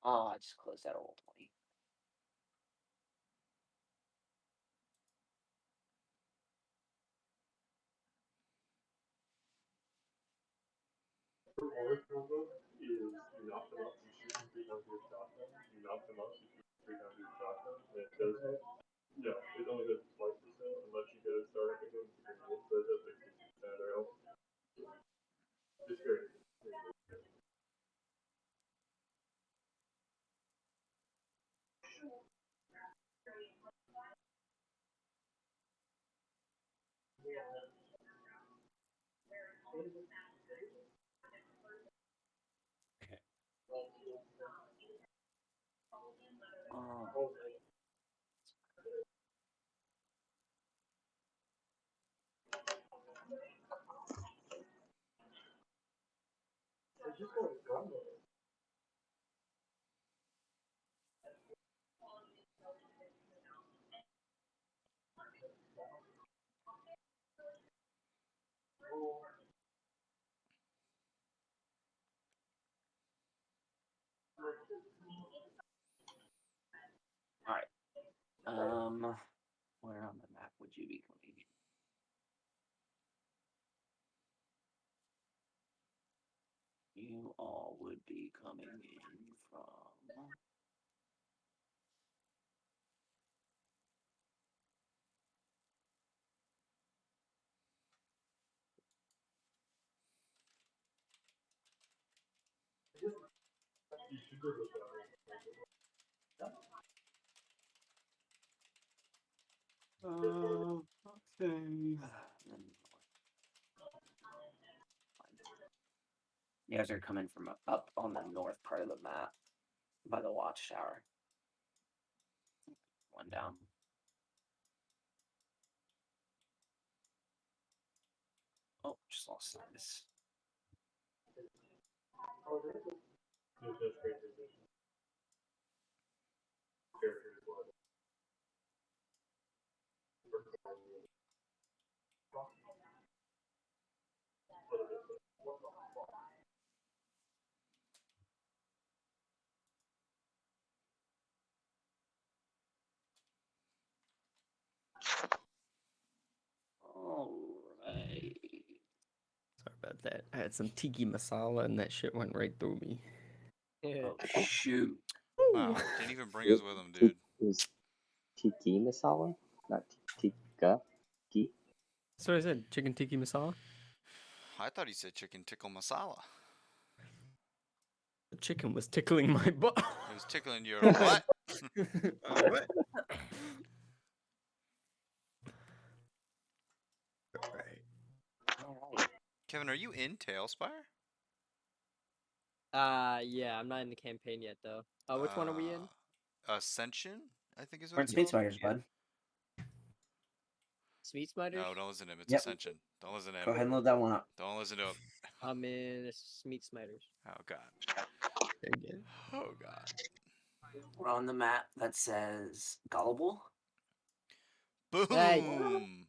Oh, I just closed that old 20. All right. Where on the map would you be coming in? You all would be coming in from. Okay. You guys are coming from up on the north part of the map by the watchtower. One down. Oh, just lost this. All right. Sorry about that. I had some tiki masala and that shit went right through me. Oh shoot! Wow, didn't even bring us with him, dude. It was tiki masala, not tikka. That's what I said. Chicken tiki masala. I thought he said chicken tickle masala. The chicken was tickling my butt. It was tickling your what? What? Right. All right. Kevin, are you in Tailspire? Yeah, I'm not in the campaign yet though. Which one are we in? Ascension, I think is We're what in it's Speed called. Spiders, bud. Sweet Spiders? No, don't listen to him. It's Yep. Ascension. Don't listen to him. Go ahead and load that one up. Don't listen to him. I'm in Smeet Smiders. Oh god. Again. Oh god. We're on the map that says Gullible. Boom. Hey. Boom,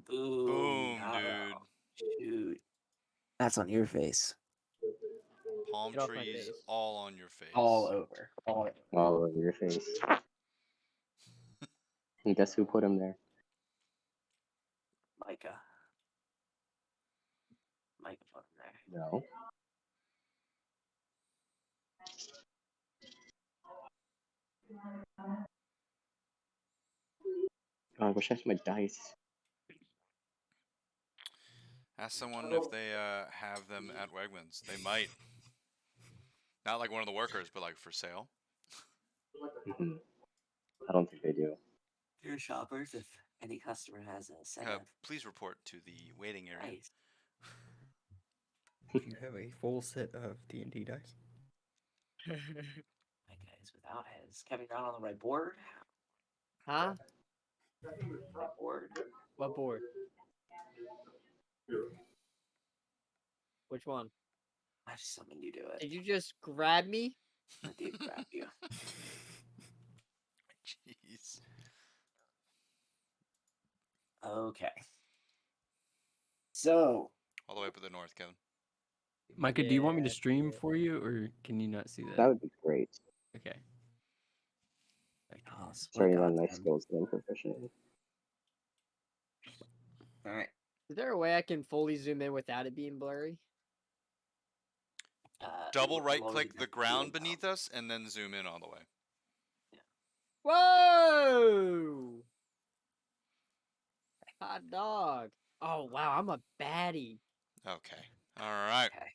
Boom, Gullible. dude. Shoot. That's on your face. Palm Get off my trees face. all on your face. All over. All over. All over your face. And guess who put him there? Micah. Micah put him there. No. Oh, I wish I had my dice. Ask someone if they have them at Wegmans. They might. Not like one of the workers, but like for sale. Mm-hmm. I don't think they do. Dear shoppers, if any customer has a set of Please report to the waiting area. dice. If you have a full set of D&D dice. Micah is without his. Kevin, you're not on the right board. Huh? Board. What board? Which one? I just summoned you to it. Did you just grab me? I did grab you. Jeez. Okay. So, All the way up to the north, Kevin. Micah, do you want me to Yeah, stream yeah. for you, or can you not see That that? would be great. Okay. oh, split Starting on my goddamn. skills that I'm proficient in. All right. Is there a way I can fully zoom in without it being blurry? Double I'll right already click the done ground it now. beneath us and then zoom in all the way. Whoa! Hot dog. Oh wow, I'm a baddie. Okay. All right. Okay.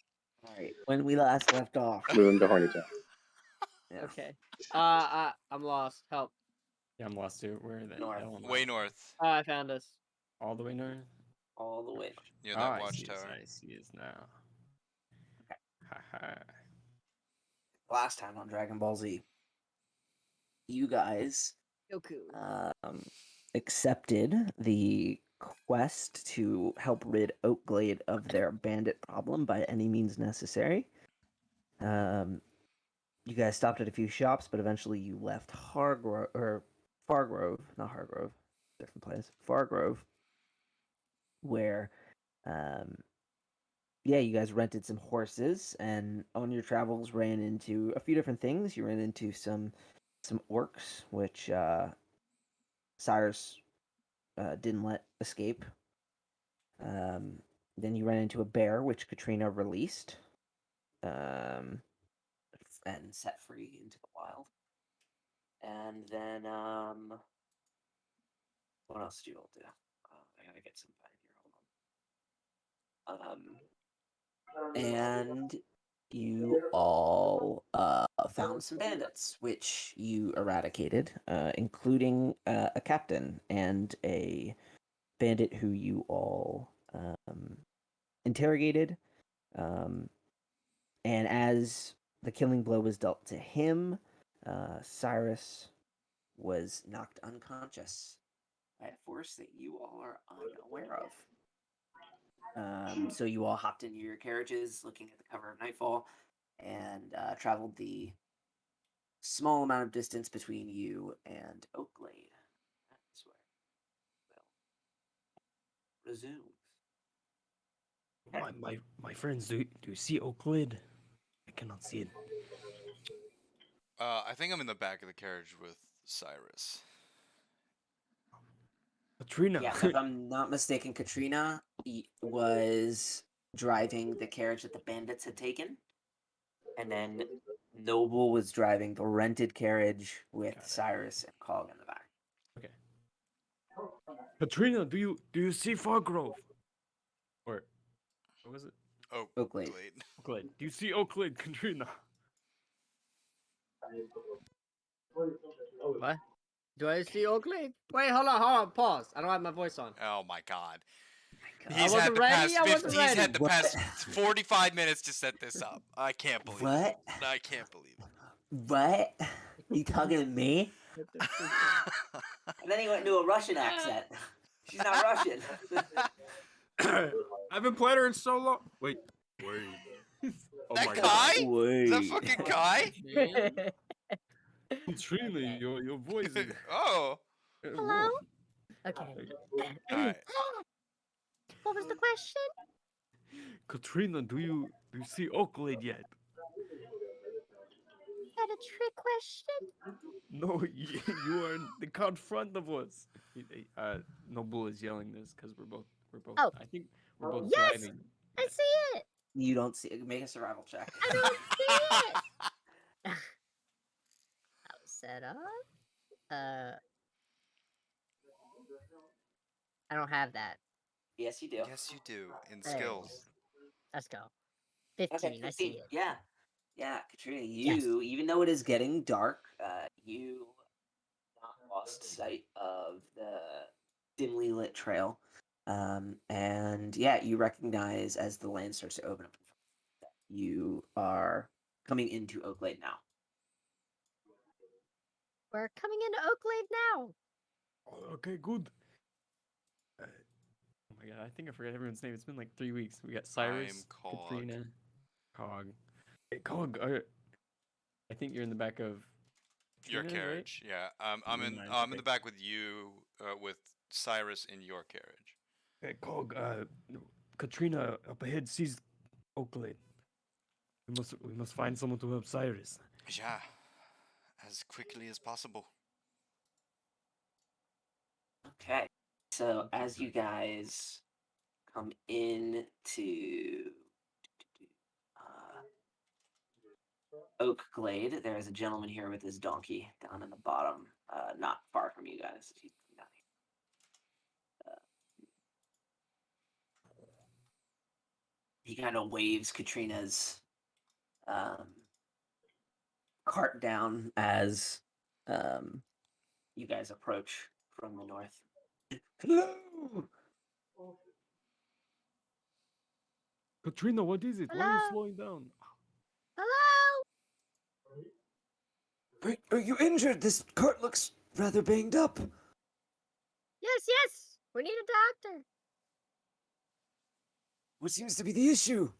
All right. When we last left off. Move him to Horny Jack. Yeah. Okay. I'm lost. Help. Yeah, I'm lost too. Where the North. hell am I? Way north. I found us. All the way north? All the way. Near Oh, that I see watchtower. I see it now. Okay. Haha. Last time on Dragon Ball Z, you guys Goku. accepted the quest to help rid Oakglade of their bandit problem by any means necessary. You guys stopped at a few shops, but eventually you left Fargrove, not Hargrove, different place, Fargrove, where, you guys rented some horses, and on your travels ran into a few different things. You ran into some orcs, which Cyrus didn't let escape. Then you ran into a bear, which Katrina released, and set free into the wild. And then, what else did you all do? I gotta get some pen here. And you all found some bandits, which you eradicated, including a captain and a bandit who you all interrogated. And as the killing blow was dealt to him, Cyrus was knocked unconscious by a force that you all are unaware of. So you all hopped into your carriages, looking at the cover of nightfall, and traveled the small amount of distance between you and Oakglade. That's where we'll resume. My friends, do you see Oaklid? I cannot see it. I think I'm in the back of the carriage with Cyrus. Katrina. Yeah, if I'm not mistaken, Katrina was driving the carriage that the bandits had taken, and then Noble was driving the rented carriage with Got it. Cyrus and Cog in the back. Okay. Katrina, do you see Fargrove? Or what was it? Oh, Oakglade. Oaklid. Do you see Oaklid, Katrina? What? Do I see Oakley? Wait, hold on, pause. I don't have my voice on. Oh my God. God. He's wasn't had the ready, past I wasn't 50, he's had ready. the What? past 45 minutes to set this up. I can't believe What? it. I can't believe What? You talking to me? it. And then he went into a Russian accent. She's not Russian. I've been playing her in so long. Wait. Oh That my guy? God. Wait. Is that fucking guy? Katrina, your voice is. Oh. Hello? Okay. Alright. What was the question? Katrina, do you see Oaklid yet? Is that a trick question? No, you are in the card front of us. Noble is yelling this because we're both. Oh. I think we're both Yes! driving. I see it! You don't see it. Make a survival check. I don't see it! That was set up. I don't have that. Yes, you do. Yes, you do. In There it skills. is. Let's go. 15, Okay, I see 15. it. Yeah, Katrina, Yes. you, even though it is getting dark, you not lost sight of the dimly lit trail. And yeah, you recognize as the land starts to open up that you are coming into Oakglade now. We're coming into Oaklade now. Oh, okay, good. Oh my god, I think I forgot everyone's name. It's been like 3 weeks. We got Cyrus, Cog. Katrina, Cog. Hey, Cog, I think you're in the back of Your Katrina's, right? carriage, yeah. I'm in. Nice, I'm in okay. the back with you, with Cyrus in your carriage. Hey, Cog, Katrina up ahead sees Oakley. We must find someone to help Cyrus. Yeah, as quickly as possible. Okay. So as you guys come into Oak Glade, there is a gentleman here with his donkey down in the bottom, not far from you guys. If you come down here. He kind of waves Katrina's cart down as you guys approach from the north. Hello! Katrina, what is it? Why are you Hello? slowing down? Hello? Are you injured? This cart looks rather banged up. Yes, yes. We need a doctor. What seems to be the issue?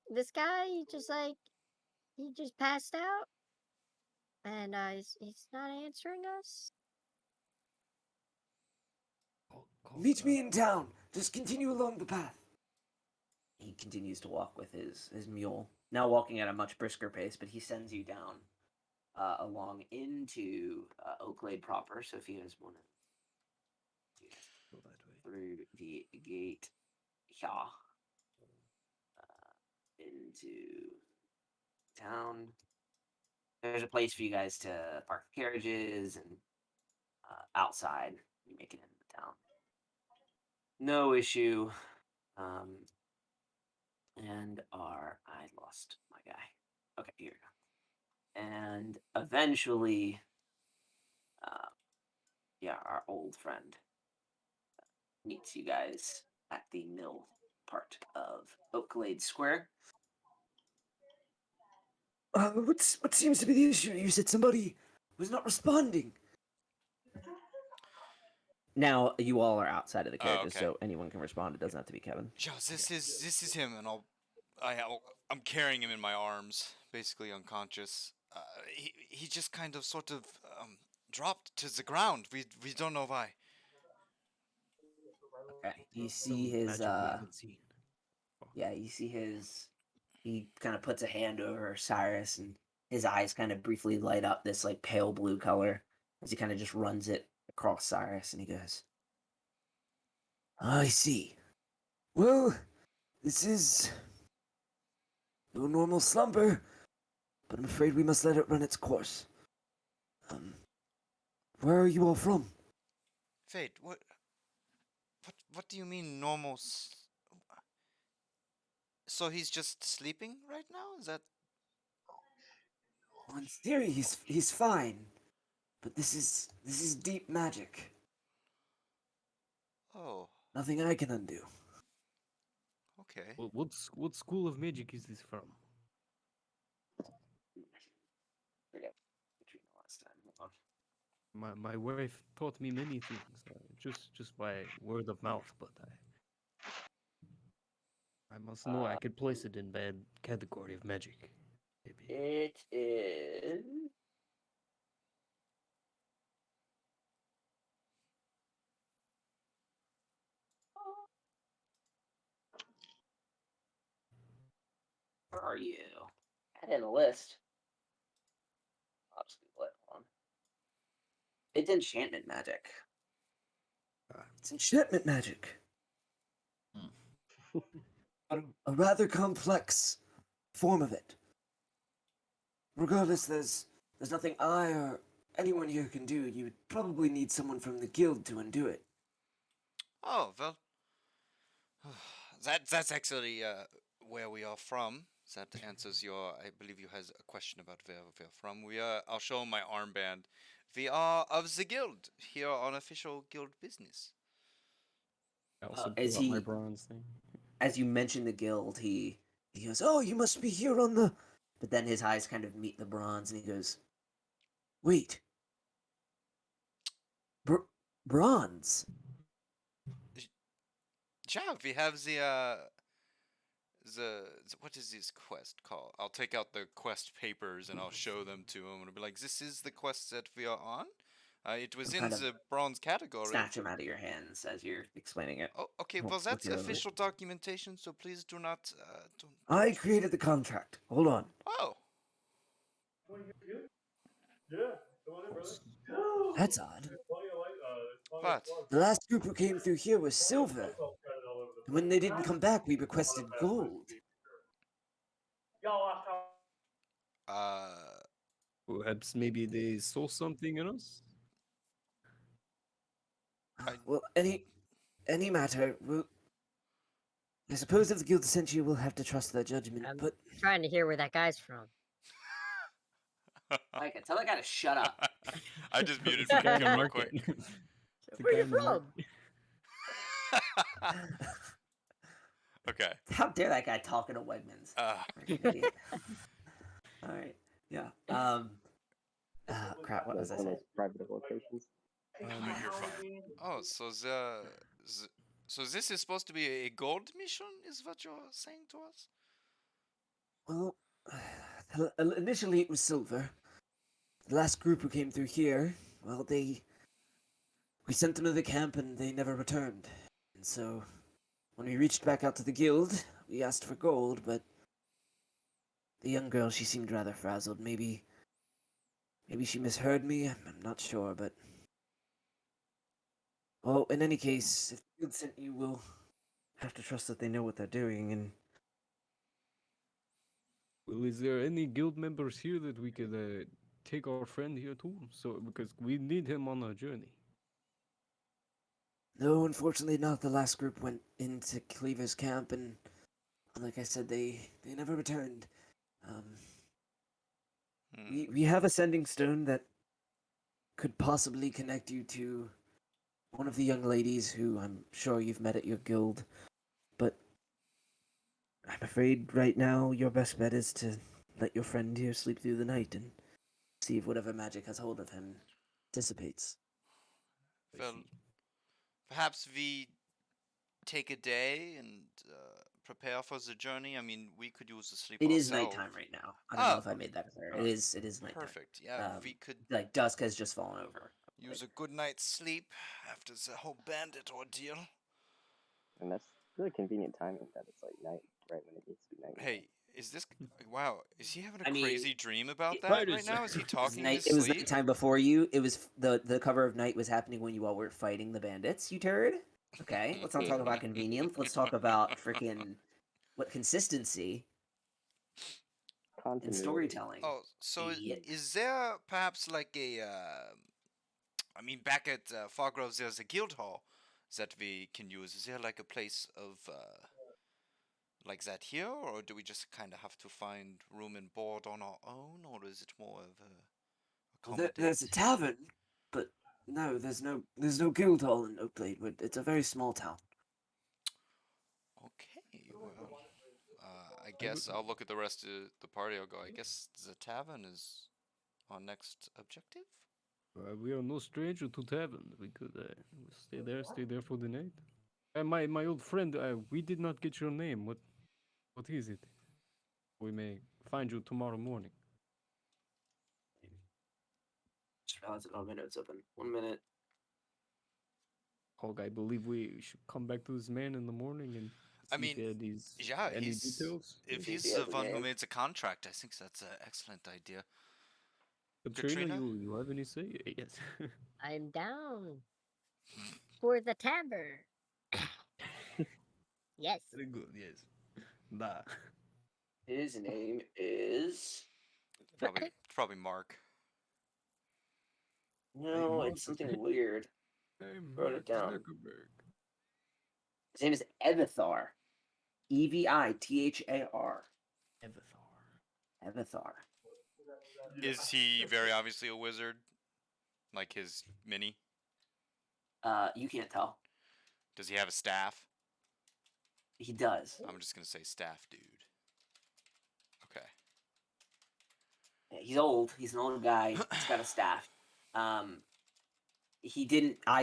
This guy, he just passed out, and he's not answering us. Meet me in town. Just continue along the path. He continues to walk with his mule, now walking at a much brisker pace, but he sends you down along into Oaklade proper. So if you guys want to through the gate here into town, there's a place for you guys to park the carriages and outside. You make it into the town. No issue. And I lost my guy. Okay, here we go. And eventually, our old friend meets you guys at the mill part of Oaklade Square. What seems to be the issue? You said somebody was not responding. Now you all are outside of the carriages, okay. so anyone can respond. It doesn't have to be Kevin. Yeah, this is him, and I'm carrying him in my arms, basically unconscious. He just kind of sort of dropped to the ground. We don't know why. Okay, you Some see his magic we haven't seen. yeah, you see his. He kind of puts a hand over Cyrus, and his eyes kind of briefly light up this like pale blue color as he kind of just runs it across Cyrus, and he goes, I see. Well, this is no normal slumber, but I'm afraid we must let it run its course. Where are you all from? Fate, what do you mean normal? So he's just sleeping right now? Is that? Well, in theory, he's fine, but this is deep magic. Oh, Nothing I can undo. okay. What school of magic is this from? forget Katrina last time. Hold on. My wife taught me many things, just by word of mouth, but I must know I could place it in bad category of magic. Maybe. It is. Where are you? I had a list. I'll just Google it. Hold on. It's enchantment magic. It's enchantment magic. A rather complex form of it. Regardless, there's nothing I or anyone here can do. You would probably need someone from the guild to undo it. Oh well, that's actually where we are from. That answers your. I believe you has a question about where we're from. I'll show my armband. We are of the guild here on official guild business. I also as pull out my he- bronze thing. As you mentioned the guild, he He goes, "Oh, you must be here on the but then his eyes kind of meet the bronze, and he goes, "Wait, bronze? Yeah, we have the what is this quest called? I'll take out the quest papers and I'll show them to him and I'll be like, "This is the quest that we are on. It was He'll in kind of the bronze category." snatch him out of your hands as you're explaining it. Oh, okay. Won't Well, look that's you over. official documentation, so please do not. Don't. I created the contract. Hold on. Oh, That's odd. what? The last group who came through here was silver. And when they didn't come back, we requested gold. Uh, Perhaps maybe they saw something in us. Well, any matter. I suppose if the guild sent you, we'll have to trust their judgment. I'm But trying to hear where that guy's from. Micah, tell that guy to shut up. I just muted It's the guy Mike in the real market. quick. It's the Where guy you in the market. from? Okay. How dare that guy talking to Wegmans? Freaking idiot. All right. Yeah. Crap. What was I One of saying? those private locations. You're fine. Oh, so this is supposed to be a gold mission, is what you're saying to us? well, initially it was silver. The last group who came through here, well, we sent them to the camp and they never returned. And so, when we reached back out to the guild, we asked for gold, but the young girl, she seemed rather frazzled. Maybe she misheard me. I'm not sure, but well, in any case, if the guild sent you, we'll have to trust that they know what they're doing. And Well, is there any guild members here that we could take our friend here too? So because we need him on our journey. no, unfortunately, not. The last group went into Cleaver's camp, and like I said, they never returned. We have a sending stone that could possibly connect you to one of the young ladies who I'm sure you've met at your guild, but I'm afraid right now your best bet is to let your friend here sleep through the night and see if whatever magic has hold of him dissipates. Well, perhaps we take a day and prepare for the journey. I mean, we could use the sleep It is ourselves. nighttime right now. I don't know Oh, if I made that clear. oh, It is nighttime. Perfect. Yeah, Um, we could Like dusk has just fallen over. use a good night's sleep after the whole bandit ordeal. And that's really convenient timing that it's like night, right when it needs to be night. Hey, is this? Wow, is he having a I mean, crazy dream about it- that Right, right it's- now? Is he It was, talking in his it was sleep? nighttime before you. It was the cover of night was happening when you all were fighting the bandits. You turd. Okay, let's not talk about convenience. Let's talk about freaking what consistency and Continuity. storytelling. Oh, so Idiot. is there perhaps like a? I mean, back at Fargrove, there's a guild hall that we can use. Is there like a place of like that here, or do we just kind of have to find room and board on our own, or is it more of a There's a accommodate? tavern, but no, there's no guild hall in Oakblade. But it's a very small town. Okay, well, I guess I'll look at the rest of the party. I'll go. I guess the tavern is our next objective. We are no stranger to tavern. We could stay there for the night. My old friend, we did not get your name. What is it? We may find you tomorrow morning. Just realized I don't have my notes open. 1 minute. Hog, I believe we should come back to this man in the morning and I see mean, if he had these yeah, any he's details. if See if he's he the has a one who name. made the contract. I think that's an excellent idea. Katrina, Katrina? you have any say? Yes. I'm down for the tavern. Yes. Very good. Yes. Da. His name is. Probably Mark. No, Mark. it's something weird. Hey, Wrote it Mark down. Zuckerberg. His name is Evithar. Evithar. Evithar. Evithar. Is he very obviously a wizard? Like his mini? You can't tell. Does he have a staff? He does. I'm just gonna say staff dude. Okay. Yeah, he's old. He's an old guy. He's got a staff. I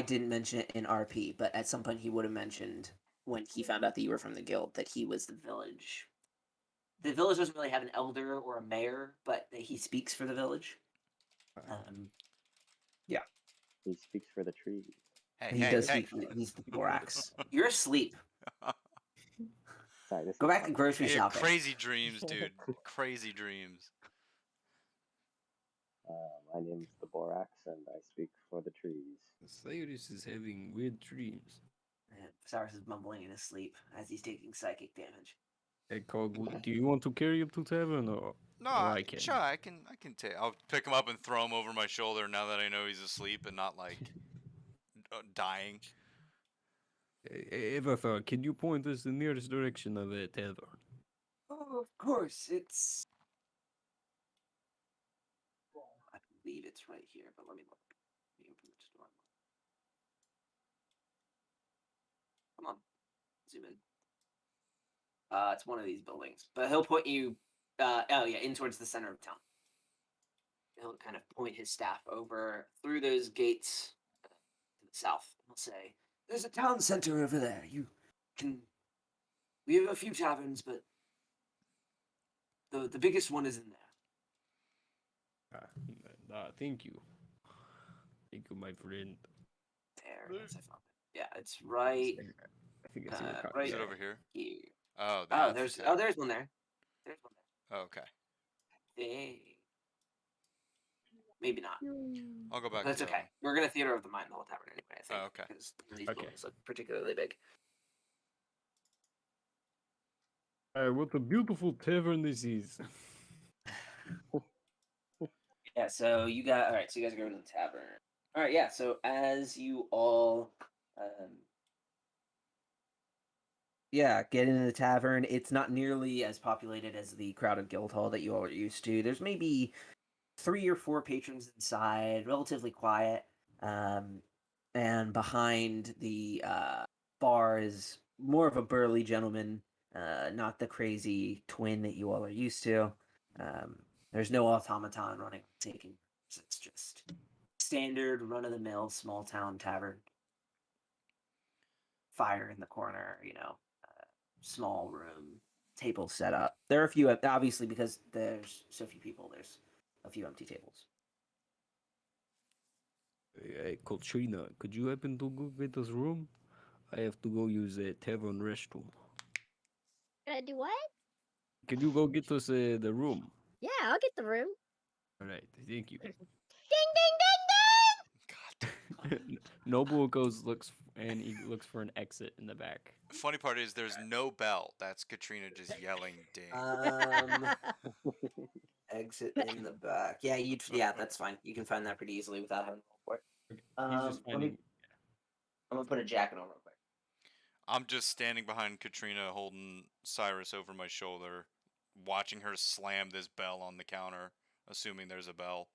didn't mention it in RP, but at some point he would have mentioned when he found out that you were from the guild that he was the village. The village doesn't really have an elder or a mayor, but he speaks for the village. Um, He speaks for the trees. Hey, he hey, does hey. speak for he's the Borax. You're asleep. Sorry, this Go is back to fun. grocery Hey, shopping. crazy dreams, dude. Crazy dreams. My name's the Borax, and I speak for the trees. Cyrus is having weird dreams. And Cyrus is mumbling in his sleep as he's taking psychic damage. Hey, Cog, do you want to carry him to tavern or No, I can? sure, I can take. I'll pick him up and throw him over my shoulder now that I know he's asleep and not like dying. Everthar, can you point us the nearest direction of a tavern? Oh, of course. It's. I believe it's right here, but let me look. Let me open the store. Come on, zoom in. It's one of these buildings, but he'll point you. In towards the center of town. He'll kind of point his staff over through those gates to the south. He'll say, There's a town center over there. You can. We have a few taverns, but the biggest one is in there. Thank you. Thank you, my friend. "There it is. I found it. Yeah, it's right I think it's in the car. right Is it over here? here. Oh, Oh, that's there's one there. There's one there. Oh, okay. Maybe not. I'll go back. That's to the okay. other We're gonna Theater of the Mind the whole tavern anyway. I think. Oh, okay. Because these Okay. buildings look particularly big. What a beautiful tavern this is. Yeah. So you got all right. So you guys are going to the tavern. All right. Yeah. So as you all, get into the tavern, it's not nearly as populated as the crowded guild hall that you all are used to. There's maybe 3 or 4 patrons inside, relatively quiet. And behind the bar is more of a burly gentleman, not the crazy twin that you all are used to. There's no automaton running, taking. It's just standard run of the mill small town tavern. Fire in the corner, small room, table set up. There are a few, obviously, because there's so few people. There's a few empty tables. Hey, Coltrina, could you happen to go get us room? I have to go use a tavern restroom. Gonna do what? Can you go get us the room? Yeah, I'll get the room. All right, thank you. Ding ding ding God. Noble looks for an exit in the back. The funny part is there's no bell. That's Katrina just yelling ding. Exit in the back. That's fine. You can find that pretty easily without having to roll for it. He's just finding. I'm gonna put a jacket on real quick. I'm just standing behind Katrina holding Cyrus over my shoulder, watching her slam this bell on the counter, assuming there's a bell.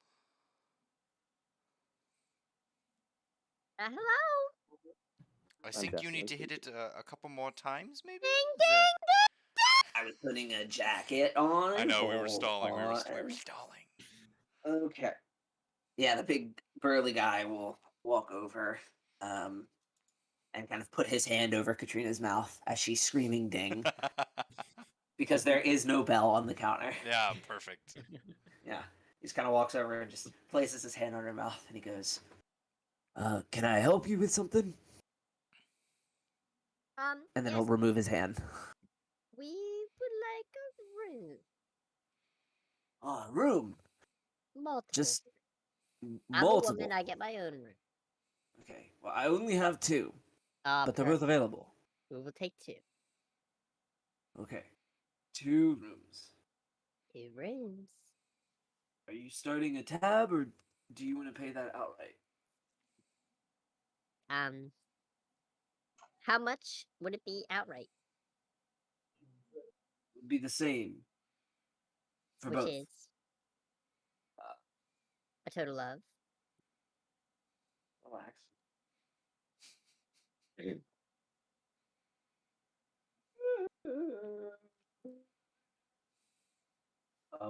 hello. I think you need to hit it a couple more times, maybe? Ding Is ding that- I was putting a jacket on. I know, we were Hold stalling. We were on. stalling. Okay. Yeah, the big burly guy will walk over, and kind of put his hand over Katrina's mouth as she's screaming ding. Because there is no bell on the counter. Yeah, perfect. Yeah. He just kind of walks over and just places his hand on her mouth and he goes, Can I help you with something? and then yes, he'll remove his hand. we would like a room. Room. Multiple. Just I'm multiple. a woman. I get my own room. Okay. Well, I only have 2, but they're both Perfect. available. We will take 2. Okay. 2 rooms. 2 rooms. Are you starting a tab, or do you want to pay that outright? How much would it be outright? Would be the same for Which both. is a total of. Relax.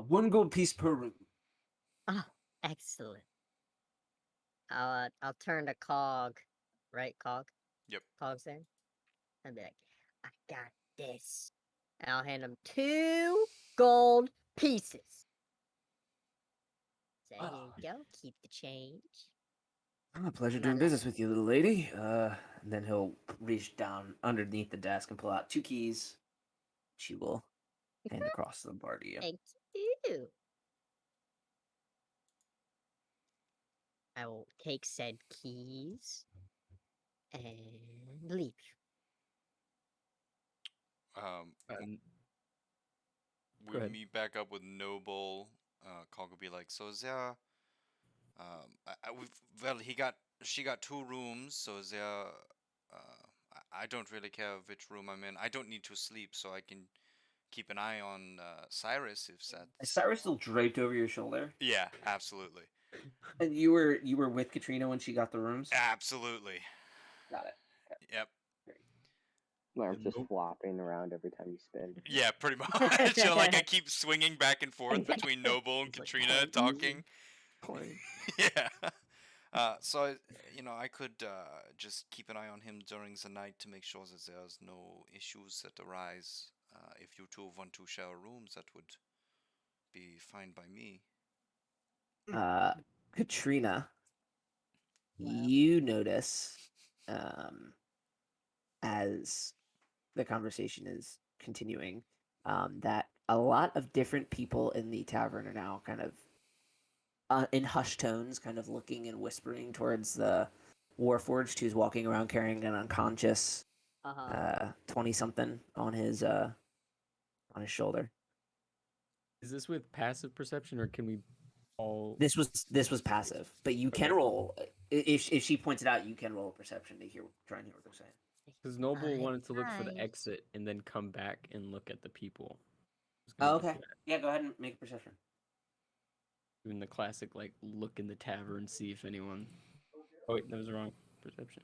1 gold piece per room. Oh, excellent. I'll turn to Cog, right? Cog. Yep. Cog's there. I'll be like, I got this. And I'll hand him 2 gold pieces. So here you go. Keep the change. Oh, pleasure Not doing like- business with you, little lady. And then he'll reach down underneath the desk and pull out 2 keys. She will hand across the bar to you. Thank you. I will take said keys and leave. We Go ahead. meet back up with Noble. Cog will be like, so is there? She got 2 rooms. So is there? I don't really care which room I'm in. I don't need to sleep, so I can keep an eye on Cyrus if Is that's. Cyrus still draped over your shoulder? Yeah, absolutely, And you were with Katrina when she got the rooms? absolutely. Got it. Yep. Arms just Nope. flopping around every time you spin. Yeah, pretty much. Like I keep swinging back and forth between Noble and It's like Katrina playing talking. Playing. Yeah. So I could just keep an eye on him during the night to make sure that there's no issues that arise. If you two want to share rooms, that would be fine by me. Katrina, Wow. you notice as the conversation is continuing that a lot of different people in the tavern are now kind of in hushed tones, kind of looking and whispering towards the Warforged who's walking around carrying an unconscious 20-something on his shoulder. Is this with passive perception, or can we all? This was passive, but you can Okay. roll if she points it out. You can roll a perception to try and hear what they're saying. Because Noble Nice. wanted to look for the exit and then come back and look at the people. Oh, okay. Yeah, go ahead and make a perception. Doing the classic like look in the tavern, see if anyone. Oh wait, that was the wrong perception.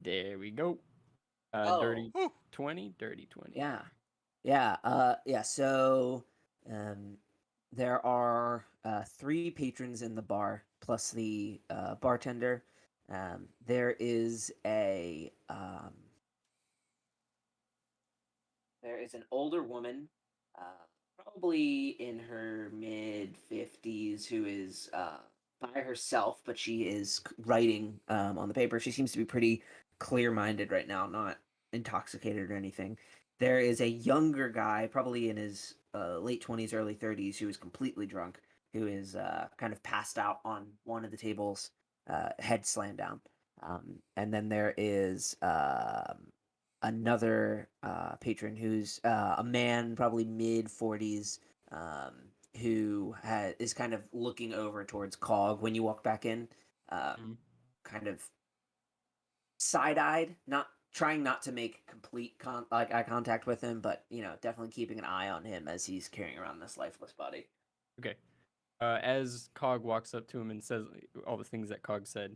There we go. Dirty Whew. 20, dirty 20. Yeah, yeah. So, there are 3 patrons in the bar plus the bartender. There is an older woman, probably in her mid-50s, who is by herself, but she is writing on the paper. She seems to be pretty clear-minded right now, not intoxicated or anything. There is a younger guy, probably in his late 20s, early 30s, who is completely drunk, who is kind of passed out on one of the tables, head slammed down. And then there is another patron who's a man, probably mid 40s, who is kind of looking over towards Cog when you walk back in, kind of side-eyed, not trying not to make complete eye contact with him, but definitely keeping an eye on him as he's carrying around this lifeless body. Okay. As Cog walks up to him and says all the things that Cog said,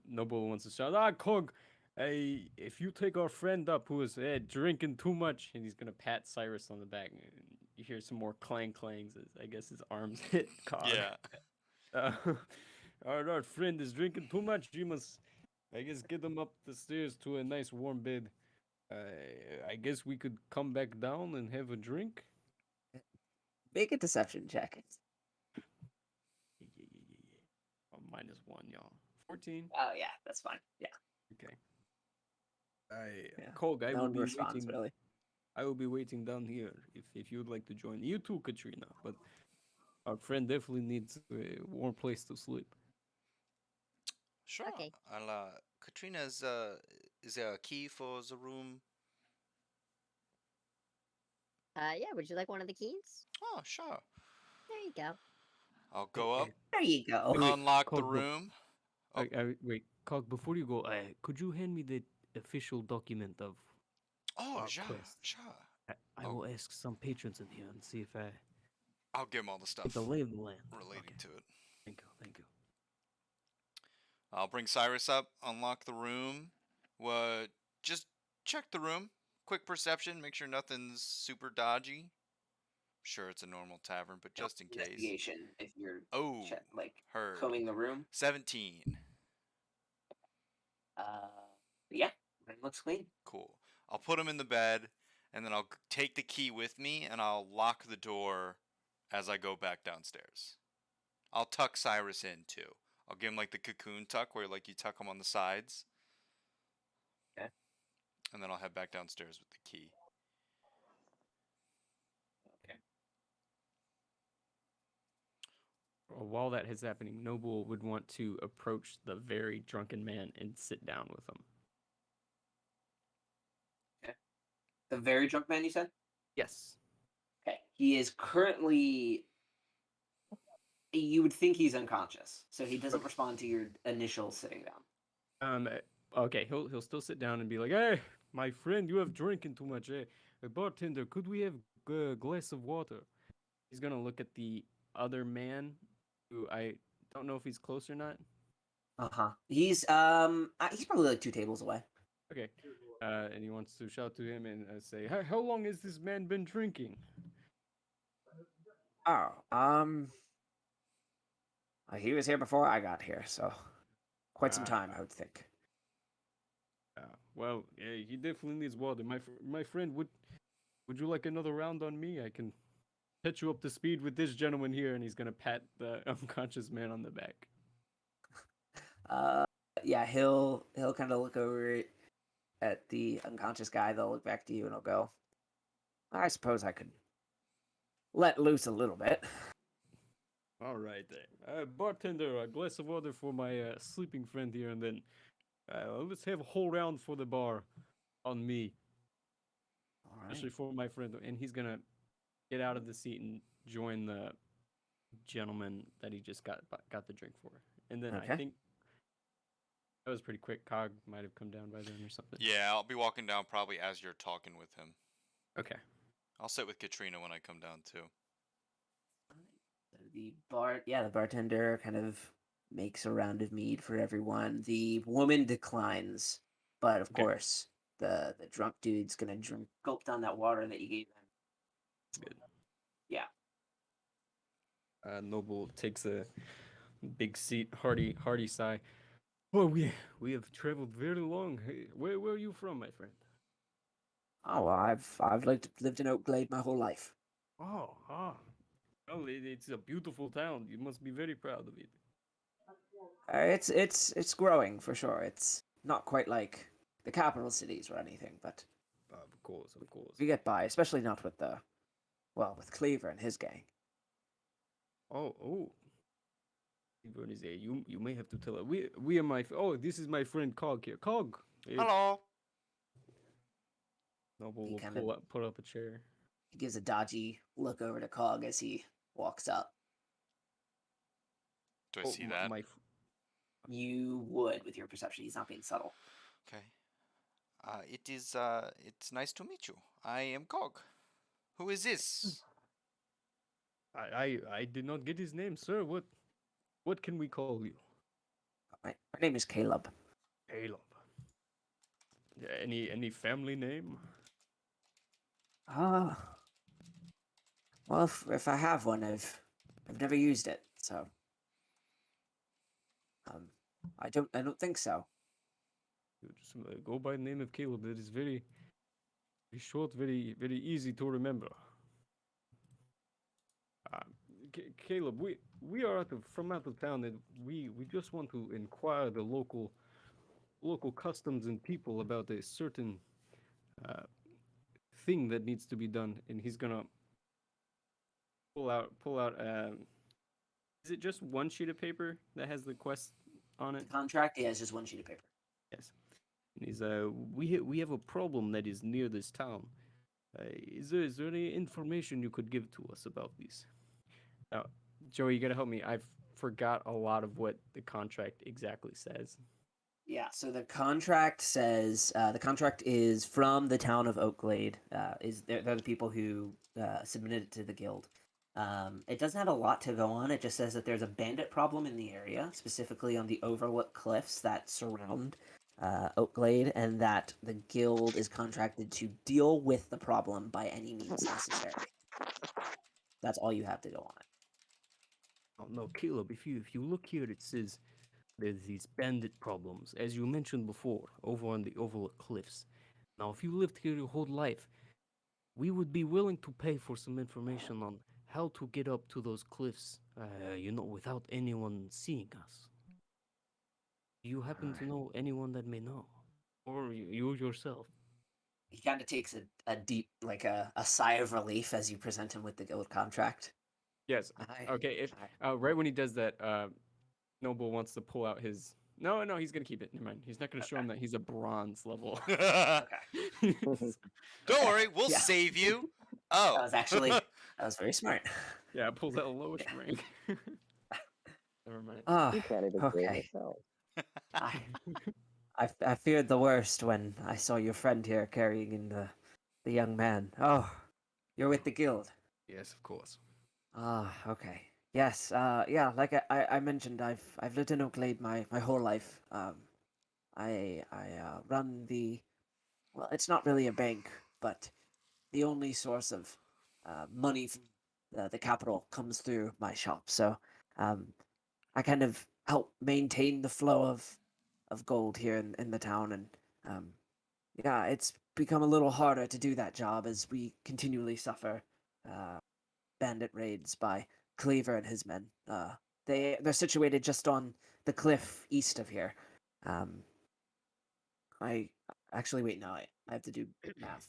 Noble wants to shout, Cog, hey, if you take our friend up who is drinking too much, and he's gonna pat Cyrus on the back, and you hear some more clangs as I guess his arms hit Cog. Yeah. Our friend is drinking too much. You must, I guess, get him up the stairs to a nice warm bed. I guess we could come back down and have a drink. Make a deception check. Yeah. -1, y'all. 14. Oh yeah, that's fine. Yeah. Okay. Yeah. Cog, I No will one be responds waiting. really. I will be waiting down here if you'd like to join. You too, Katrina. But our friend definitely needs a warm place to sleep. Sure. Okay. I'll, Katrina, is there a key for the room? Yeah, would you like one of the keys? Oh, sure. There you go. I'll go up, There you go. Wait, unlock the Cog, room. Oh. wait, Cog, before you go, could you hand me the official document of Oh, our sure, quest? sure. I will ask some patrons in here and see if I I'll give him all the stuff get the lay of the land. relating Okay. to it. Thank you. I'll bring Cyrus up, unlock the room. Just check the room. Quick perception, make sure nothing's super dodgy. sure it's a normal tavern, but just in case. Investigation if you're Oh, like heard. combing the room. 17. Yeah, room looks clean. Cool. I'll put him in the bed, and then I'll take the key with me, and I'll lock the door as I go back downstairs. I'll tuck Cyrus in too. I'll give him like the cocoon tuck, where like you tuck him on the sides. Okay. And then I'll head back downstairs with the key. Okay. While that is happening, Noble would want to approach the very drunken man and sit down with him. The very drunk man, you said? Yes. Okay. He is currently. You would think he's unconscious, so he doesn't respond to your initial sitting down. Okay, he'll still sit down and be like, "Hey, my friend, you have drinking too much. Eh? Bartender, could we have a glass of water?" He's gonna look at the other man, who I don't know if he's close or not. He's probably like 2 tables away. Okay, and he wants to shout to him and say, How long has this man been drinking?" Oh, he was here before I got here, so quite some time, I would think. Well, yeah, he definitely needs water. My friend, would you like another round on me? I can catch you up to speed with this gentleman here, and he's gonna pat the unconscious man on the back. Yeah, he'll kind of look over at the unconscious guy. They'll look back to you, and he'll go, I suppose I could let loose a little bit. All right, then. Bartender, a glass of water for my sleeping friend here, and then let's have a whole round for the bar on me, All right. especially for my friend. And he's gonna get out of the seat and join the gentleman that he just got the drink for. And then Okay. I think that was pretty quick. Cog might have come down by then or something. Yeah, I'll be walking down probably as you're talking with him. Okay. I'll sit with Katrina when I come down too. the bartender kind of makes a round of mead for everyone. The woman declines, but of Okay. course, the drunk dude's gonna gulp down that water that you gave him. Good. Yeah. Noble takes a big seat, hearty sigh. Well, we have traveled very long. Hey, where are you from, my friend? Oh, well, I've lived in Oak Glade my whole life. Oh, well, it's a beautiful town. You must be very proud of it. It's growing for sure. It's not quite like the capital cities or anything, but Of course. we get by, especially not with with Cleaver and his gang. Oh. What is it? You may have to tell her. We are my. Oh, this is my friend Cog here. Cog. Hey. Hello. Noble He will kinda- put up a chair. He gives a dodgy look over to Cog as he walks up. Do I see that? You would with your perception. He's not being subtle. Okay. It's nice to meet you. I am Cog. Who is this? I did not get his name, sir. What can we call you? My name is Caleb. Caleb. Yeah, any family name? Well, if I have one, I've never used it, so I don't think so. You just go by the name of Caleb. That is very, very short, very easy to remember. Caleb, we are from out of town, and we just want to inquire the local customs and people about a certain thing that needs to be done. And he's gonna pull out. Is it just one sheet of paper that has the quest on The it? contract, yeah, it's just one sheet of paper. Yes. And he's we have a problem that is near this town. Is there any information you could give to us about this? Now, Joey, you gotta help me. I forgot a lot of what the contract exactly says. Yeah, so the contract says the contract is from the town of Oakglade. They're the people who submitted it to the guild. It doesn't have a lot to go on. It just says that there's a bandit problem in the area, specifically on the Overlook Cliffs that surround Oakglade, and that the guild is contracted to deal with the problem by any means necessary. That's all you have to go on it. Oh, no, Caleb, if you look here, it says there's these bandit problems, as you mentioned before, over on the Overlook Cliffs. Now, if you lived here your whole life, we would be willing to pay for some information on how to get up to those cliffs, without anyone seeing us. Do you happen to know anyone that may know? Or you yourself? He kind of takes a deep, like a sigh of relief as you present him with the guild contract. Yes. I, Okay, if I right when he does that, Noble wants to pull out his. No, he's gonna keep it. Never mind. He's not gonna show him that he's a bronze level. Don't okay. worry, we'll Yeah. save you. That Oh. was actually that was very smart. Yeah, pulls out lowest rank. Never mind. Oh, You can't even save okay. yourself. I, I feared the worst when I saw your friend here carrying in the young man. Oh, you're with the guild. Yes, of course. Ah, okay. Yes, yeah, like I mentioned, I've lived in Oaklade my whole life. I run the, well, it's not really a bank, but the only source of money from the capital comes through my shop. So, um, I kind of help maintain the flow of gold here in the town, and um, yeah, it's become a little harder to do that job as we continually suffer uh, bandit raids by Cleaver and his men. They're situated just on the cliff east of here. Um, I actually wait. No, I have to do math.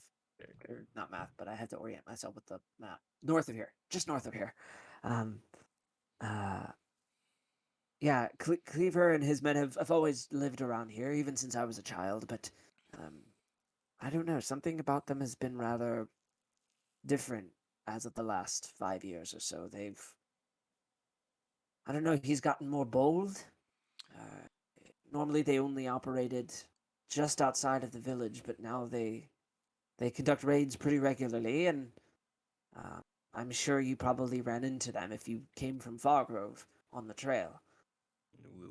Or not math, but I have to orient myself with the map. North of here, just north of here. Um, uh, yeah, Cleaver and his men have always lived around here, even since I was a child. But um, I don't know. Something about them has been rather different as of the last 5 years or so. I don't know. He's gotten more bold. Uh, Normally, they only operated just outside of the village, but now they conduct raids pretty regularly, and uh, I'm sure you probably ran into them if you came from Fargrove on the trail.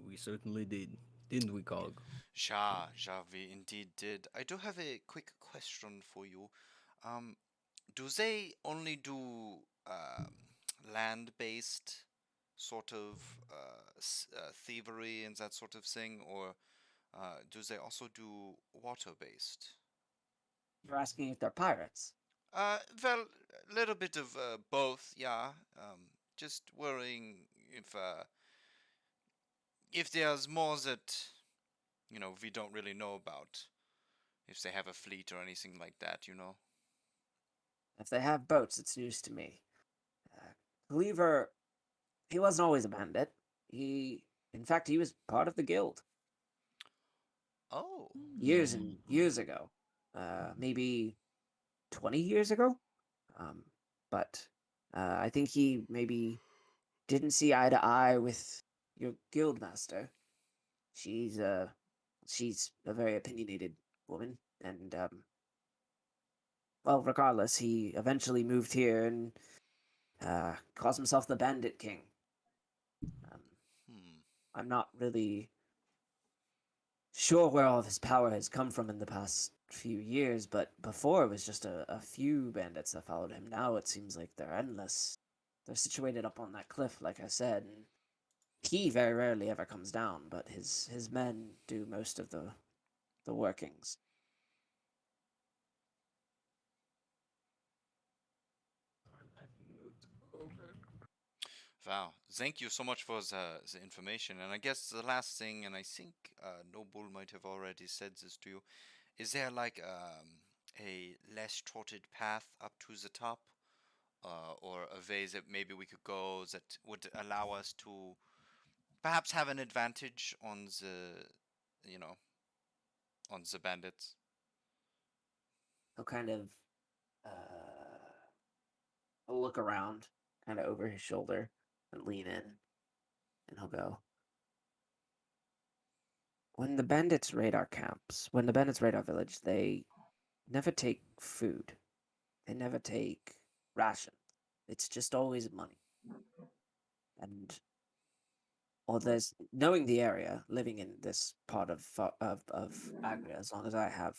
We certainly did, didn't we, Cog? Ja, we indeed did. I do have a quick question for you. Um, do they only do land-based sort of thievery and that sort of thing, or do they also do water-based? You're asking if they're pirates. Well, a little bit of both, yeah. Just worrying if there's more that we don't really know about. If they have a fleet or anything like that. If they have boats, it's news to me. Cleaver, he wasn't always a bandit. In fact, he was part of the guild Oh, years and years ago. Maybe 20 years ago. Um, but I think he maybe didn't see eye to eye with your guild master. She's a very opinionated woman, and well, regardless, he eventually moved here and calls himself the Bandit King. Um, hmm. I'm not really sure where all of his power has come from in the past few years, but before it was just a few bandits that followed him. Now it seems like they're endless. They're situated up on that cliff, like I said, and he very rarely ever comes down, but his men do most of the workings. Wow, thank you so much for the information. And I guess the last thing, and I think Noble might have already said this to you, is there like a less trotted path up to the top, or a way that maybe we could go that would allow us to perhaps have an advantage on you know, on the bandits? He'll kind of he'll look around, kind of over his shoulder, and lean in, and he'll go. When the bandits raid our village, they never take food. They never take rations. It's just always money. And or there's knowing the area, living in this part of Agria as long as I have,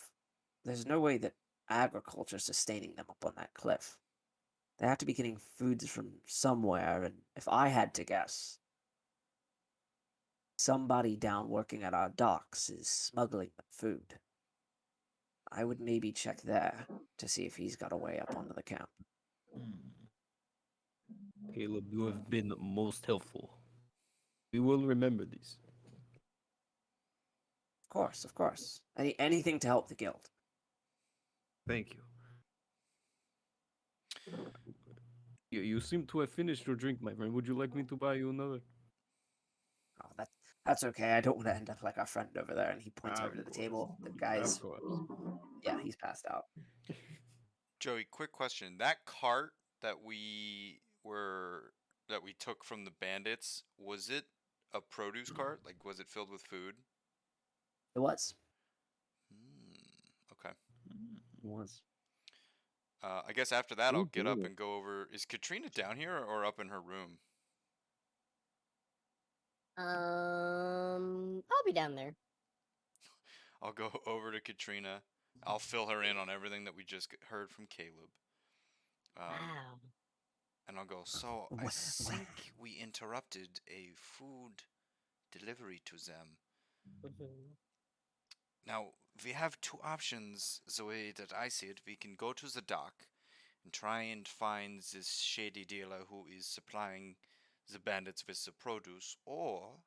there's no way that agriculture is sustaining them up on that cliff. They have to be getting foods from somewhere, and if I had to guess, somebody down working at our docks is smuggling the food. I would maybe check there to see if he's got a way up onto the camp. Caleb, you have been most helpful. We will remember this. Of course, of course. Anything to help the guild. Thank you. You seem to have finished your drink, my friend. Would you like me to buy you another? Oh, that's okay. I don't want to end up like our friend over there. And he points Of over to the course. table. The guy's, Of course. yeah, he's passed out. Joey, quick question. That cart that we took from the bandits, was it a produce cart? Like, was it filled with food? It was. Okay. Was. I guess after that, I'll Oh, get up dear. and go over. Is Katrina down here or up in her room? I'll be down there. I'll go over to Katrina. I'll fill her in on everything that we just heard from Caleb. Wow. And I'll go, so I Wha- think we interrupted a food delivery to them. Mhm. Now, we have two options, the way that I see it. We can go to the dock and try and find this shady dealer who is supplying the bandits with the produce, or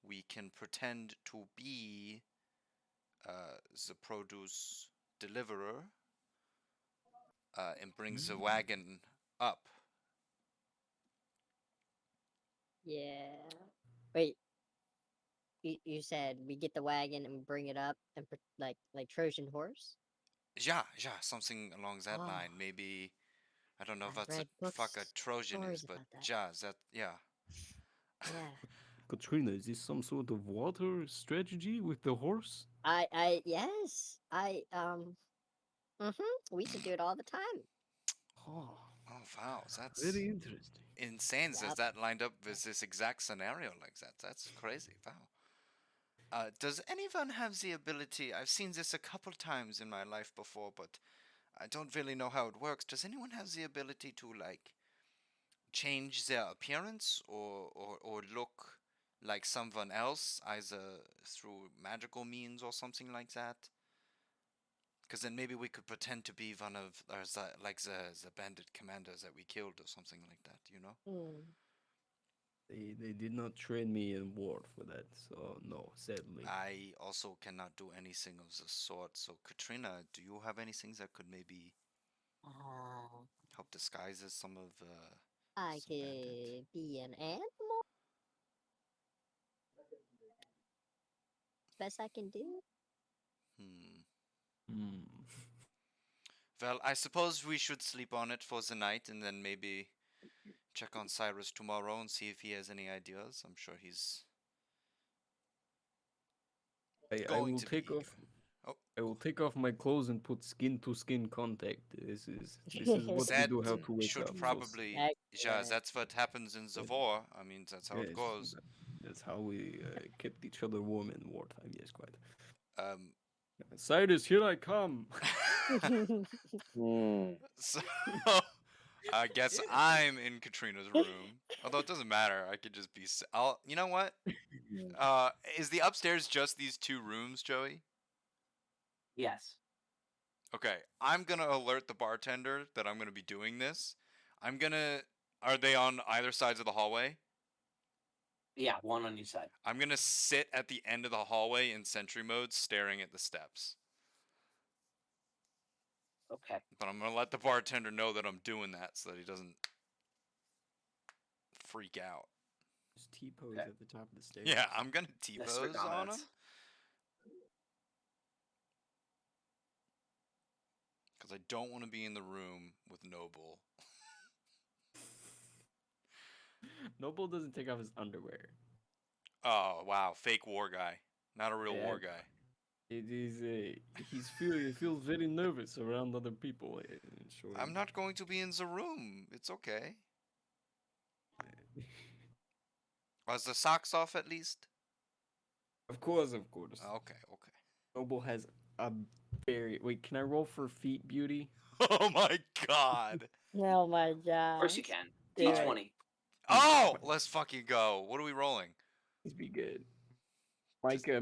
we can pretend to be the produce deliverer and bring the wagon up. Yeah. Wait. You said we get the wagon and bring it up and like Trojan horse? Yeah, something along that Oh. line. Maybe, I don't know I've what the read fuck a books, Trojan is, stories but about that. yeah. Yeah. Katrina, is this some sort of water strategy with the horse? Yes. We used to do it all the time. Oh, Oh wow, that's very interesting. insane. Yep. That lined up with this exact scenario like that. That's crazy. Wow. Does anyone have the ability? I've seen this a couple times in my life before, but I don't really know how it works. Does anyone have the ability to like change their appearance or look like someone else, either through magical means or something like that? Because then maybe we could pretend to be one of the bandit commanders that we killed or something like that, you know? Hmm. They did not train me in war for that, so no, sadly. I also cannot do anything of the sort. So Katrina, do you have anything that could maybe Uh, help disguise as some of I some bandit? could be an animal. Best I can do. Hmm. Well, I suppose we should sleep on it for the night and then maybe check on Cyrus tomorrow and see if he has any ideas. I'm sure he's I going will to take be. off. Oh, I will take off my clothes and put skin to skin contact. This is what we that do. How to wake should up. probably. Yeah, Excellent. that's what happens in the war. I mean, that's how it Yes, goes. that's how we kept each other warm in wartime. Yes, quite. Um, Cyrus, here I come. so I guess I'm in Katrina's room. Although it doesn't matter. I could just be. I'll. You know what? Is the upstairs just these two rooms, Joey? Yes. Okay, I'm gonna alert the bartender that I'm gonna be doing this. I'm gonna. Are they on either sides of the hallway? Yeah, one on each side. I'm gonna sit at the end of the hallway in sentry mode, staring at the steps. Okay. But I'm gonna let the bartender know that I'm doing that so that he doesn't freak out. Just T-pose Okay. at the top of the stairs. Yeah, I'm gonna Mr. T-pose on him. Donuts. Because I don't want to be in the room with Noble. Noble doesn't take off his underwear. Oh, wow. Fake war guy. Not a real Yeah. war guy. It is he feels very nervous around other people. I'm not going to be in the room. It's okay. Was the socks off at least? Of course, of course. Okay. Noble has a very. Wait, can I roll for feet beauty? Oh my god. Oh my Of god. course you can. Do it. D20. Oh, let's fucking go. What are we rolling? Please be good. Micah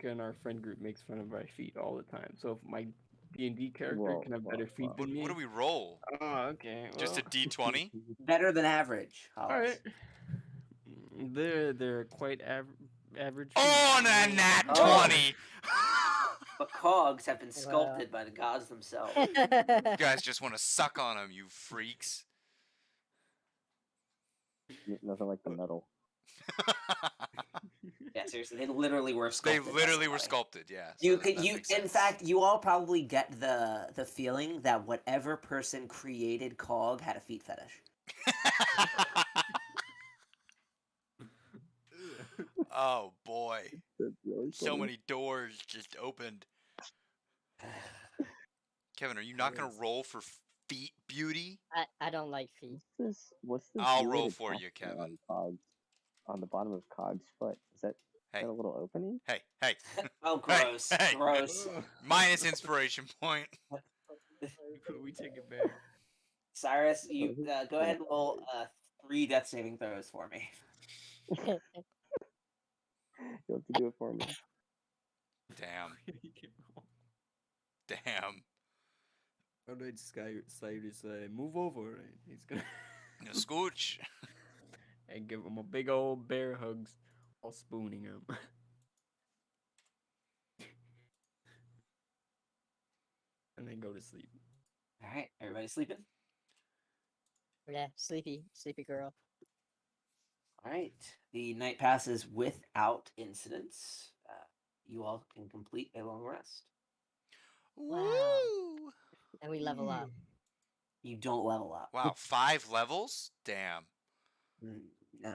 and our friend group makes fun of our feet all the time. So if my D&D character Whoa, can have whoa, better feet whoa. than me. What do we roll? Oh, okay. Just a well, D20? Better than average. All Hollis. right. They're quite average. Oh, feet. and a nat Oh. 20! But cogs have been Wow. sculpted by the gods themselves. You guys just want to suck on them, you freaks. Nothing like the metal. Yeah, seriously, they literally were They sculpted. by literally were somebody. sculpted, yeah. You so could that you makes in sense. fact you all probably get the feeling that whatever person created cog had a feet fetish. Oh boy. That's really So funny. many doors just opened. Kevin, are you not going to roll for feet beauty? I don't like feet. What's this I'll weird roll for you, attachment Kevin. on the bottom of Cog's foot? Is that Hey, a little opening? hey. Oh, gross, hey. gross. Minus inspiration point. We take it back. Cyrus, you this is go kinda ahead and roll funny. 3 death saving throws for me. You'll have to do it for me. Damn. Damn. All right, Cyrus, move over. Right? He's gonna No scooch. and give him a big old bear hugs, all spooning him. And then go to sleep. All right, everybody sleeping. Yeah, sleepy girl. All right, the night passes without incidents. You all can complete a long rest. Woo! And we level up. You don't level up. Wow, 5 levels? Damn. No.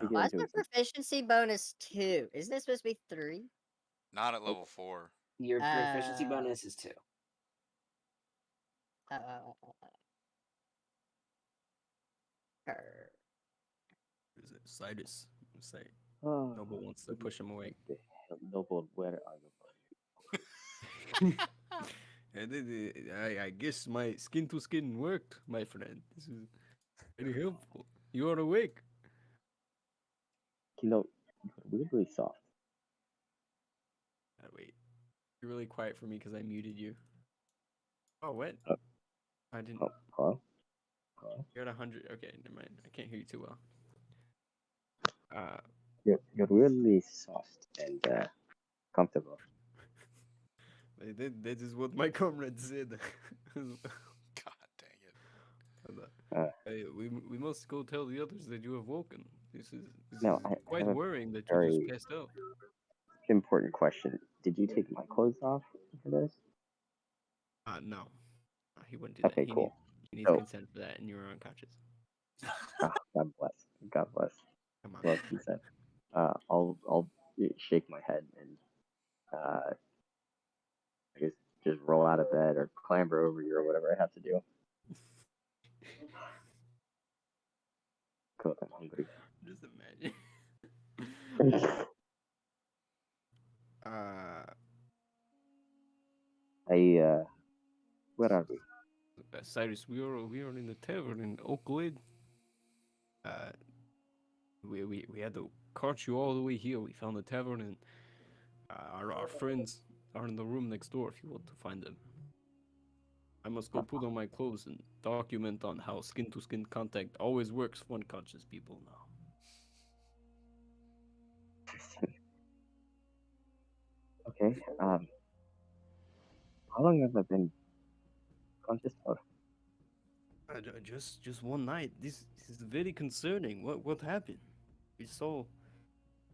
We get Why is into my it. proficiency bonus 2? Isn't it supposed to be 3? Not at level 4. Your proficiency Uh, bonus is 2. Uh, er, Is it Cyrus? Say Oh, Noble wants to push him away. Noble, where are you? I guess my skin to skin worked, my friend. This is very helpful. You are awake. You know, weirdly soft. Wait, you're really quiet for me because I muted you. Oh, what? Oh. I didn't. Oh, hello? Hello? You're at 100. Okay, never mind. I can't hear you too well. You're weirdly soft and comfortable. That is what my comrade said. God dang it. Hey, we must go tell the others that you have woken. This is No, I quite have a worrying that you very- just passed out. Important question. Did you take my clothes off for this? No. He wouldn't do that. Okay, He cool. needs So- consent for that, and you were unconscious. God bless. God bless. Come on. Love consent. I'll shake my head and I guess just roll out of bed or clamber over you or whatever I have to do. Cool, I'm hungry. Just imagine. Where are we? Cyrus, we are in the tavern in Oakland. We had to cart you all the way here. We found the tavern, and our friends are in the room next door. If you want to find them, I must go put on my clothes and document on how skin to skin contact always works for unconscious people now. Okay. How long have I been conscious for? Just one night. This is very concerning. What happened? We saw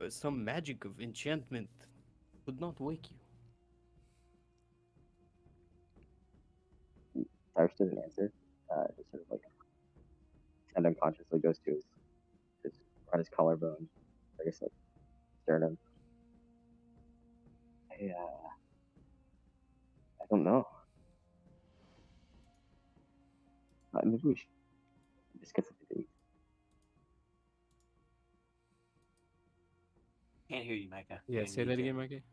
some magic of enchantment would not wake you. Cyrus doesn't answer. Just sort of like kind of unconsciously goes to his collarbone, I guess like sternum. I don't know. Maybe we should just get something to eat. Can't hear you, Micah. Yeah, You're say that muted. again, Mikey.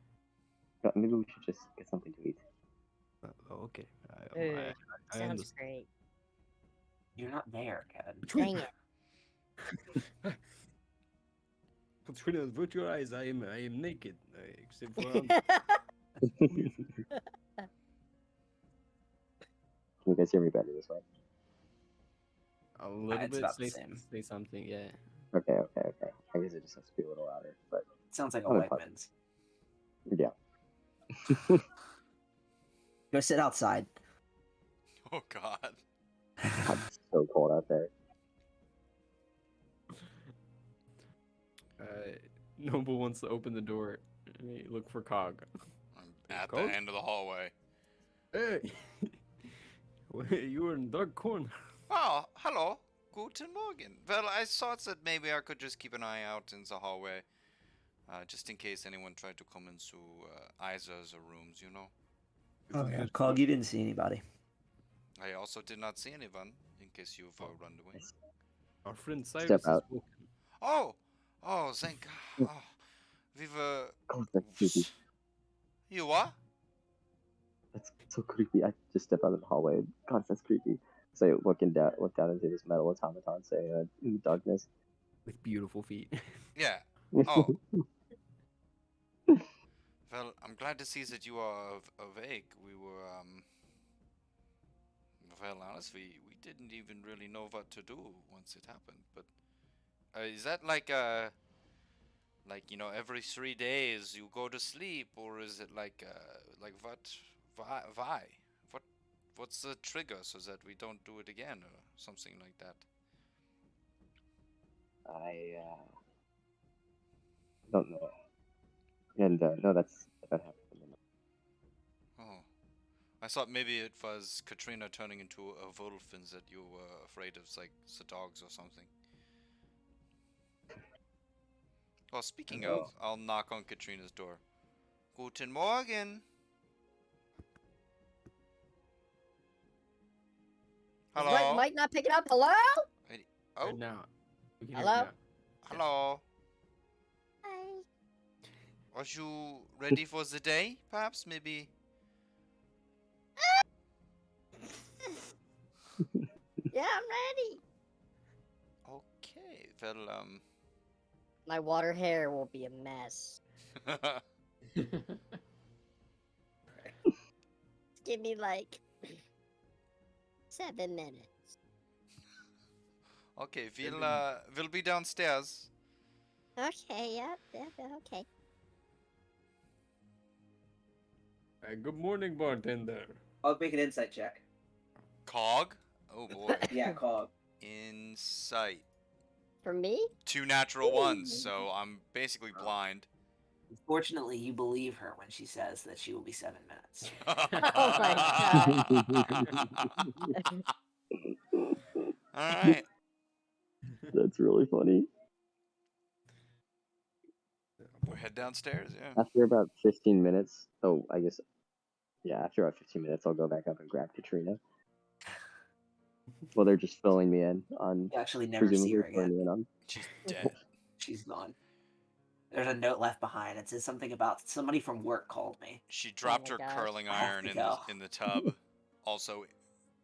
No, maybe we should just get something to eat. Okay. Ooh, I sounds understand. great. You're not there, Kevin. Dang it. Katrina, put your eyes. I am naked, except for Can you guys hear me better this way? a little It's bit. about the Say, same. say something. Yeah. Okay. I guess it just has to be a little louder, but Sounds like a I'm in Wegmans. yeah. Go sit outside. Oh God. It's so cold out there. Noble wants to open the door. Hey, look for Cog. I'm at Cog? the end of the hallway. Hey, Wait, you were in the dark corner. Oh, hello. Guten Morgen. Well, I thought that maybe I could just keep an eye out in the hallway, just in case anyone tried to come into either of the rooms, you know. Oh yeah, Cog, you didn't see anybody. I also did not see anyone, in case you've run away. Our friend Cyrus Step is out. walking. Oh, thank God. Oh, we were... God, that's creepy. You what? That's so creepy. I just step out of the hallway. God, that's creepy. So I look down into this metal automaton, saying, "In the darkness." With beautiful feet. Yeah. Oh. Well, I'm glad to see that you are awake. We were, well, honestly, we didn't even really know what to do once it happened. But is that like you know, every 3 days you go to sleep, or is it like what? Why? What's the trigger so that we don't do it again, or something like that? I don't know. And no, that happened. Oh, I thought maybe it was Katrina turning into a wolf and that you were afraid of like the dogs or something. Well, speaking No. of, I'll knock on Katrina's door. Guten Morgen. Is Hello. Mike not picking up? Hello? Oh, Right now. We can hear Hello? you now. hello. Hi. Are you ready for the day? Perhaps, maybe. Yeah, I'm ready. Okay. Well, My water hair will be a mess. Give me like 7 minutes. okay. We'll be downstairs. Okay, yep, okay. Good morning, bartender. I'll make an insight check. Cog. Oh boy. Yeah, Cog. Insight. For me? 2 natural ones, so I'm basically blind. Fortunately, you believe her when she says that she will be 7 minutes. Oh my god. All right. That's really funny. We'll head downstairs. Yeah. After about 15 minutes, oh, I guess, yeah, after about 15 minutes, I'll go back up and grab Katrina. Well, they're just filling me in on, You actually never see presumably her filling again. me in on. She's dead. She's gone. There's a note left behind. It says something about somebody from work called me. She dropped my her gosh. curling I have iron to in go. the tub. Also,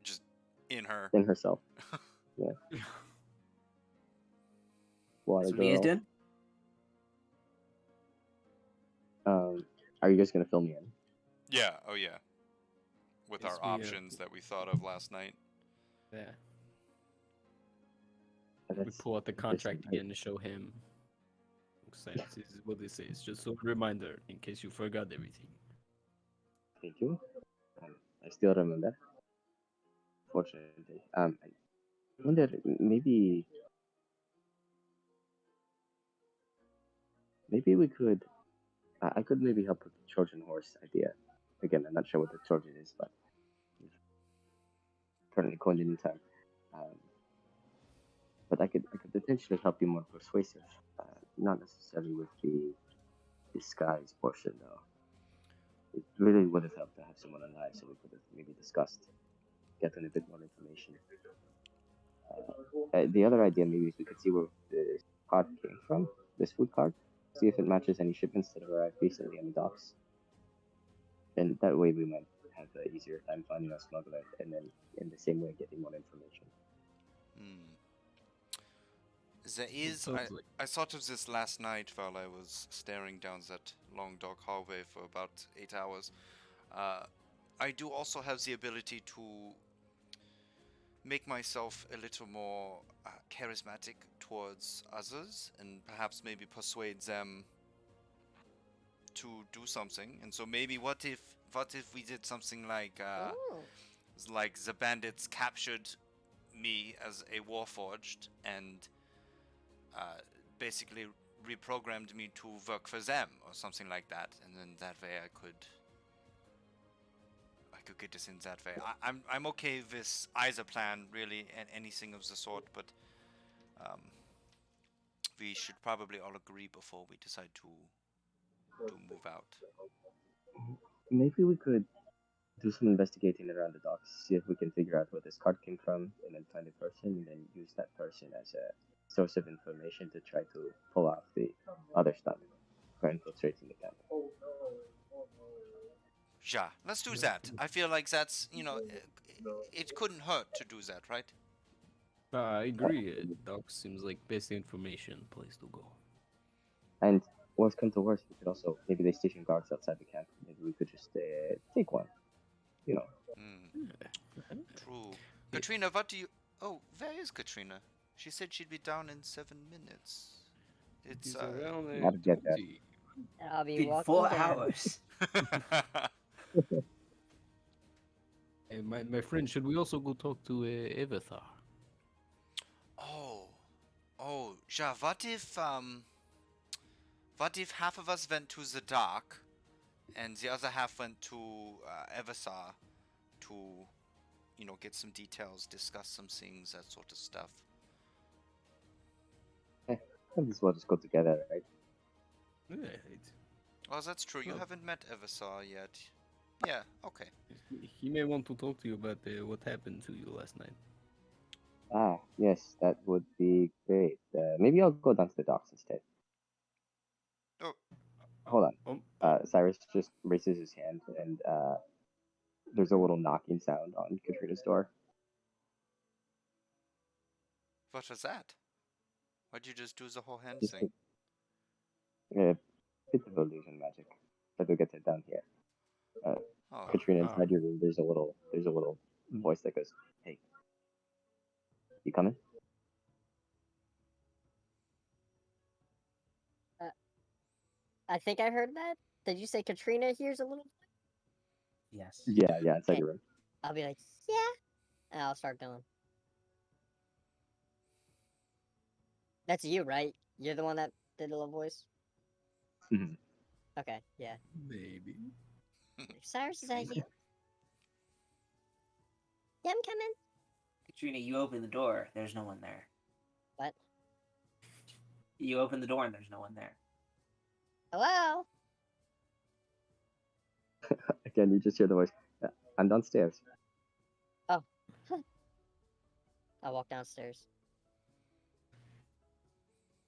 just in her. In herself. Yeah. Water That's what you guys girl. doing? Are you guys gonna fill me in? Yeah. Oh yeah. With Yes, our we, options that we thought of last night. Yeah. We That's pull out the contract interesting. again to show him. Looks like this is what this is. Just a reminder in case you forgot everything. Thank you. I still remember. Fortunately. I wonder, maybe we could. I could maybe help with the Trojan horse idea. Again, I'm not sure what the Trojan is, but currently coined a new term. But I could potentially help you more persuasive. Not necessarily with the disguise portion, though. It really would have helped to have someone alive, so we could have maybe discussed getting a bit more information. The other idea maybe is we could see where this card came from, this food card, see if it matches any shipments that have arrived recently on the docks. And that way we might have an easier time finding our smuggler, and then in the same way getting more information. Hmm. There is. sounds like I thought of this last night while I was staring down that long dark hallway for about 8 hours. I do also have the ability to make myself a little more charismatic towards others, and perhaps maybe persuade them to do something. And so maybe what if we did something like Oh. the bandits captured me as a warforged and basically reprogrammed me to work for them or something like that, and then that way I could get this in that way. I'm okay with either plan really, and anything of the sort, but we should probably all agree before we decide to move out. Maybe we could do some investigating around the docks, see if we can figure out where this card came from, and then find a person, and then use that person as a source of information to try to pull off the other stuff for infiltrating the camp. Yeah, let's do that. I feel like that's, it couldn't hurt to do that, right? I agree. Doc seems like best information place to go. And worst come to worst, we could also, maybe they station guards outside the camp. Maybe we could just take one. True. Katrina, what do you... Oh, where is Katrina? She said she'd be down in 7 minutes. It's, He's around Gotta get that. 20. I'll be Been walking 4 down. hours. Hey, my friend, should we also go talk to Avatar? Yeah, what if half of us went to the dock and the other half went to Eversar to, get some details, discuss some things, that sort of stuff. Might as well just go together, right? Right. Oh, that's true. You Oh. haven't met Eversar yet. Yeah, okay. He may want to talk to you about what happened to you last night. Ah, yes, that would be great. Maybe I'll go down to the docks instead. Oh. Hold on. Oh, Cyrus just raises his hand, and there's a little knocking sound on Katrina's door. What was that? Why'd you just do the whole hand Just thing? a bit of illusion magic. But we'll get to it down here. Oh, Katrina, inside your room, there's a little voice that goes, "Hey, you coming?" I think I heard that. Did you say Katrina hears a little? Yes. Yeah, inside Okay. your room. I'll be like, yeah. And I'll start going. That's you, right? You're the one that did the little voice? Mhm. Okay, yeah. maybe. Cyrus, is that you? Yeah, I'm coming. Katrina, you open the door. There's no one there. What? You open the door and there's no one there. Hello? Again, you just hear the voice. I'm downstairs. I'll walk downstairs.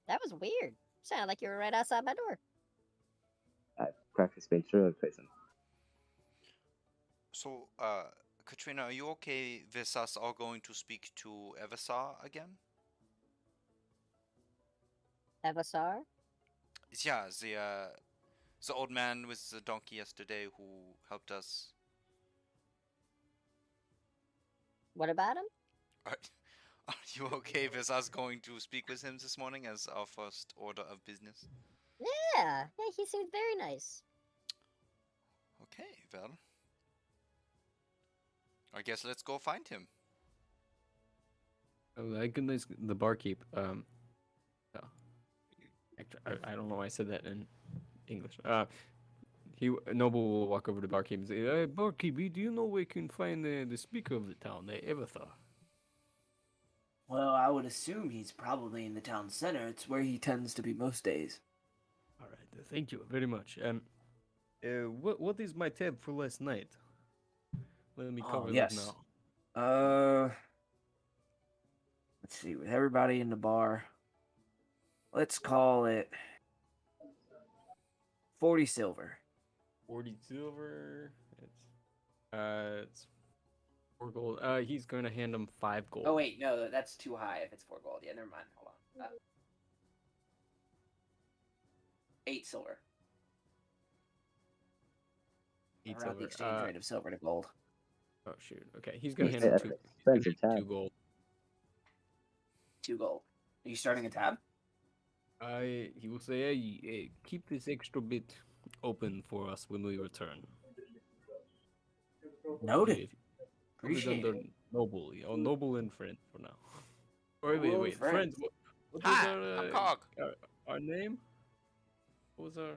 That was weird. Sounded like you were right outside my door. I practice ventriloquism. So, Katrina, are you okay with us all going to speak to Eversar again? Evasar? Yeah, the old man with the donkey yesterday who helped us. What about him? Are you okay with us going to speak with him this morning as our first order of business? Yeah, he seemed very nice. Okay, well, I guess let's go find him. I recognize the barkeep. Oh. Actually, I don't know why I said that in English. Noble will walk over to barkeep and say, "Hey, barkeep, do you know where we can find the speaker of the town, the Avatar?" Well, I would assume he's probably in the town center. It's where he tends to be most days. All right, thank you very much. What is my tab for last night? Let me cover that yes. now. Let's see. With everybody in the bar, let's call it 40 silver. 40 silver. It's 4 gold. He's gonna hand him 5 gold. Oh wait, no, that's too high if it's 4 gold. Yeah, never mind. Hold on. 8 silver. Eight Around the silver. exchange rate of silver to gold. Oh shoot. Okay, he's gonna Hey, hand him that's 2. an He's gonna expensive hand tab. him 2 gold. 2 gold. Are you starting a tab? He will say, hey, keep this extra bit open for us when we return. Noted. If- Put it Appreciate under it. noble. Noble and friend for now. Wait, Noble and wait. friend. Friend, what was Hi, I'm Cog. our name? What was our...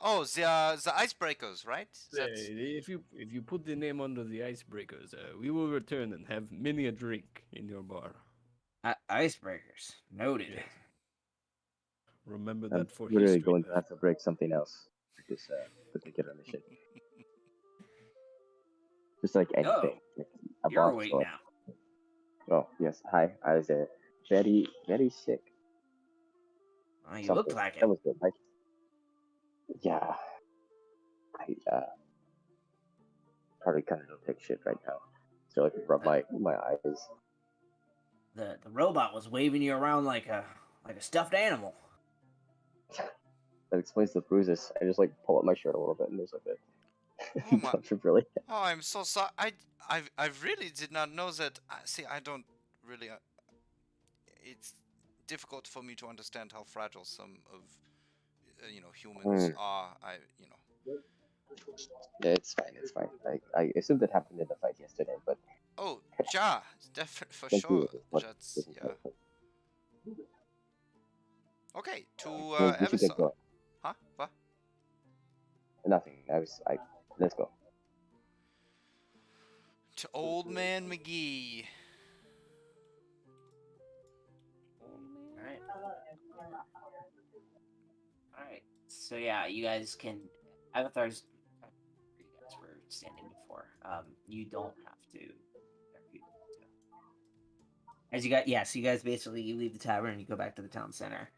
Oh, the icebreakers, right? That's If you put the name under the icebreakers, we will return and have many a drink in your bar. Icebreakers. Noted. Yes. Remember I'm that for literally history. going to have to break something else for this particular mission. Just like anything. Like a You're box awake or... now. Oh, yes. Hi. I was very, very sick. Oh, you Something. look like it. That was good. Like, yeah. I probably kind of don't take shit right now. So I can rub my eyes. The robot was waving you around like a stuffed animal. That explains the bruises. I just like pull up my shirt a little bit and there's like Oh a my- bunch of really... Oh, I'm so sorry. I really did not know that. See, I don't really. It's difficult for me to understand how fragile some of humans are. Yeah, it's fine. It's fine. I assumed it happened in the fight yesterday, but Oh, ja, definitely for thank sure. you. What That's isn't yeah. perfect. Okay, to We should get Eversol. going. Huh? What? Nothing. Let's go. To Old Man McGee. Alright. Alright. So yeah, you guys can Avathar's you guys were standing before. You don't have to as you got so you guys basically you leave the tavern and you go back to the town center.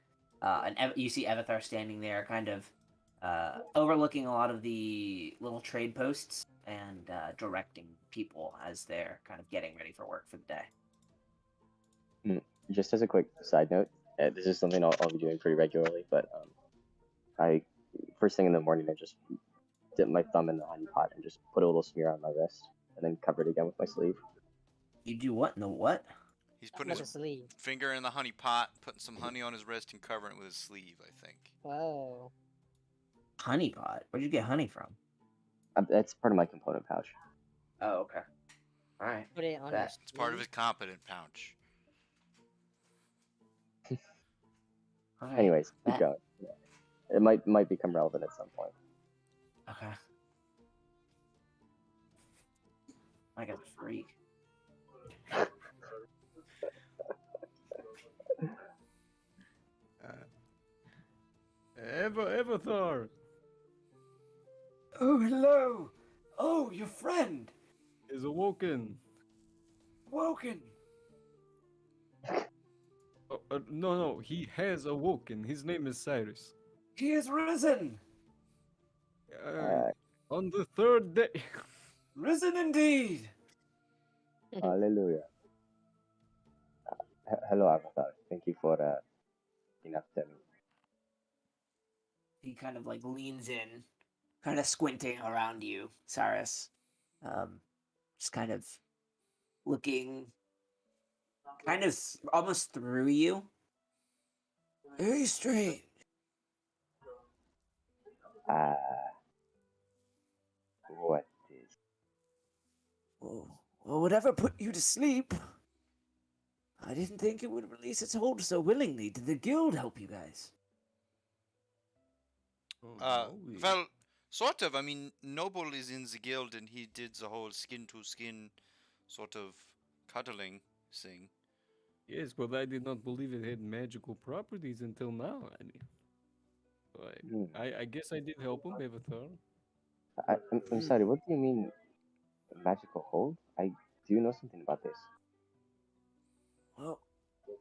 You see Avatar standing there kind of overlooking a lot of the little trade posts and directing people as they're kind of getting ready for work for the day. Just as a quick side note, this is something I'll be doing pretty regularly, but I first thing in the morning I just dip my thumb in the honey pot and just put a little smear on my wrist and then cover it again with my sleeve. You do what in the what? He's putting With a his sleeve. finger in the honey pot, putting some honey on his wrist, and covering it with his sleeve. I think. Whoa. Honey pot? Where'd you get honey from? That's part of my component pouch. Oh, okay. Alright. Put it on That- It's part of his competent pouch. Anyways, keep That- going. Yeah. It might become relevant at some point. Okay. I got a freak. Avatar Oh, hello! Oh, your friend! is awoken. Woken! No, he has awoken. His name is Cyrus. He is risen! On the 3rd day. Risen indeed! Hallelujah. Hello, Avatar. Thank you for being after me. He kind of like leans in, kind of squinting around you, Cyrus. Just kind of looking kind of almost through you. Very strange. What is... Well, whatever put you to sleep? I didn't think it would release its hold so willingly. Did the guild help you guys? Well, sort of. I mean, Noble is in the guild, and he did the whole skin-to-skin sort of cuddling thing. Yes, but I did not believe it had magical properties until now. I mean, so I guess I did help him, Avatar. I'm sorry, what do you mean magical hold? I do know something about this. Well,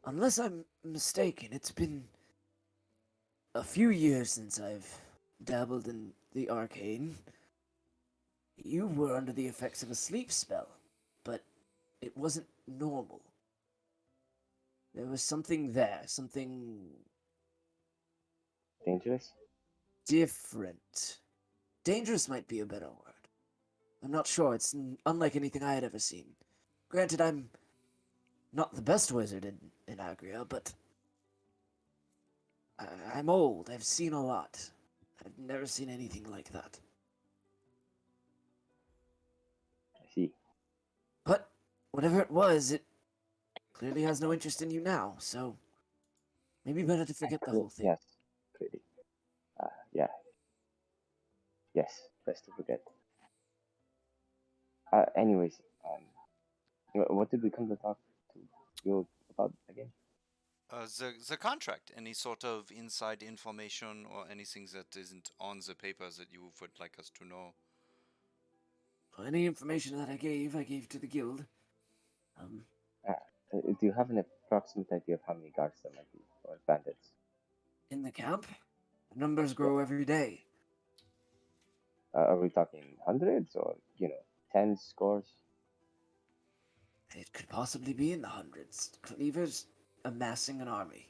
unless I'm mistaken, it's been a few years since I've dabbled in the arcane. You were under the effects of a sleep spell, but it wasn't normal. There was something there, something Dangerous? different. Dangerous might be a better word. I'm not sure. It's unlike anything I had ever seen. Granted, I'm not the best wizard in Agria, but I'm old. I've seen a lot. I've never seen anything like that. I see. But whatever it was, it clearly has no interest in you now, so maybe better to forget the whole thing. Yes, clearly. Yeah. Yes, best to forget. Anyways, what did we come to talk to you about again? The contract. Any sort of inside information or anything that isn't on the papers that you would like us to know. Any information that I gave to the guild. Do you have an approximate idea of how many guards there might be, or bandits? In the camp, the numbers grow every day. Are we talking hundreds, or tens, scores? It could possibly be in the hundreds. Cleaver's amassing an army.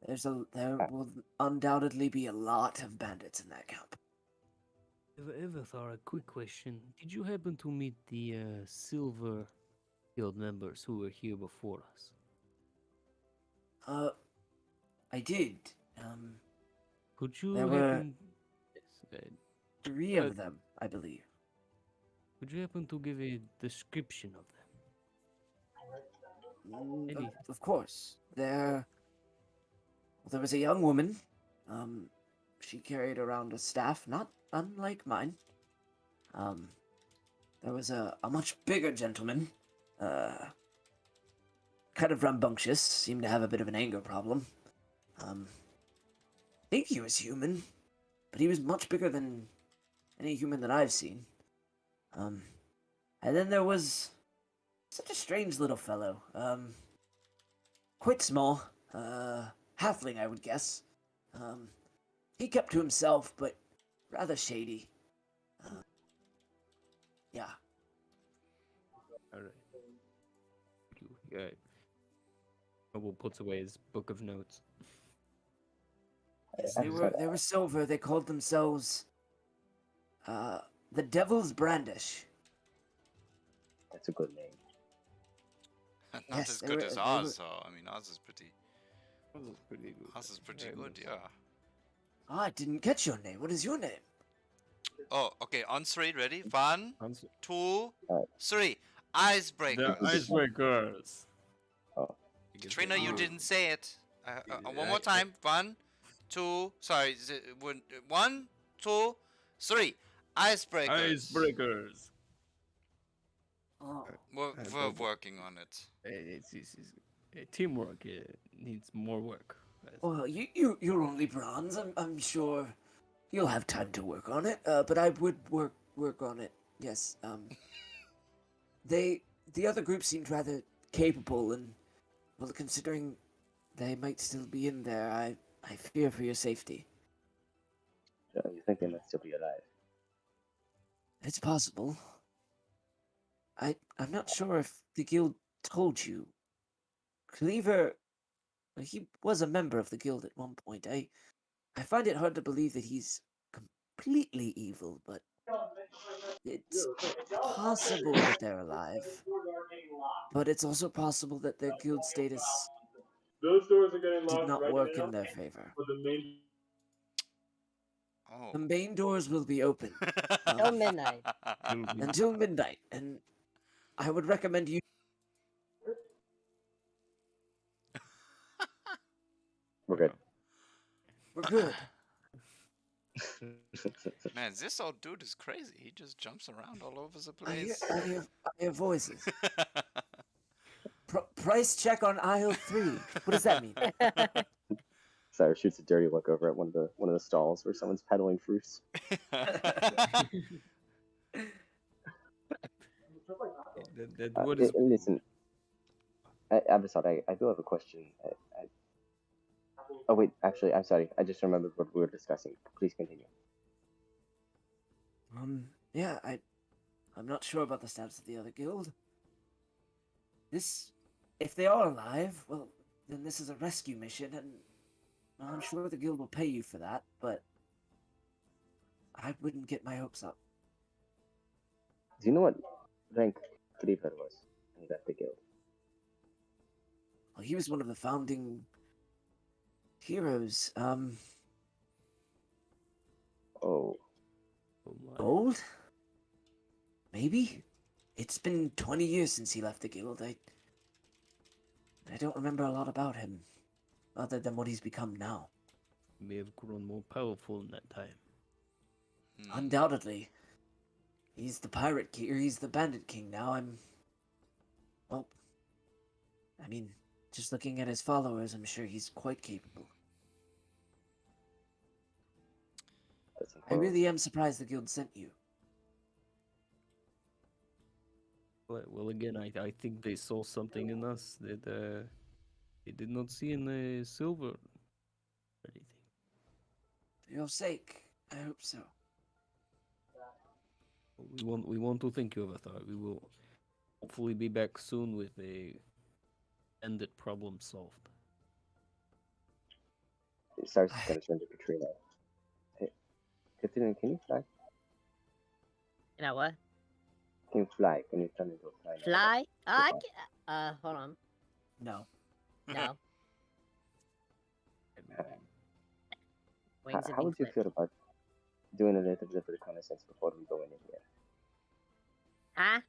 There will undoubtedly be a lot of bandits in that camp. Avatar, a quick question. Did you happen to meet the Silver Guild members who were here before us? I did. Could you there were happen... Yes, 3 of them, I believe. could you happen to give a description of them? Of course. There was a young woman. She carried around a staff, not unlike mine. There was a much bigger gentleman. Kind of rambunctious, seemed to have a bit of an anger problem. I think he was human, but he was much bigger than any human that I've seen. And then there was such a strange little fellow. Quite small. Halfling, I would guess. He kept to himself, but rather shady. Yeah. Alright. Yeah. Noble puts away his book of notes. Yes, they were silver. They called themselves the Devil's Brandish. That's a good name. Not Yes, as they good were- as they ours, were- though. I mean, ours is pretty. That was pretty good. Ours is pretty Very good, nice. yeah. I didn't catch your name. What is your name? Oh, okay. On 3, ready? 1, Answer. 2, Alright. 3. The Icebreakers. icebreakers. Oh, Katrina, you didn't say it. One more time. 1, 2. Sorry. 1, 2, 3. Icebreakers. Icebreakers. Oh, We're Noble. working on it. It's teamwork needs more work. well, you're only bronze. I'm sure you'll have time to work on it. But I would work on it. Yes. The other group seemed rather capable, and well, considering they might still be in there, I fear for your safety. you think they might still be alive? It's possible. I'm not sure if the guild told you. Cleaver, he was a member of the guild at one point. I find it hard to believe that he's completely evil, but it's possible that they're alive. But it's also possible that their guild status Those doors are getting did locked not right work now. in their favor. But the main Oh. The main doors will be open Till midnight. until midnight, and I would recommend you. We're good. We're good. Man, this old dude is crazy. He just jumps around all over the I place. hear voices. Price check on aisle 3. What does that mean? Cyrus shoots a dirty look over at one of the stalls where someone's peddling fruits. What is Listen, Abasad, I do have a question. Oh wait, actually, I'm sorry. I just remembered what we were discussing. Please continue. Yeah, I'm not sure about the status of the other guild. If they are alive, well, then this is a rescue mission, and I'm sure the guild will pay you for that, but I wouldn't get my hopes up. Do you know what rank Creeper was when he left the guild? Well, he was one of the founding heroes. Oh, Oh my. Gold? Maybe? It's been 20 years since he left the guild. I don't remember a lot about him, other than what he's become now. He may have grown more powerful in that time. Hmm. Undoubtedly. He's the pirate king, or he's the bandit king now. Well, I mean, just looking at his followers, I'm sure he's quite capable. that's I important. really am surprised the guild sent you. Well, again, I think they saw something in us that they did not see in the silver or anything. For your sake, I hope so. We want to thank you, Avatar. We will hopefully be back soon with a ended problem solved. It starts to turn to Katrina. Hey, Katrina, can you fly? You know what? Can you fly? Can you turn into a fly? now? Fly? I fly. can. Hold on. No. No. Wings would How be would you clipped. feel about doing a little bit of reconnaissance before we go in here? Huh?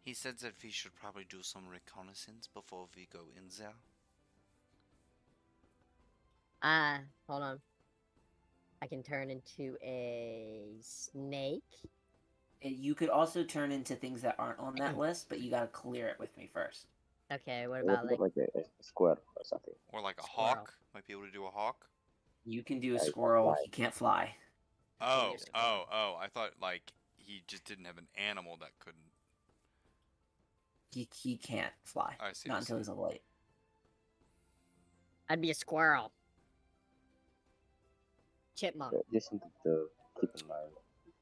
He said that we should probably do some reconnaissance before we go in there. Hold on. I can turn into a snake. You could also turn into things that aren't on that list, but you gotta clear it with me first. Okay, what What about about like like a squirrel or something? Or like a Squirrel. hawk. Might be able to do a hawk. You can do a Yeah, you can squirrel. fly. He can't fly. Oh, Yes. I thought like he just didn't have an animal that couldn't. He can't fly. I see. Not I until see. he's a light. I'd be a squirrel. Chipmunk. Just something to keep in mind.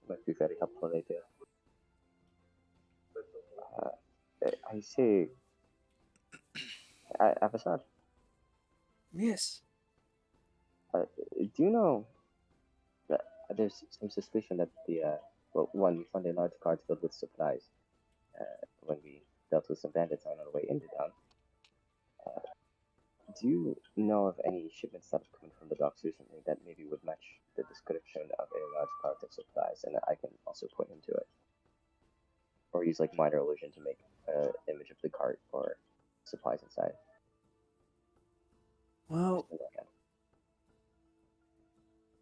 Might be very helpful later. I say, Avatar, Yes. do you know that there's some suspicion that well, one, we found a large cart filled with supplies when we dealt with some bandits on our way into town. Do you know of any shipments that have come from the docks recently that maybe would match the description of a large cart of supplies, and I can also point him to it? Or use like minor illusion to make an image of the cart or supplies inside. Well, Something like that.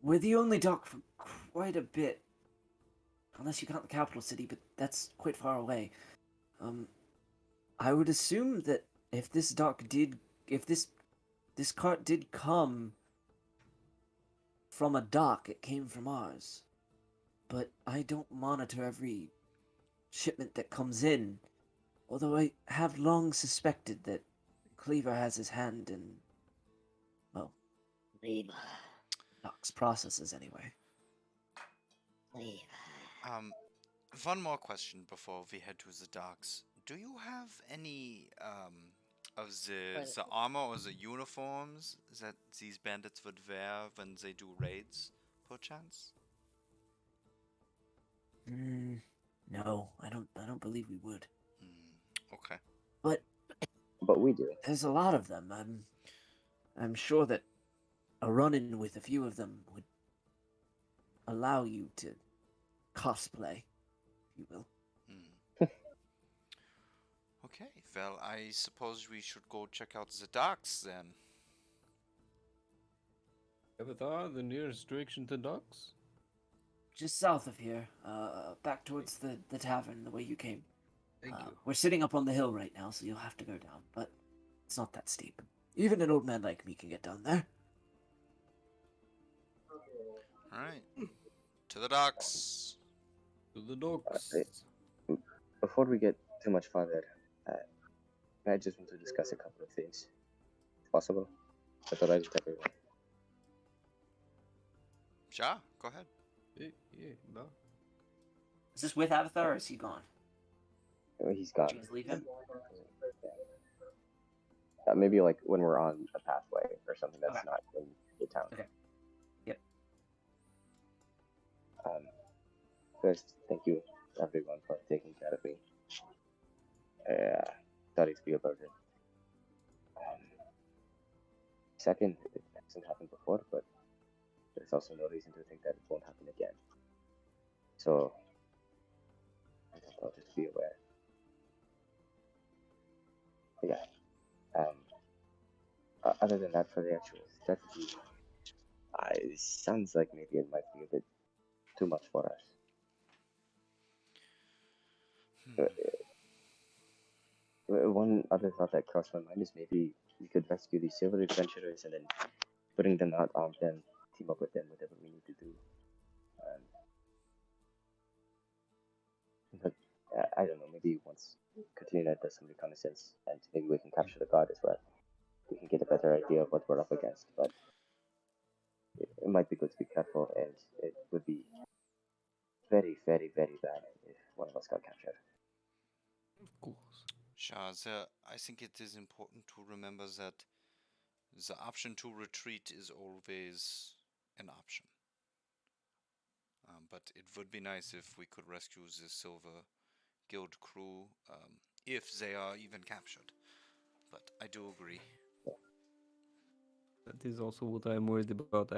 we're the only dock for quite a bit. Unless you count the capital city, but that's quite far away. I would assume that if this cart did come from a dock, it came from ours. But I don't monitor every shipment that comes in, although I have long suspected that Cleaver has his hand in, well, Leave. docks processes anyway. Leave. One more question before we head to the docks. Do you have any of the armor or the uniforms that these bandits would wear when they do raids, perchance? No, I don't believe we would. Okay. But we do. There's a lot of them. I'm sure that a run-in with a few of them would allow you to cosplay, if you will. Okay, well, I suppose we should go check out the docks then. Avatar, the nearest direction to docks? Just south of here, back towards the tavern, the way you came. Thank you. We're sitting up on the hill right now, so you'll have to go down, but it's not that steep. Even an old man like me can get down there. Alright. To the docks. To the docks. Right. Before we get too much farther, I just want to discuss a couple of things. If possible. That's alright with everyone. Sure, go ahead. Yeah, no. Is this with Avatar or is he gone? He's gone. Did you guys leave him? Maybe like when we're on a pathway or something that's Okay. not in the town. Okay. Yep. First, thank you everyone for taking care of me. Sorry to be a burden. Second, it hasn't happened before, but there's also no reason to think that it won't happen again. So, I just thought just be aware. Yeah. Other than that, for the actual strategy, it sounds like maybe it might be a bit too much for us. One other thought that crossed my mind is maybe we could rescue these silver adventurers and then putting them out, arm them, team up with them, whatever we need to do. But I don't know, maybe once Katrina does some reconnaissance and maybe we can capture the guard as well, we can get a better idea of what we're up against. But it might be good to be careful, and it would be very, very, very bad if one of us got captured. Of course. Shah, I think it is important to remember that the option to retreat is always an option. But it would be nice if we could rescue the Silver Guild crew, if they are even captured. But I do agree. That is also what I'm worried about.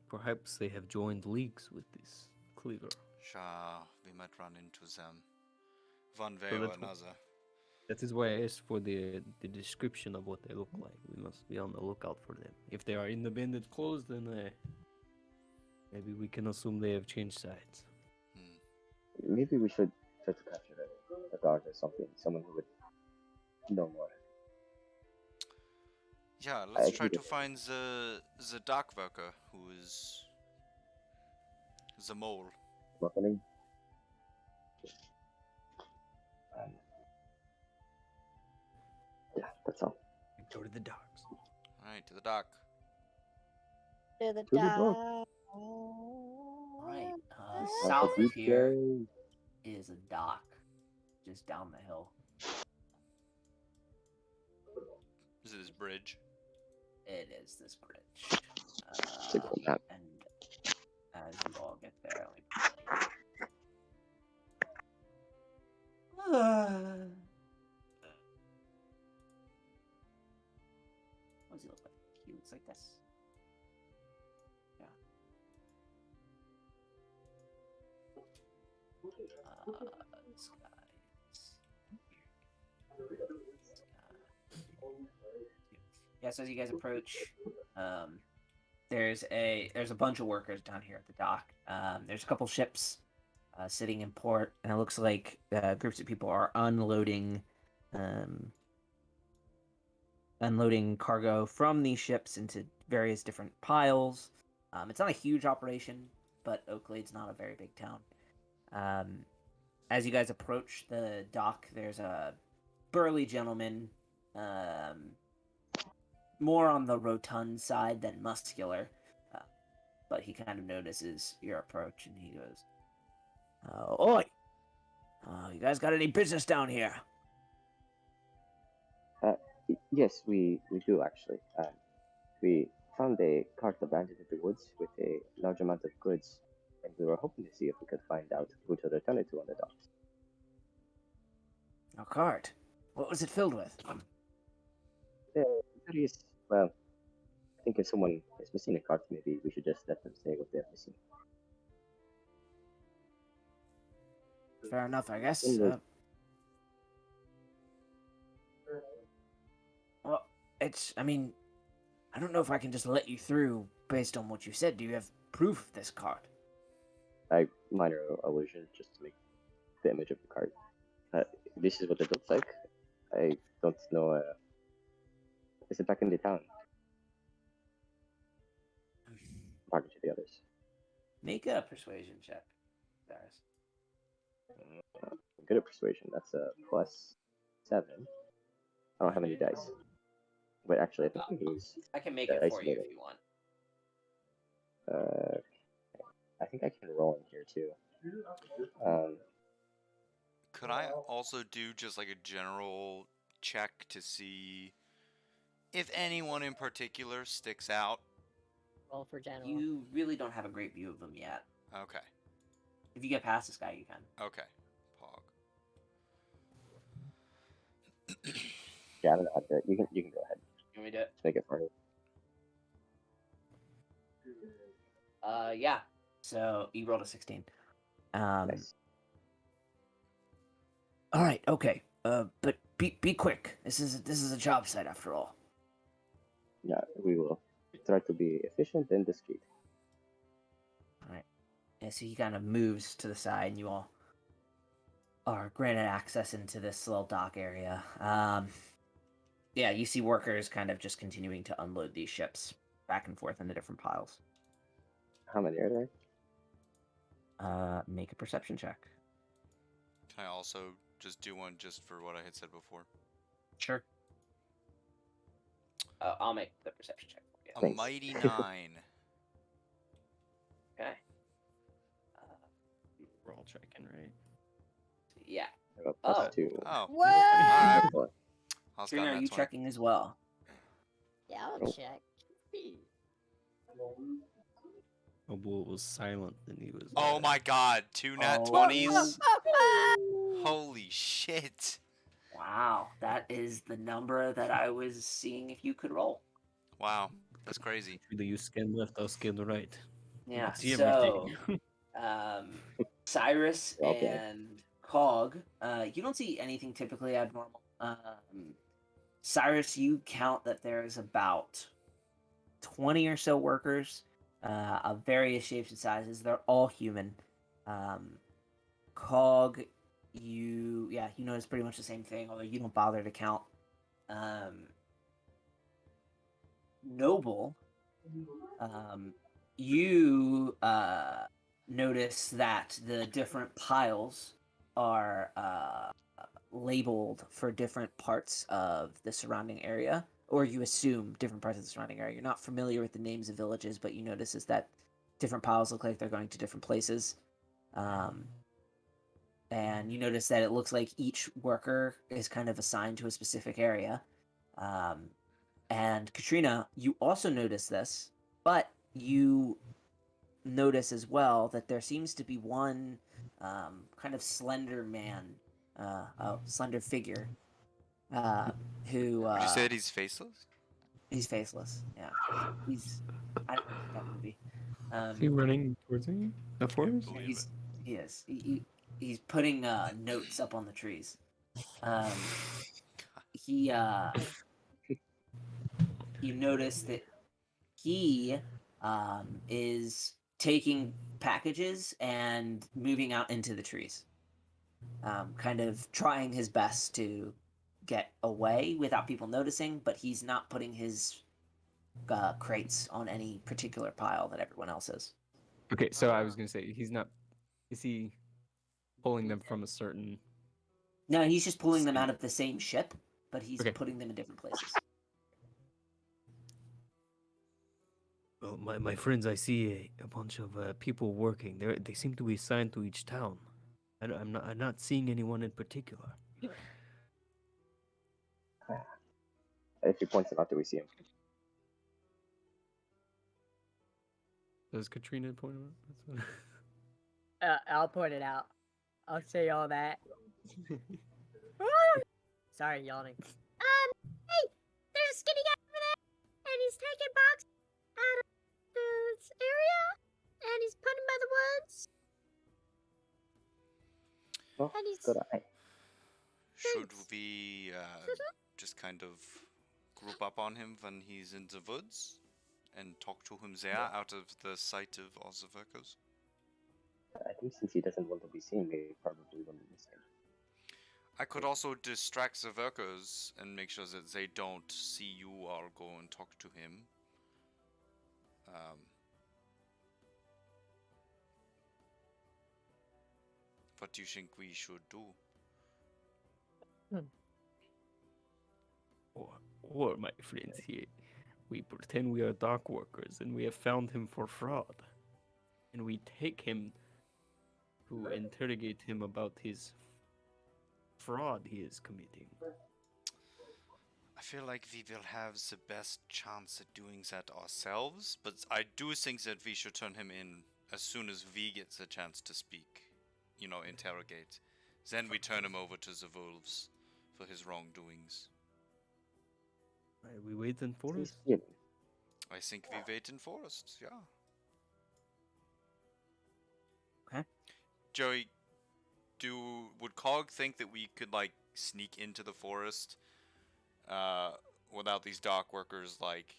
Perhaps they have joined leagues with this cleaver. Shah, we might run into them one way So or that's another. That is why I asked for the description of what they look like. We must be on the lookout for them. If they are in the bandit clothes, then maybe we can assume they have changed sides. Maybe we should try to capture a guard or something, someone who would know more. Yeah, let's try to find the dark worker who is the mole. Welcoming. Yeah, that's all. Go to the docks. Alright, to the dock. To the the dock. Right. That's South a of here DJ. is a dock, just down the hill. Is it this bridge? It is this bridge. Big old map. And as you all get there, what does he look like? He looks like this. Yeah. This guy Yeah, so as you guys approach, there's a bunch of workers down here at the dock. There's a couple ships sitting in port, and it looks like groups of people are unloading cargo from these ships into various different piles. It's not a huge operation, but Oaklade's not a very big town. As you guys approach the dock, there's a burly gentleman, more on the rotund side than muscular, but he kind of notices your approach, and he goes, "Oi! You guys got any business down here?" Yes, we do actually. We found a cart abandoned in the woods with a large amount of goods, and we were hoping to see if we could find out who to return it to on the docks. A cart? What was it filled with? Various, well, I think if someone is missing a cart, maybe we should just let them say what they're missing. Fair enough, I guess. Well, I mean, I don't know if I can just let you through based on what you said. Do you have proof of this cart? Minor illusion, just to make the image of the cart. This is what it looks like. I don't know. Is it back in the town? Talking to the others. Make a persuasion check, Darius. Good at persuasion. That's a +7. I don't have any dice. Wait, actually, I think we can use. I can make it dice for you meter. if you want. I think I can roll in here too. Could I also do just like a general check to see if anyone in particular sticks out? Roll for general. You really don't have a great view of them yet. Okay. If you get past this guy, you can. Okay. Pog. Yeah, I don't know how to do it. You can go ahead. You want me to do it? Make it for you. Yeah. So you rolled a 16. Nice. All right, okay. But be quick. This is a job site after all. Yeah, we will try to be efficient and discreet. All right. And so he kind of moves to the side, and you all are granted access into this little dock area. Yeah, you see workers kind of just continuing to unload these ships back and forth into different piles. How many are there? Make a perception check. Can I also just do one just for what I had said before? Sure. I'll make the perception check for you. A Thanks. mighty 9. Okay. We're all checking, right? Yeah. I have a Oh. +2. Oh. What? Alright. Excellent. I was Trina, are gotten you that 20. checking as well? Yeah, I'll Oh. check. Oh, boy was silent and he was. Oh my god, 2 nat Oh. 20s? Holy shit. Wow, that is the number that I was seeing if you could roll. Wow, that's crazy. Really, you scan left, I'll scan right. You Yeah, can see so everything. Cyrus Okay. and Cog, you don't see anything typically abnormal. Cyrus, you count that there's about 20 or so workers of various shapes and sizes. They're all human. Cog, you notice pretty much the same thing, although you don't bother to count. Noble, you notice that the different piles are labeled for different parts of the surrounding area, or you assume different parts of the surrounding area. You're not familiar with the names of villages, but you notice is that different piles look like they're going to different places. And you notice that it looks like each worker is kind of assigned to a specific area. And Katrina, you also notice this, but you notice as well that there seems to be one kind of slender man, slender figure, who. Would you say that he's faceless? He's faceless. Yeah, he's. I don't know what that would be. Is he running towards me? The forest? believe He's. He is. He's putting notes up on the trees. He. You notice that he is taking packages and moving out into the trees, kind of trying his best to get away without people noticing, but he's not putting his crates on any particular pile that everyone else is. Okay, so I was gonna say he's not. Is he pulling them from a certain? No, he's just pulling them out of the same ship, but he's Okay. putting them in different places. Well, my friends, I see a bunch of people working. They seem to be assigned to each town. I'm not seeing anyone in particular. If he points him out, do we see him? Does Katrina point him out? I'll point it out. I'll say all that. Sorry, yawning. Hey, there's a skinny guy over there, and he's taking box out of this area, and he's putting by the woods. Oh, And he's good eye. Should we just kind of group up on him when he's in the woods and talk to him there out of the sight of all the workers? I think since he doesn't want to be seen, we probably won't miss him. I could also distract the workers and make sure that they don't see you or go and talk to him. What do you think we should do? Or my friends here, we pretend we are dock workers and we have found him for fraud, and we take him to interrogate him about his fraud he is committing. I feel like we will have the best chance at doing that ourselves, but I do think that we should turn him in as soon as we get the chance to speak. You know, interrogate. Then we turn him over to the wolves for his wrongdoings. Are we waiting for Please us? forgive me. I think we wait in forests, yeah. Okay. Joey, would Cog think that we could like sneak into the forest without these dock workers like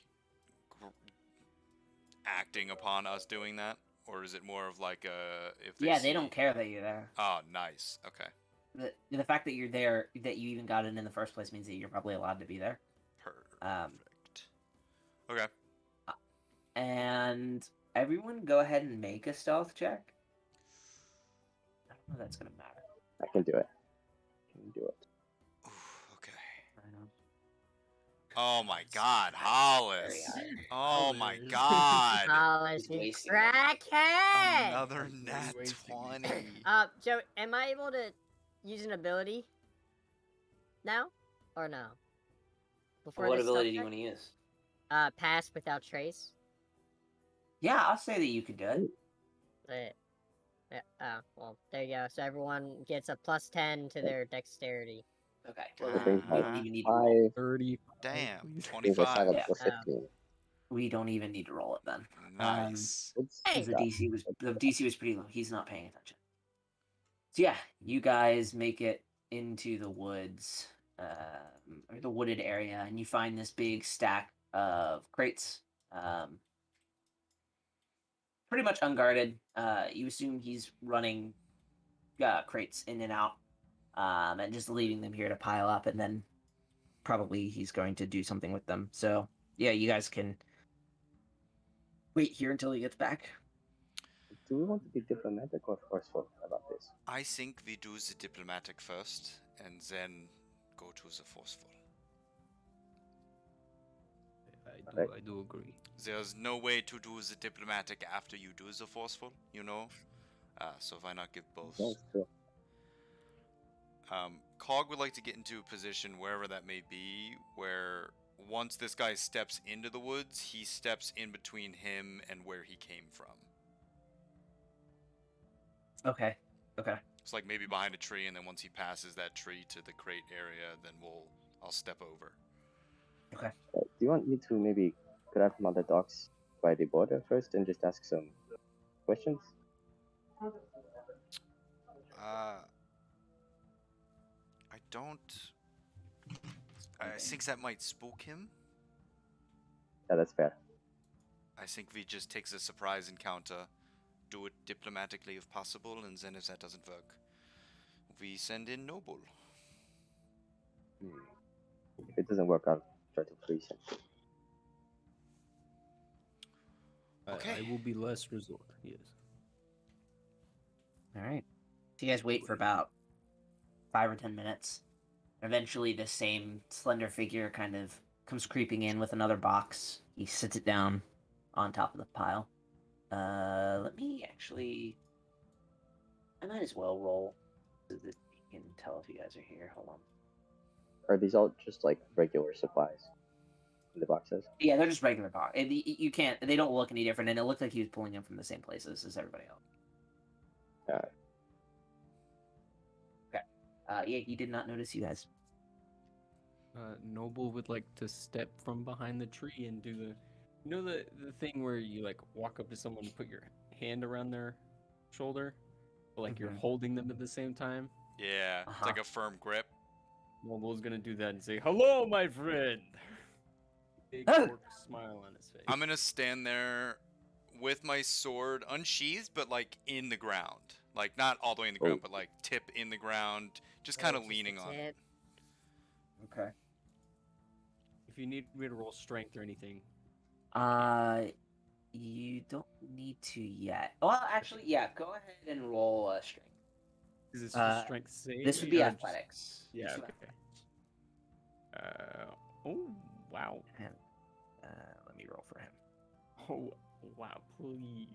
acting upon us doing that, or is it more of like if they Yeah, see... they don't care that you're there. Oh, nice. Okay. The fact that you're there, that you even got in the first place, means that you're probably allowed to be there. Perfect. Okay. And everyone, go ahead and make a stealth check. I don't know if that's gonna matter. I can do it. I can do it. Ooh, okay. I know. Oh my God, Hollis! Very Oh my Hollis. God! Hollis, He's you wasting them. crackhead! Another I'm nat wasting it. 20. Joe, am I able to use an ability now, or no? Before What this ability do you stealth want to use? check? Pass without trace. Yeah, I'll say that you could do it. Yeah, well, there you go. So everyone gets a +10 to their dexterity. Okay. I Well, think we Uh, don't even need to roll. 5 30. Damn, please. means I still 25. got plus Yeah. 15. We don't even need to roll it then. Nice. It's Hey! The yeah. DC was pretty low. He's not paying attention. So yeah, you guys make it into the woods, or the wooded area, and you find this big stack of crates. Pretty much unguarded. You assume he's running crates in and out, and just leaving them here to pile up, and then probably he's going to do something with them. So yeah, you guys can wait here until he gets back. Do we want to be diplomatic or forceful about this? I think we do the diplomatic first, and then go to the forceful. I do agree. There's no way to do the diplomatic after you do the forceful, you know? So why not give both? That's true. Cog would like to get into a position, wherever that may be, where once this guy steps into the woods, he steps in between him and where he came from. Okay. It's like maybe behind a tree, and then once he passes that tree to the crate area, then I'll step over. Do you want me to maybe grab some other dogs by the border first and just ask some questions? I don't... I think that might spook him. Yeah, that's fair. I think we just take the surprise encounter, do it diplomatically if possible, and then if that doesn't work, we send in Noble. If it doesn't work, I'll try to freeze him. Okay. I will be last resort, yes. All right. So you guys wait for about 5 or 10 minutes. Eventually, the same slender figure kind of comes creeping in with another box. He sits it down on top of the pile. Let me actually... I might as well roll so that you can tell if you guys are here. Hold on. Are these all just like regular supplies in the boxes? Yeah, they're just regular box. You can't... They don't look any different, and it looked like he was pulling them from the same places as everybody else. Yeah, he did not notice you guys. Noble would like to step from behind the tree and do the thing where you like walk up to someone and put your hand around their shoulder, but like you're Mhm. holding them at the same time. Yeah, it's like a firm grip. Noble's gonna do that and say, "Hello, my friend." Big Oh. orc smile on his face. I'm gonna stand there with my sword unsheathed, but like in the ground. Like not all the way in the ground, but like tip in the ground, just kind of Just leaning a on it. tip. Okay. If you need me to roll strength or anything, You don't need to yet. Well, actually, yeah. Go ahead and roll strength. is this just strength save? This would be or just- athletics. Yeah. This would- Okay. Oh wow. And, let me roll for him. Oh wow. Please.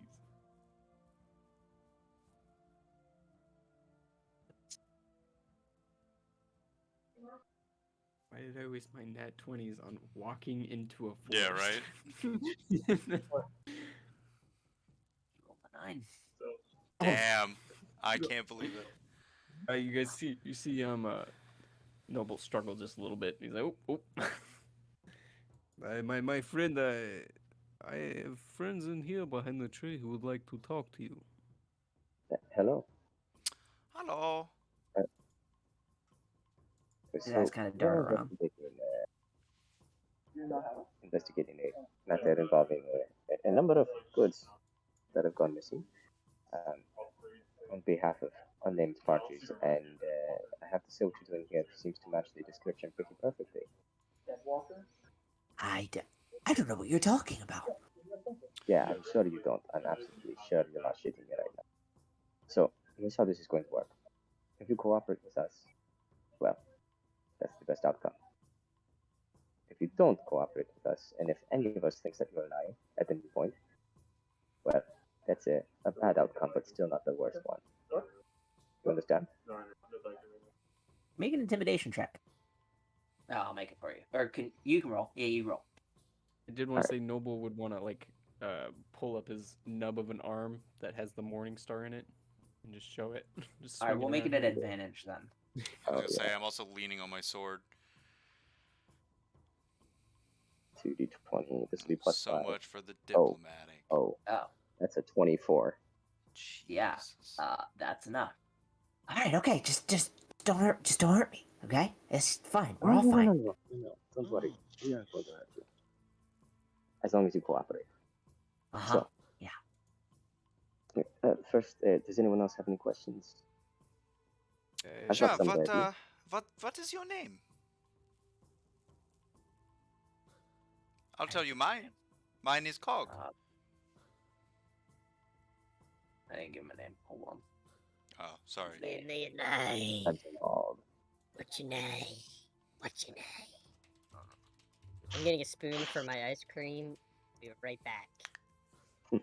Why did I waste my nat 20s on walking into a forest? Yeah, right? Roll a 9. Damn. I can't believe it. You guys see Noble struggle just a little bit. He's like, oh. My friend, I have friends in here behind the tree who would like to talk to you. Hello. Hello. His eyes kind of dart we're around. investigating a matter involving a number of goods that have gone missing on behalf of unnamed parties, and I have to say what you're doing here seems to match the description pretty perfectly. I don't know what you're talking about. Yeah, I'm sure you don't. I'm absolutely sure you're not shitting me right now. So, here's how this is going to work. If you cooperate with us, well, that's the best outcome. If you don't cooperate with us, and if any of us thinks that you're lying at any point, well, that's a bad outcome, but still not the worst one. You understand? Make an intimidation check. Oh, I'll make it for you. Or you can roll. Yeah, you roll. I did want to say Noble would want to pull up his nub of an arm that has the morning star in it and just show it. Just All right, swing we'll make it at an him. advantage then. I was gonna say I'm also leaning on my sword. 2d20. This will be plus So 5. much for the diplomatic. Oh, Oh, that's a 24. yeah. Jesus. That's enough. All right, okay, just don't hurt me, okay? It's fine. We're all fine. No. Don't worry. We are going to hurt you. As long as you cooperate. Uh-huh. So, first, does anyone else have any questions? I've Sure, got some ready. what is your name? I'll tell you mine. Mine is Cog. I didn't give him a name. Hold on. Oh, sorry. Name. What's your name? What's your name? I'm getting a spoon for my ice cream. Be right back. You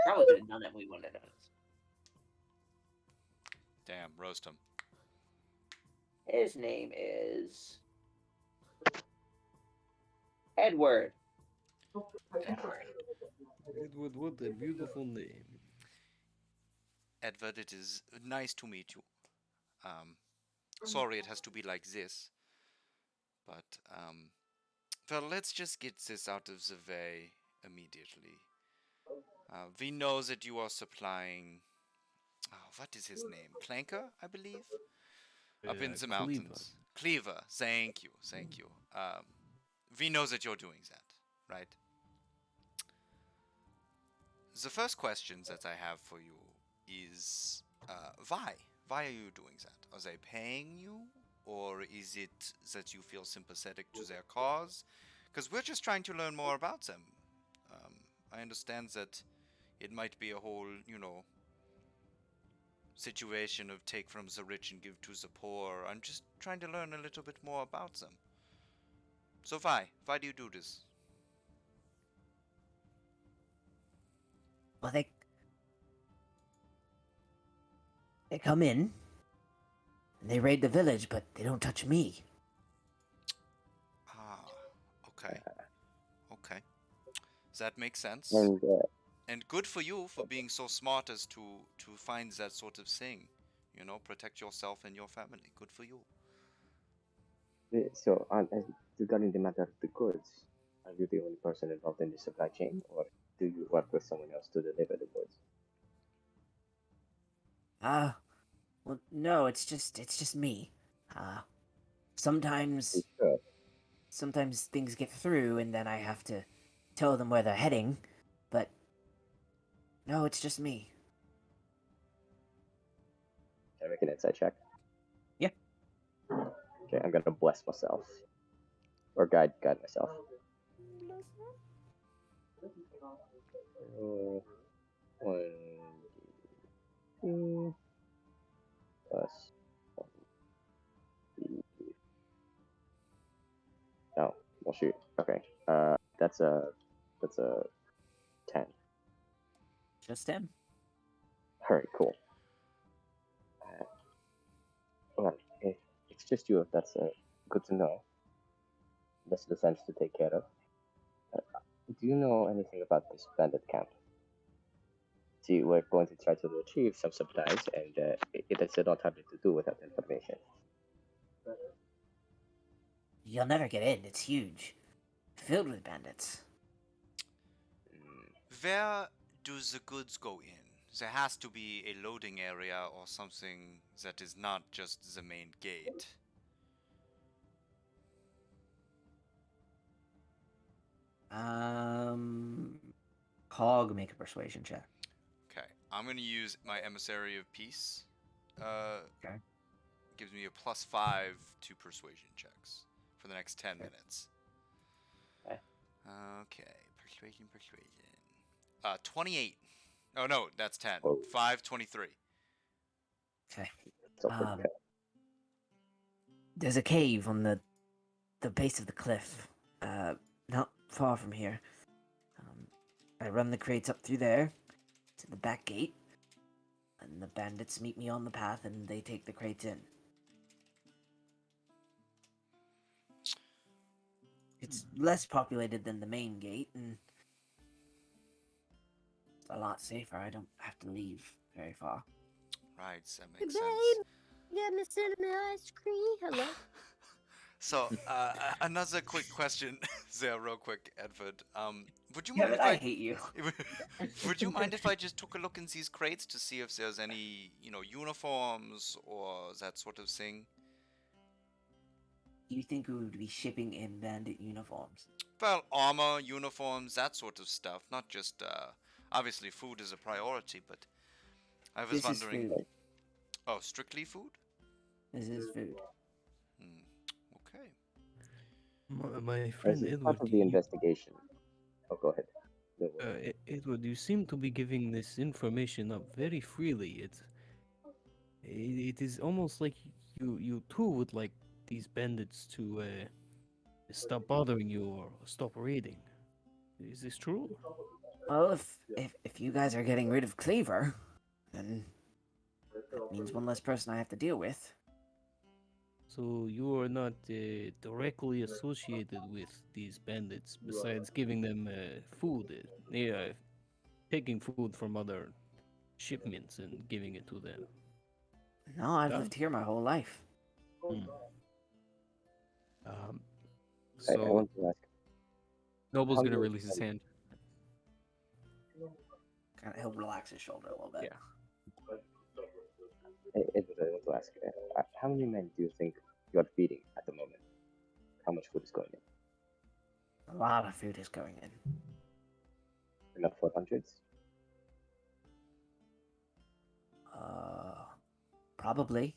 probably could have done it. We wouldn't have noticed. Damn, roast him. His name is Edward. Edward, what a beautiful name. Edward, it is nice to meet you. Sorry it has to be like this. But, well, let's just get this out of the way immediately. We know that you are supplying... what is his name? Clanker, I believe? Up in the mountains. Cleaver, thank you. We know that you're doing that, right? The first question that I have for you is, why? Why are you doing that? Are they paying you? Or is it that you feel sympathetic to their cause? Because we're just trying to learn more about them. I understand that it might be a whole, situation of take from the rich and give to the poor. I'm just trying to learn a little bit more about them. So why? Why do you do this? Well, they come in, and they raid the village, but they don't touch me. Okay. That makes sense. And good for you for being so smart as to find that sort of thing. Protect yourself and your family. Good for you. So, regarding the matter of the goods, are you the only person involved in the supply chain, or do you work with someone else to deliver the goods? Well, no, it's just me. Sometimes things get through, and then I have to tell them where they're heading, but no, it's just me. Can I make an insight check? Yeah. Okay, I'm gonna bless myself. Or guide myself. One, two, plus one. Oh, well shoot. Okay. That's a 10. Just him. Alright, cool. Well, if it's just you. That's good to know. That's the sense to take care of. Do you know anything about this bandit camp? See, we're going to try to retrieve some supplies, and it has not having to do with that information. You'll never get in. It's huge, filled with bandits. Where do the goods go in? There has to be a loading area or something that is not just the main gate. Hog, make a persuasion check. Okay, I'm gonna use my Emissary of Peace. Okay. Gives me a +5 to persuasion checks for the next 10 minutes. Okay. Okay, persuasion. 28. Oh no, that's 10. Oh. 5, 23. Okay. So pretty good. There's a cave on the base of the cliff, not far from here. I run the crates up through there to the back gate, and the bandits meet me on the path, and they take the crates in. It's less populated than the main gate, and it's a lot safer. I don't have to leave very far. Right, that Hey, makes babe, sense. you got me cinnamon ice cream. Hello. So, another quick question there, real quick, Edward. Would you mind Yeah, if I hate you. Would you mind if I just took a look in these crates to see if there's any, uniforms or that sort of thing? You think we would be shipping in bandit uniforms? Well, armor, uniforms, that sort of stuff. Not just, obviously food is a priority, but I was This is wondering. food. Oh, strictly food? This is food. Okay. My As friend part Edward, of the investigation. Oh, go ahead. No worries. Edward, you seem to be giving this information up very freely. It is almost like you too would like these bandits to stop bothering you or stop raiding. Is this true? Well, if you guys are getting rid of Cleaver, then that means one less person I have to deal with. So you are not directly associated with these bandits, besides giving them food. Taking food from other shipments and giving it to them. No, I've Yeah. lived here my whole life. Um, I so want to ask. Noble's how gonna many release his hand. He'll relax his shoulder a little bit. Yeah. Edward, I want to ask. How many men do you think you are feeding at the moment? How much food is going in? A lot of food is going in. Enough for hundreds? Probably.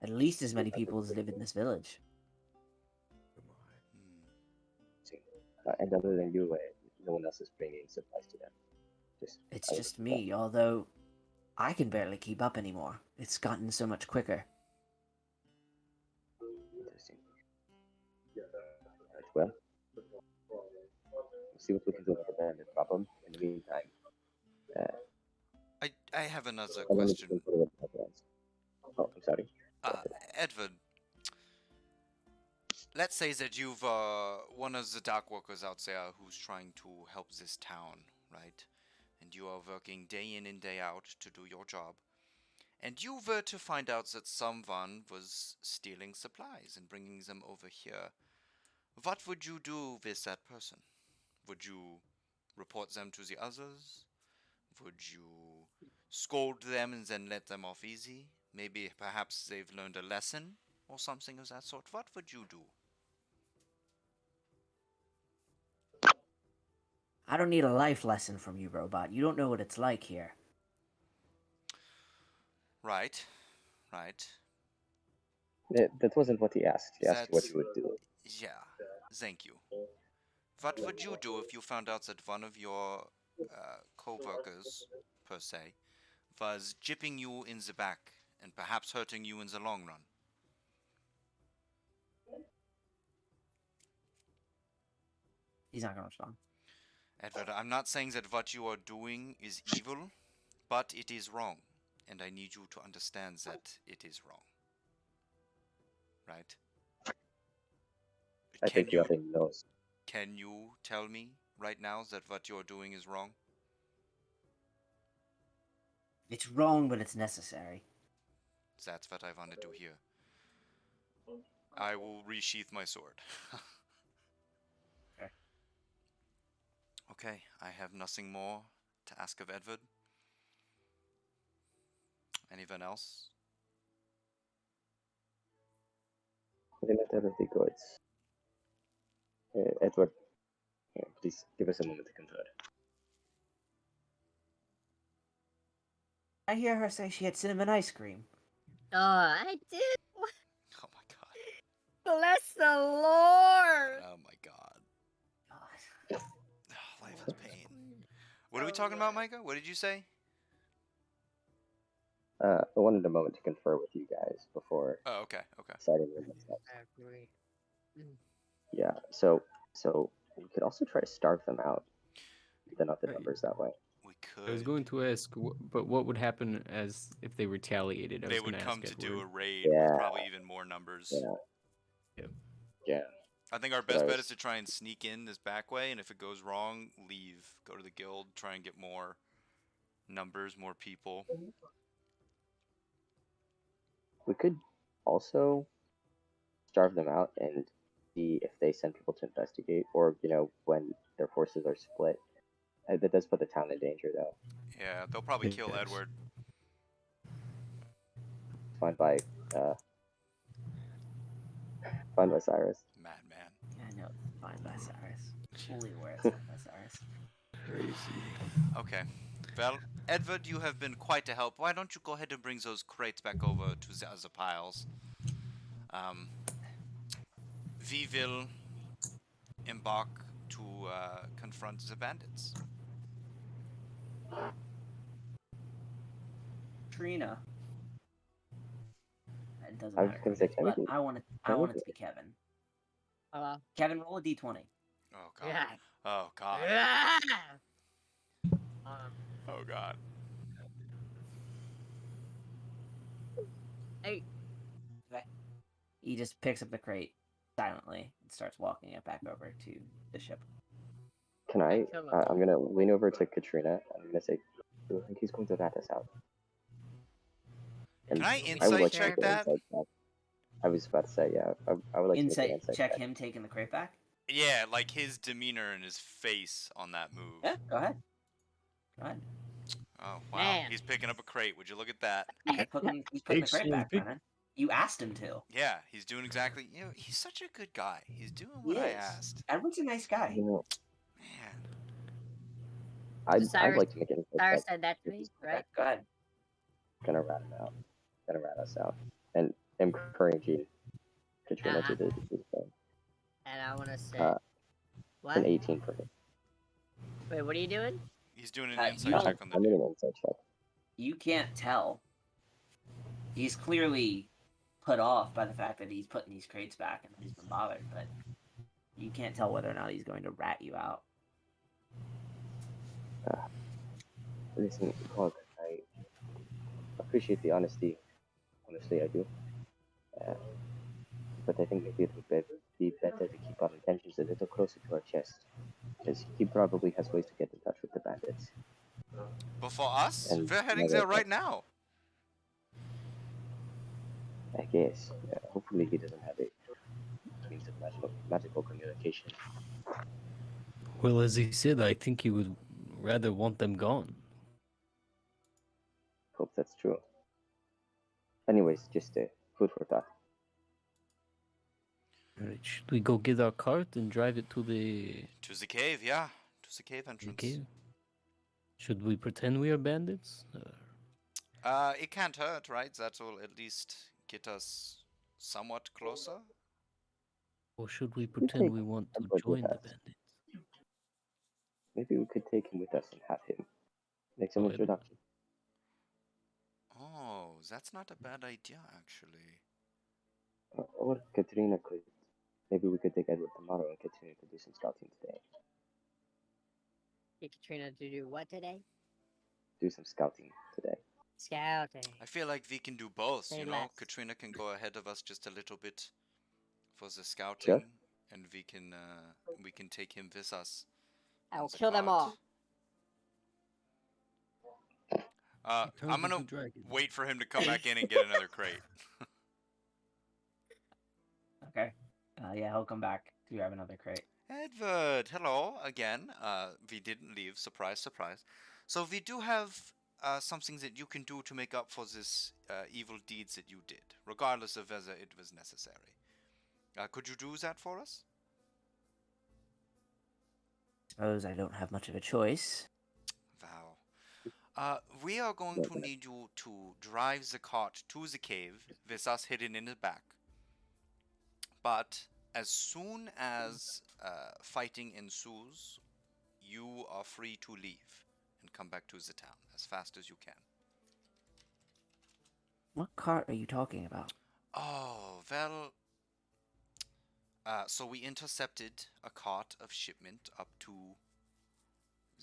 At least as many people as live in this village. See. And other than you, no one else is bringing supplies to them. It's just me, although I can barely keep up anymore. It's gotten so much quicker. Interesting. Right, well, we'll see what we can do about the bandit problem. In the meantime, I have another I wanted question. to put it with my plans. Oh, I'm sorry. Edward, let's say that you've one of the dark workers out there who's trying to help this town, right? And you are working day in and day out to do your job. And you were to find out that someone was stealing supplies and bringing them over here. What would you do with that person? Would you report them to the others? Would you scold them and then let them off easy? Maybe perhaps they've learned a lesson or something of that sort. What would you do? I don't need a life lesson from you, robot. You don't know what it's like here. Right, right. That wasn't what he asked. He asked what That's- you would do. Yeah, thank you. What would you do if you found out that one of your co-workers, per se, was jipping you in the back and perhaps hurting you in the long run? He's not gonna respond. Edward, I'm not saying that what you are doing is evil, but it is wrong, and I need you to understand that it is wrong. right? I Can think he you already knows. can you tell me right now that what you're doing is wrong? It's wrong, but it's necessary. That's what I want to do here. I will resheath my sword. Okay. Okay, I have nothing more to ask of Edward. Anyone else? Let everything go. It's Edward. Please give us a moment to confer. I hear her say she had cinnamon ice cream. Oh, I did. Oh my god. Bless the Lord. Oh my god. God. Life is pain. What are we talking about, Micah? What did you say? I wanted a moment to confer with you guys before Oh, okay, okay. deciding the next steps. I agree. Yeah. So we could also try to starve them out. Then up the Right. numbers that way. We I was could. going to ask, but what would happen as if they retaliated? I They was going would to come ask to do a Edward. raid with Yeah. probably even more numbers. Yeah. I think our But I best bet was- is to try and sneak in this back way, and if it goes wrong, leave. Go to the guild, try and get more numbers, more people. We could also starve them out and see if they send people to investigate, or when their forces are split. That does put the town in danger, though. Yeah, they'll probably kill Yes. Edward. Fine by Cyrus. Madman. Yeah, I know. It's fine by Cyrus. Fully aware it's fine by Cyrus. Crazy. Okay. Well, Edward, you have been quite a help. Why don't you go ahead and bring those crates back over to the other piles? We will embark to confront the bandits. Trina. It doesn't I was matter. gonna say, but I want it to be Kevin. Kevin, roll a d20. Oh god. Yeah. Oh god. Yeah. Oh god. Hey, Okay. He just picks up the crate silently and starts walking it back over to the ship. Can I? kill him. I'm gonna lean over to Katrina. I'm gonna say, "Do you think he's going to rat us out?" And Can I we I would insight like check to make an that? insight check. I was about to say, yeah. I would like to make an Insight insight check check. him taking the crate back. Yeah, like his demeanor and his face on that move. Yeah, go ahead. Go ahead. Oh wow, Man. he's picking up a crate. Would you look at that? He's putting the crate back, Brennan. You asked him to. Yeah, he's doing exactly. He's such a good guy. He's doing He what I is. asked. Edward's a nice guy. You know, Man. I'd Cyrus- like to make an insight Cyrus check. said that to me, right? Go ahead. Gonna rat him out. Gonna rat us out. And encouraging Katrina to do the same. And I want to say, Uh, what? An 18 for me. Wait, what are you doing? He's doing an You insight don't- check on the I made dude. an insight check. You can't tell. He's clearly put off by the fact that he's putting these crates back and he's been bothered, but you can't tell whether or not he's going to rat you out. Listen, Cog, I appreciate the honesty. Honestly, I do. But I think maybe it would be better to keep our intentions a little closer to our chest. Because he probably has ways to get in touch with the bandits. But for us, And we're heading another there right thing. now. I guess. Hopefully he doesn't have a means of magical communication. Well, as he said, I think he would rather want them gone. Hope that's true. Anyways, just food for thought. Right, should we go get our cart and drive it to the To the cave, yeah. To the cave entrance. cave? Should we pretend we are bandits? It can't hurt, right? That will at least get us somewhat closer. Or should we pretend take we want to Edward with join the us. bandits? Maybe we could take him with us and have him make some Oh, Edward. introduction. Oh, that's not a bad idea, actually. Or Katrina could. Maybe we could take Edward tomorrow and Katrina could do some scouting today. Get Katrina to do what today? Do some scouting today. Scouting. I feel like we can do both, Say you know? less. Katrina can go ahead of us just a little bit for the scouting, and we can take him with us. I on will the kill them cart. all. He turns I'm gonna into dragon. wait for him to come back in and get another crate. Okay. Yeah, he'll come back to grab another crate. Edward, hello again. We didn't leave. Surprise, surprise. So we do have something that you can do to make up for this evil deeds that you did, regardless of whether it was necessary. Could you do that for us? Suppose I don't have much of a choice. Wow. We are going to need you to drive the cart to the cave with us hidden in the back. But as soon as fighting ensues, you are free to leave and come back to the town as fast as you can. What cart are you talking about? Oh, well. So we intercepted a cart of shipment up to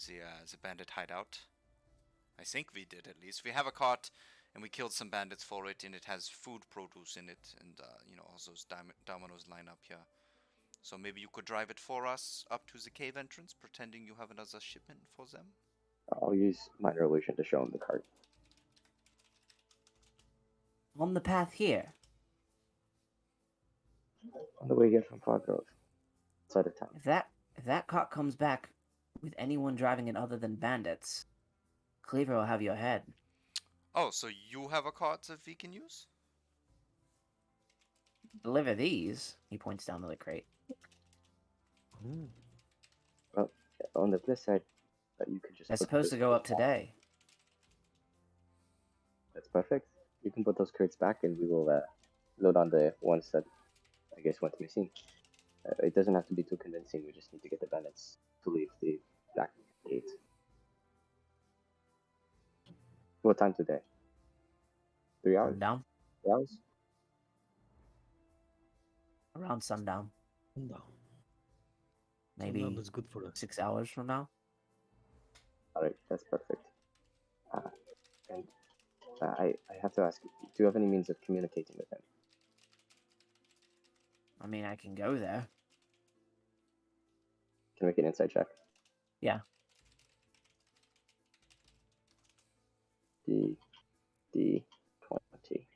the bandit hideout. I think we did, at least. We have a cart, and we killed some bandits for it, and it has food produce in it, and all those dominoes line up here. So maybe you could drive it for us up to the cave entrance, pretending you have another shipment for them. I'll use minor illusion to show him the cart. On the path here. On the way here from Fog Grove, outside of town. If that cart comes back with anyone driving it other than bandits, Cleaver will have your head. Oh, so you have a cart that we can use? Deliver these. He points down to the crate. Well, on the plus side, you could just. They're put supposed to those go up crates back. today. That's perfect. You can put those crates back, and we will load on the ones that I guess went missing. It doesn't have to be too convincing. We just need to get the bandits to leave the back gate. What time today? 3 hours? Sundown? 3 hours? Around sundown. No. Maybe Sundown is good for us. 6 hours from now. Alright, that's perfect. And I have to ask, do you have any means of communicating with him? I mean, I can go there. Can we make an insight check? Yeah. D 20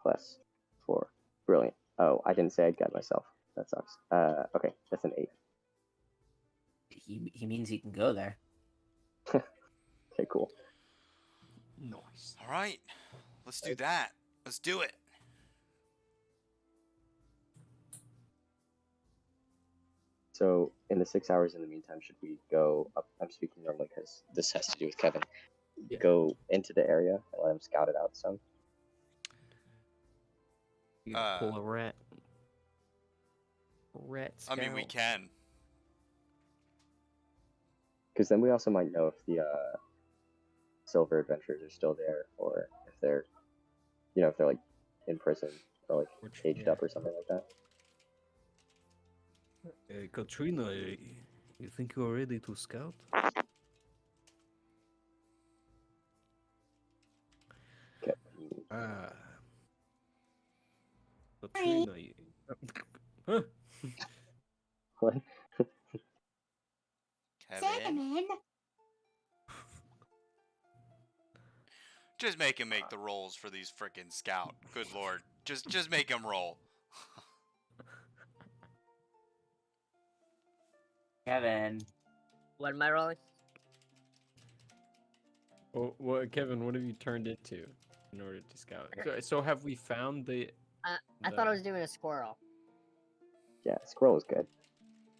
plus 4. Brilliant. Oh, I didn't say I'd guide myself. That sucks. Okay, that's an 8. He means he can go there. Okay, cool. Nice. All right, let's do that. Let's do it. So, in the 6 hours in the meantime, should we go up? I'm speaking normally because this has to do with Kevin. Yeah. Go into the area and let him scout it out some. You can pull a rat. Rat I mean, we scout. can. Because then we also might know if the silver adventurers are still there, or if they're, if they're like in prison or like caged up or something like that. Katrina, you think you are ready to scout? Okay. Katrina, huh? What? Kevin, just make him make the rolls for these frickin' scout. Good lord, just make him roll. Kevin. What am I rolling? Oh, what, Kevin? What have you turned into in order to scout? So have we found the? I thought I was doing a squirrel. Yeah, squirrel is good.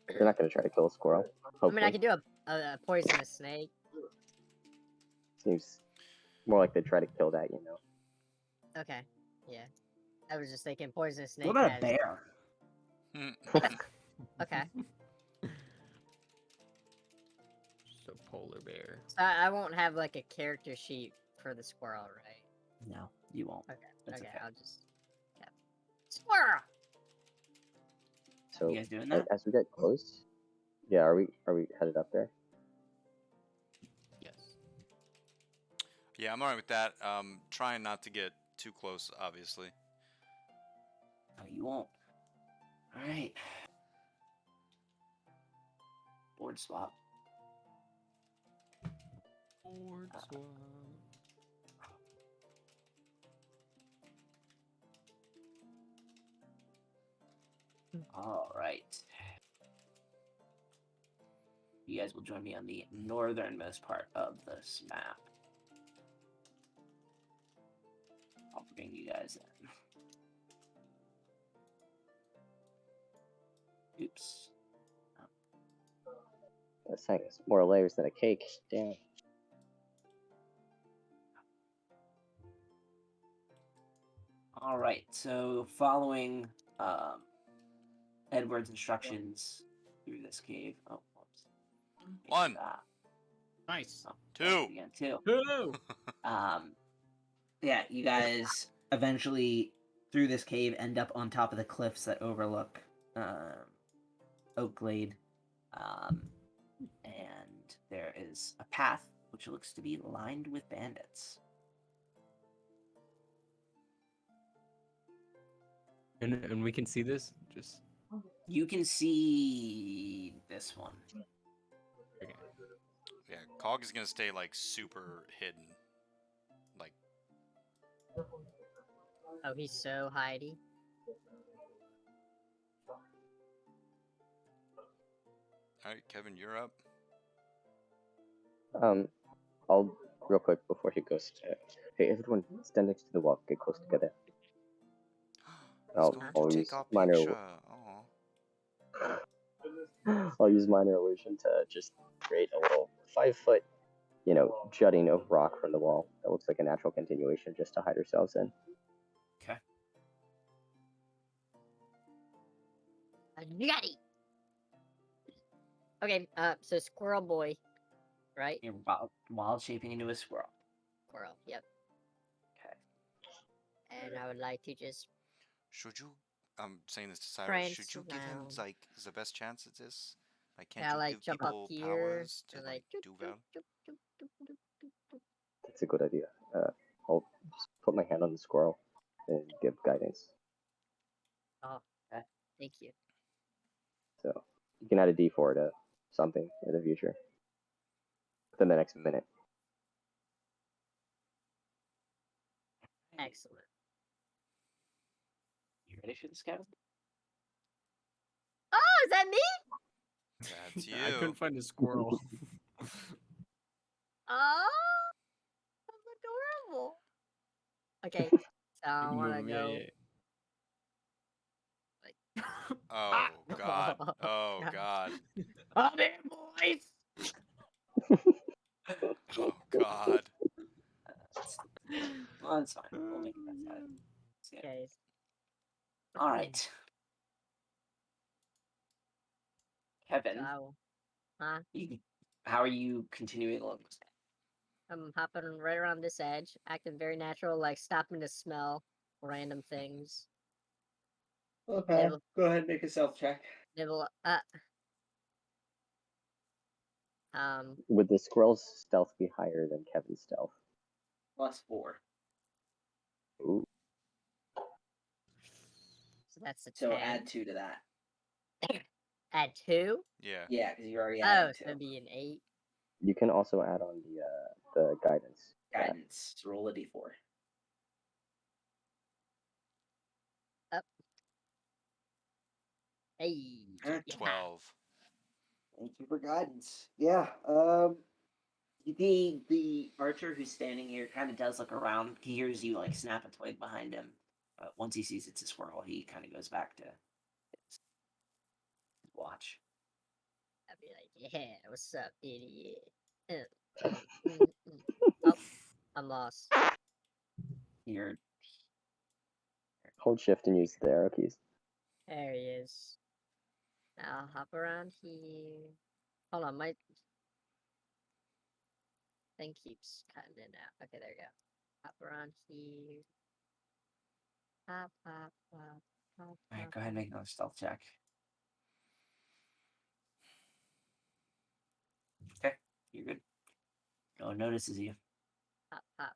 They're not gonna try to kill a squirrel. Hopefully. I mean, I could do a poisonous snake. Seems more like they try to kill that, Okay, yeah. I was just thinking poisonous snake. What about a has- bear? Okay. Just a polar bear. So I won't have like a character sheet for the squirrel, right? No, you won't. Okay. That's okay, okay. I'll just. Yeah. Squirrel. So You guys doing that? as we get close, yeah, are we headed up there? Yes. Yeah, I'm alright with that. Trying not to get too close, obviously. No, you won't. All right. Board swap. Board swap. All right. You guys will join me on the northernmost part of this map. I'll bring you guys in. Oops. That thing is more layers than a cake. Damn. All right. So following Edward's instructions through this cave. Oh, whoops. One. Nice. Oh, Two. again, two. Two. Yeah, you guys eventually through this cave end up on top of the cliffs that overlook Oakglade, and there is a path which looks to be lined with bandits. And we can see this? Just You can see this one. okay. Yeah, Cog is gonna stay like super hidden. Like, Oh, he's so hidey. alright, Kevin, you're up. I'll real quick before he goes. Hey, everyone, stand next to the wall. Get close together. He's I'll going to use take our minor. picture. Aw. I'll use minor illusion to just create a little 5-foot, jutting of rock from the wall that looks like a natural continuation, just to hide ourselves in. Okay. Nutty. Okay, so Squirrel Boy, right? You're wild shaping into a squirrel. Squirrel, yep. Okay. And I would like to just Should you? I'm saying this to Cyrus. prance Should you give him around. like the best chance at this? Like, can't Yeah, you like give jump up people here powers to and like like do well? That's a good idea. I'll just put my hand on the squirrel and give guidance. Oh, thank you. So you can add a D4 to something in the future within the next minute. Excellent. You ready for this, Kevin? Oh, is that me? That's I you. couldn't find a squirrel. Oh, that's adorable. Okay, so I want to Move, go. yeah. Oh God. Oh God. Come here, boys. Oh God. Well, that's fine. We'll make it that side. Yeah. Okay. All right. Kevin, Huh? how are you continuing along this? I'm hopping right around this edge, acting very natural, like stopping to smell random things. Okay. Nibble. Go ahead and make a self check. Nibble. Would the squirrel's stealth be higher than Kevin's stealth? +4. Ooh. So that's a 10. So add 2 to that. Add 2? Yeah. Yeah, because you already Oh, added so 2. it'd be an 8. You can also add on the guidance. Guidance. Roll a d4. Up. Hey. Okay. Yeah. 12. Thank you for guidance. Yeah. The archer who's standing here kind of does look around. He hears you like snap a twig behind him. But once he sees it's a squirrel, he kind of goes back to his watch. I'd be like, yeah, what's up, idiot? Oh, I'm lost. You're Hold shift and use the arrow keys. There he is. Now I'll hop around here. Hold on, my thing keeps cutting in and out. Okay, there we go. Hop around here. Hop, hop, hop, hop. all right. hop, Go ahead and make another stealth check. Okay, you're good. No one notices you. hop, hop.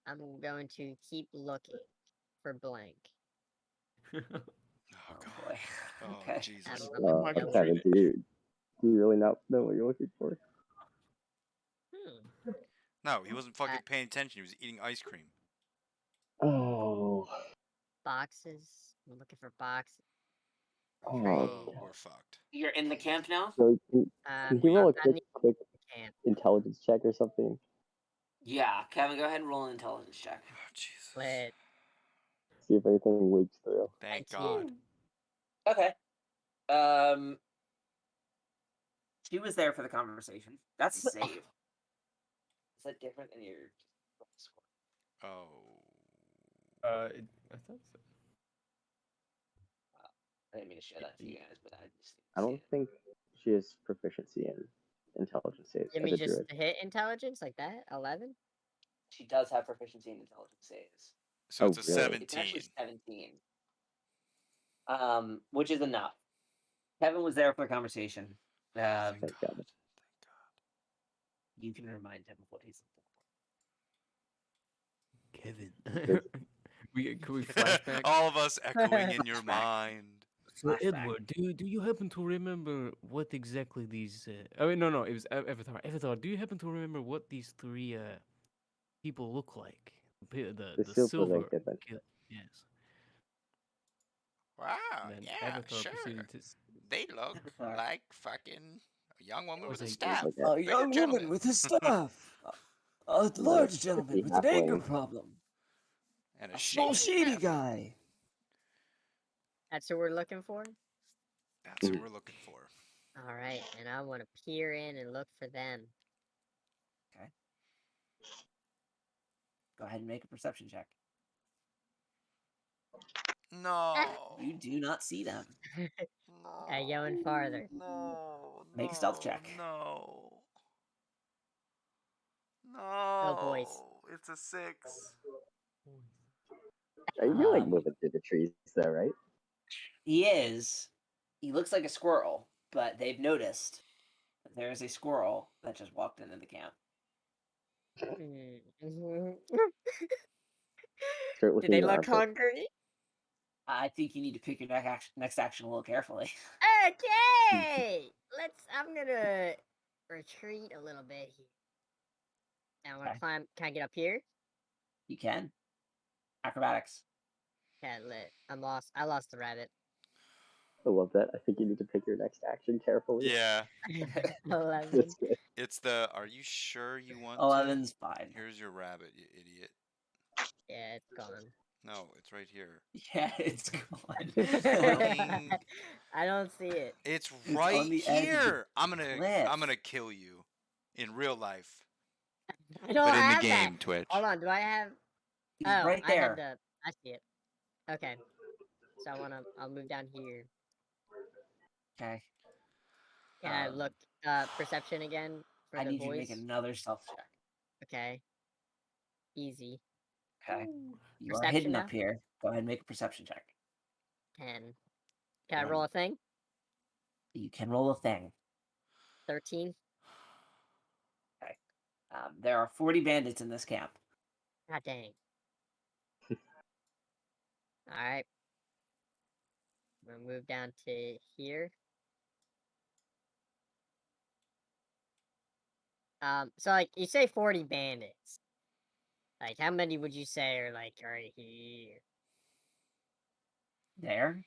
I'm going to keep looking for blank. Oh Oh god. boy. Oh Okay. Jesus. I'm gonna Mark go and with- Kevin, do you really not know what you're looking for? Hmm. No, he wasn't fucking paying attention. He was eating ice cream. Oh, Boxes. I'm looking for boxes. oh. Oh, we're fucked. You're in the camp now? So can he roll a I'm quick camp. intelligence check or something? Yeah. Kevin, go ahead and roll an intelligence check. Oh Jesus. Lit. See if anything leaks through. Thank 19. God. Okay. She was there for the conversation. That's a save. Is that different than your score? Oh. I thought so. I didn't mean to share that to you guys, but I just I don't think she has proficiency in intelligence saves Give as me a just druid. the hit intelligence like that. 11. she does have proficiency in intelligence saves. So Oh, it's a really? 17. It's actually 17. Which is enough. Kevin was there for the conversation. Thank Thank God. God. You can remind him of what he's Kevin. Good. Can we flashback? All of us echoing in your Flashback. mind. So Flashback. Edward, do you happen to remember what exactly these? Oh wait, no, it was Avatar. Avatar, do you happen to remember what these three people look like? The Silver silver. Lake Adventure. Yes. Wow, Then yeah, Avatar sure. proceeded to. They look Avatar. like fucking a young woman was with a like- staff. Like A Bigger young gentleman. woman with a staff. A large gentleman tricky with an anger halfling. problem. And A small shady halfling. guy. That's who we're looking for. That's what we're looking for. All right, and I want to peer in and look for them. Go ahead and make a perception check. No. You do not see them. I going farther. No. Make a stealth check. No. No. Oh, boys. It's a 6. You're like Um, moving through the trees, though, right? He is. He looks like a squirrel, but they've noticed that there is a squirrel that just walked into the camp. Hmm. Start Do looking they in your look armpit. hungry? I think you need to pick your next action a little carefully. Okay, I'm gonna retreat a little bit here. And I want to Okay. climb. Can I get up here? You can. Acrobatics. Okay, lit. I'm lost. I lost the rabbit. I love that. I think you need to pick your next action carefully. Yeah. 11. That's good. It's the, are you sure you want 11's to? fine. Here's your rabbit, you idiot. Yeah, it's gone. No, it's right here. Yeah, it's gone. Fucking- I don't see it. It's It's right on the edge of the here. I'm cliff. gonna kill you in real life. I don't But in the have game, that. Twitch. Hold on. Do I have? He's Oh, right I have there. the. I see it. Okay. So I'll move down here. Okay. Can I Um, look perception again for I the need you to voice? make another stealth check. Okay. Easy. Okay. You are Perception hidden now? up here. Go ahead and make a perception check. 10. Can I roll a thing? You can roll a thing. 13. There are 40 bandits in this camp. God dang. Alright. I'm gonna move down to here. So like you say 40 bandits. Like how many would you say are like right here? There?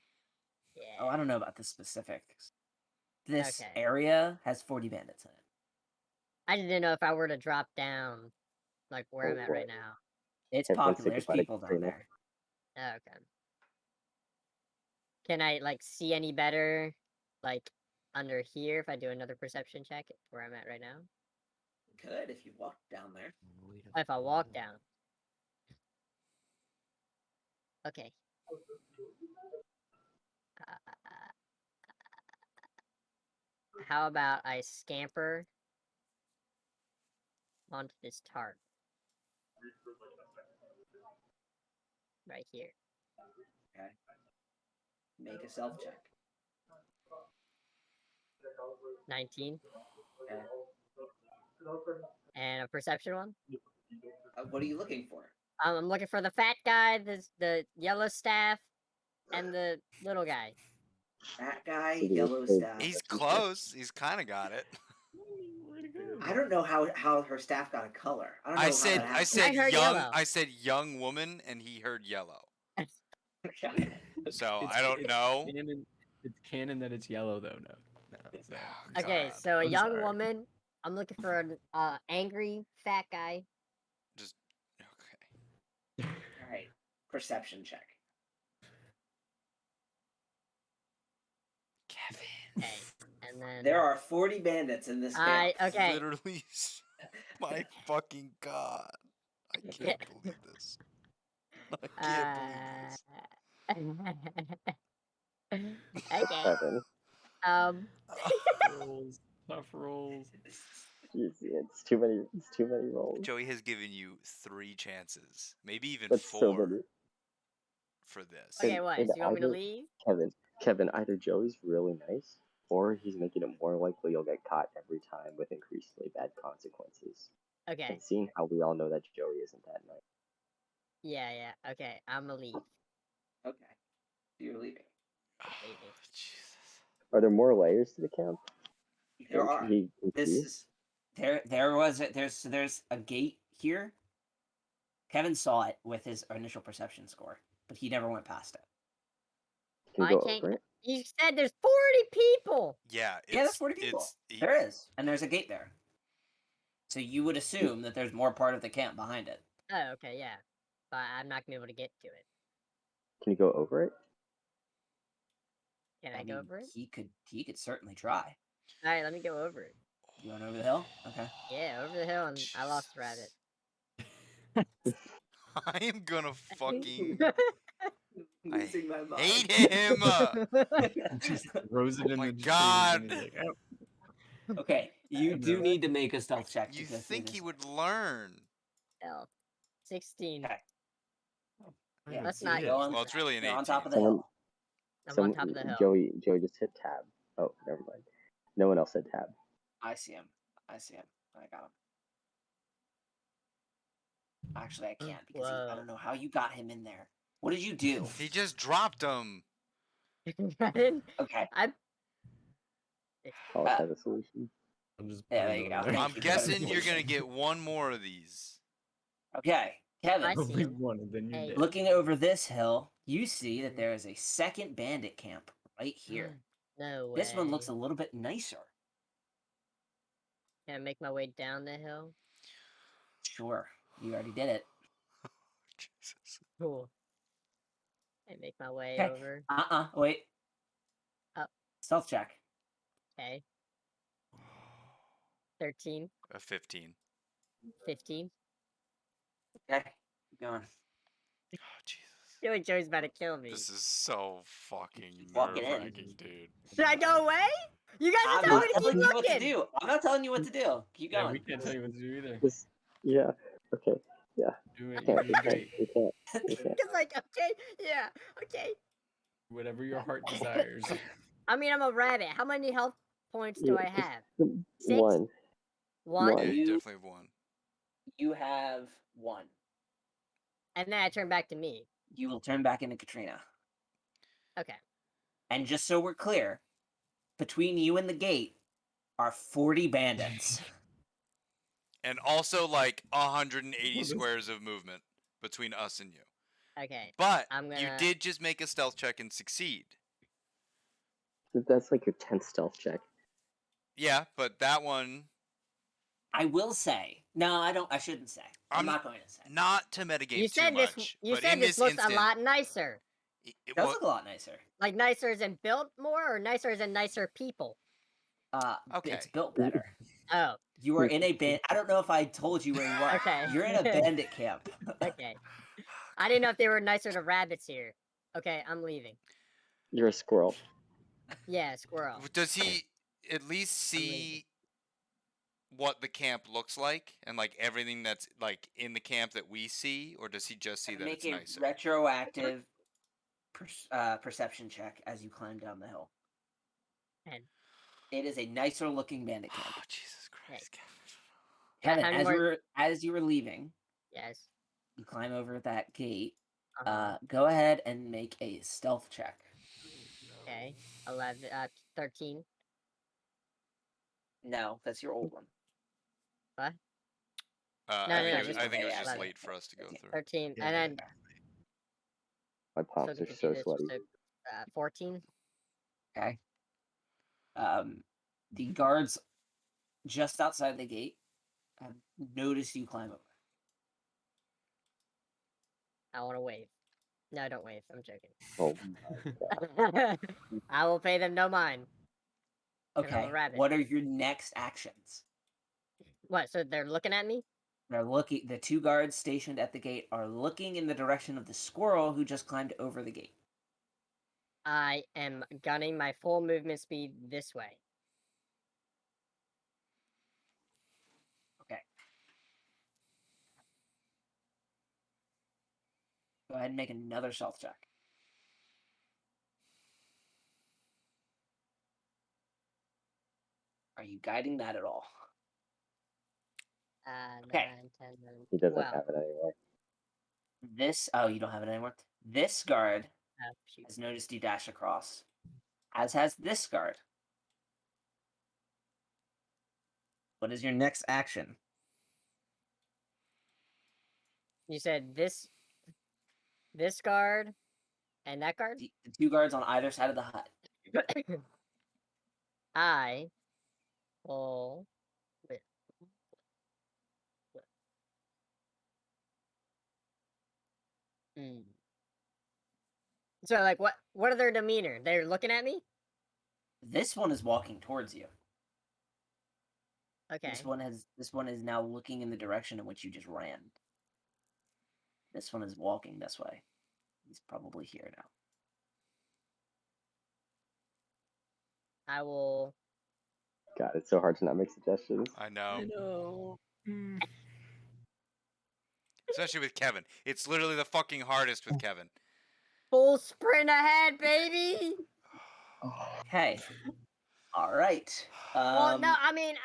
Yeah. Oh, I don't know about the specifics. This Okay. area has 40 bandits in it. I just didn't know if I were to drop down like where I'm at Oh, right boy. now. It's Can't wait to popular. There's goodbye to people down Katrina. there. Oh, okay. Can I like see any better like under here if I do another perception check where I'm at right now? Could if you walked down there. If I walk down. Okay. How about I scamper onto this tarp? Right here. Okay. Make a self check. 19. Okay. And a perception one? What are you looking for? I'm looking for the fat guy, the yellow staff, and the little guy. That guy, So do you yellow say staff. He's perception check? close. He's kind of got it. Where'd it go? I don't know how her staff got a color. I don't know I how said that I happened. said heard young. yellow. I said young woman, and he heard yellow. Okay. So It's- I don't it's know. Canon, it's canon that it's yellow though. No. So. Oh, Okay, God. so a I'm young sorry. woman. I'm looking for an angry fat guy. Just okay. All right. Perception check. Kevin. Okay, and then There are 40 bandits in this camp. okay. Literally, my fucking God. I can't believe this. I can't believe this. Okay. 7. Rolls, tough rolls. It's too many. It's too many rolls. Joey has given you 3 chances, maybe even That's 4 so many. for this. Okay, what? And So you want me to either- leave? Kevin, either Joey's really nice, or he's making it more likely you'll get caught every time with increasingly bad consequences. Okay. And seeing how we all know that Joey isn't that nice. Yeah. Okay, I'm gonna leave. Okay. You're leaving. Leaving. Jesus. Are there more layers to the camp? There are. He can This see? is there's a gate here. Kevin saw it with his initial perception score, but he never went past it. Can I you go can't- over it? You said there's 40 people. Yeah, Yeah, there's 40 people. There is, and there's a gate there. So you would assume that there's more part of the camp behind it. Oh, okay, yeah. But I'm not gonna be able to get to it. Can you go over it? Can I go mean, over it? He could certainly try. All right, let me go over it. You going over the hill? Okay. Yeah, over the hill, and I lost the rabbit. I am gonna fucking Losing my mind. hate him. Just throws it in my the trees God. and he's like, "Oh." Okay, you I do know. need to make a stealth check. to You go through think he this. would learn? Hell, 16. Okay. Yeah, That's so you not go on- Well, it's really an you're 18. on top of the Someone- hill. I'm on top of the hill. Joey just hit tab. Oh, never mind. No one else said tab. I see him. I got him. Actually, I can't because I Whoa. don't know how you got him in there. What did you do? He just dropped him. I didn't. Okay. I'll have a solution. I'm just Yeah, putting there it you over go. there. I'm you for that guessing you're gonna solution. get one more of these. Okay, Kevin. I see Only him. one, and then you're Hey. dead. Looking over this hill, you see that there is a second bandit camp right here. No way. This one looks a little bit nicer. Can I make my way down the hill? Sure, you already did it. Jesus. Cool. I make my way Okay. over. Wait. Oh. Stealth check. Okay. 13, A 15. 15. Okay, keep going. Oh Jesus. I feel like Joey's about to kill me. This is so fucking Keep walking in. nerve-wracking, dude. Should I go away? You guys are I'm telling not me to keep telling you what to looking. do. I'm not telling you what to do. Keep Yeah, going. we can't tell you what to do either. Just, yeah. Okay. Yeah. Do it. Can't, You're doing great. we can't. It's like, okay, yeah, okay. Whatever your heart desires. I mean, I'm a rabbit. How many health points do I have? Six? One. One? Yeah, you You- definitely have one. You have one. And then I turn back to me. You will turn back into Katrina. Okay. And just so we're clear, between you and the gate are 40 bandits. And also like 180 Well, this- squares of movement between us and you. Okay. But I'm you gonna- did just make a stealth check and succeed. That's like your 10th stealth check. Yeah, but that one, I will say, no, I shouldn't say. I'm I'm not going to say. not to metagame You too said much, this. You but said in this this looks instant, a lot nicer. It It does wa- look a lot nicer. Like nicer as in built more, or nicer as in nicer people. Okay. It's built better. Oh, You are in a band. I don't know if I told you where you are. Okay. You're in a bandit camp. okay. I didn't know if they were nicer to rabbits here. Okay, I'm leaving. You're a squirrel. Yeah, squirrel. Does he at least leaving. see what the camp looks like and like everything that's like in the camp that we see, or does he just see that Make it's a nicer? retroactive perception check as you climb down the hill. 10. It is a nicer looking bandit camp. Oh, Jesus Christ, Kevin. Kevin, How many more- as you were leaving, Yes. You climb over that gate. Uh-huh. Go ahead and make a stealth check. Okay. 13. No, that's your old one. What? I No, think no, it was, this I one. think it was Yeah, just 11. late for us to go through. 13. Yeah, And then My so palms are confused, so this was sweaty. 14. Okay. The guards just outside the gate have noticed you climb over. I want to wave. No, don't wave. I'm joking. Oh my god. I will pay them no mind. 'Cause I'm a Okay. rabbit. What are your next actions? What? So they're looking at me? They're looking. The two guards stationed at the gate are looking in the direction of the squirrel who just climbed over the gate. I am gunning my full movement speed this way. Okay. Go ahead and make another stealth check. Are you guiding that at all? Okay. 9, 10, 11, He doesn't 12. have it anymore. Oh, you don't have it anymore? This guard Oh, shoot. has noticed you dash across, as has this guard. What is your next action? You said this guard and that guard? The two guards on either side of the hut. I will. Wait. Hmm. So, like, what are their demeanor? They're looking at me? This one is walking towards you. Okay. This one is now looking in the direction in which you just ran. This one is walking this way. He's probably here now. I will. God, it's so hard to not make suggestions. I know. know. Especially with Kevin. It's literally the fucking hardest with Kevin. Full sprint ahead, baby. Okay. All right. Well, no, I mean,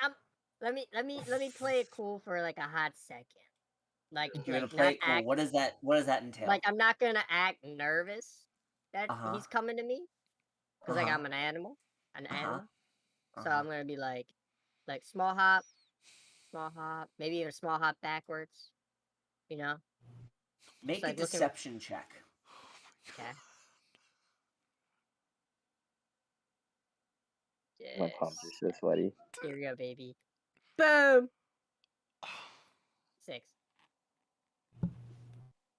let me play it cool for like a hot second. Like, You're gonna like play not it cool. act. What does that entail? Like, I'm not gonna act nervous that Uh-huh. he's coming to me, because like Uh-huh. I'm an animal, Uh-huh. So I'm gonna be like small hop, maybe even small hop backwards. You know. Make like a looking- deception check. Okay. My palms are so sweaty. Here we go, baby. Boom. 6.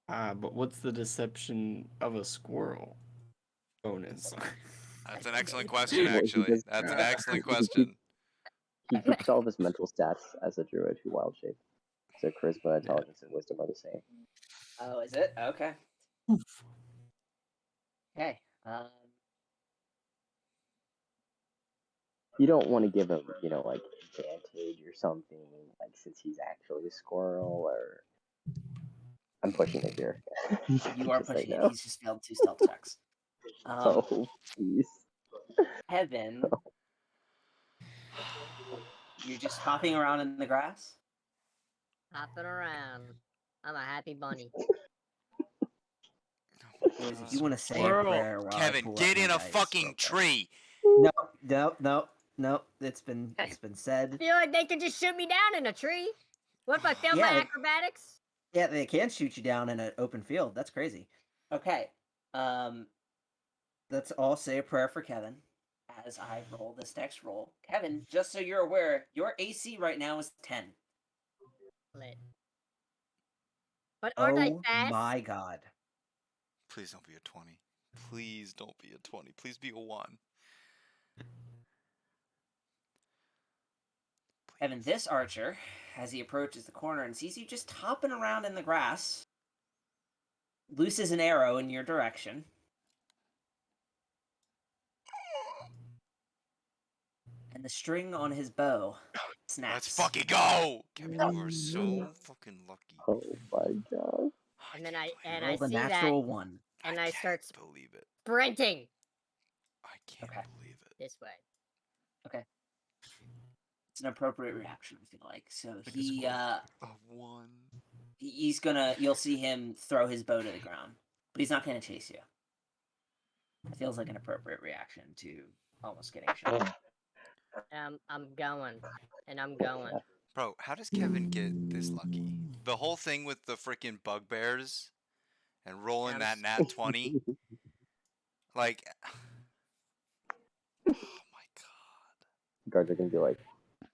But what's the deception of a squirrel bonus? That's an excellent question, Well, he actually. does- That's an Yeah. excellent question. He keeps all of his mental stats as a druid who wild shape. So charisma, intelligence, and wisdom are the same. Oh, is it? Okay. Okay. You don't want to give him, like advantage or something, like since he's actually a squirrel. Or I'm pushing it here. You are Just say pushing it. no. He's just failed 2 stealth checks. Oh, please. Heaven, you're just hopping around in the grass? Hopping around. I'm a happy bunny. Boys, if you want to say a Squirrel. prayer while I Kevin, pull up get my in a dice real fucking quick. tree. No. It's been said. I feel like they could just shoot me down in a tree. What if I fail my Yeah, acrobatics? Yeah, they can shoot you down in an open field. That's crazy. Okay. Let's all say a prayer for Kevin as I roll this next roll. Kevin, just so you're aware, your AC right now is 10. Lit. But aren't I Oh fast? my god. Please don't be a 20. Please don't be a 20. Please be a 1. Kevin, this archer, as he approaches the corner and sees you just hopping around in the grass, looses an arrow in your direction. And the string on his bow snaps. Let's fucking go! Kevin, you are so fucking lucky. Oh my god. And then I Roll the see that, natural 1. and I start believe it. sprinting I can't Okay. believe it. this way. It's an appropriate reaction, I feel like. So Like a he squirrel. A 1. You'll see him throw his bow to the ground, but he's not gonna chase you. It feels like an appropriate reaction to almost getting shot. I'm going, and I'm going. Bro, how does Kevin get this lucky? The whole thing with the freaking bugbears and rolling I'm that s- nat 20. Like, oh my god. Guards are gonna be like,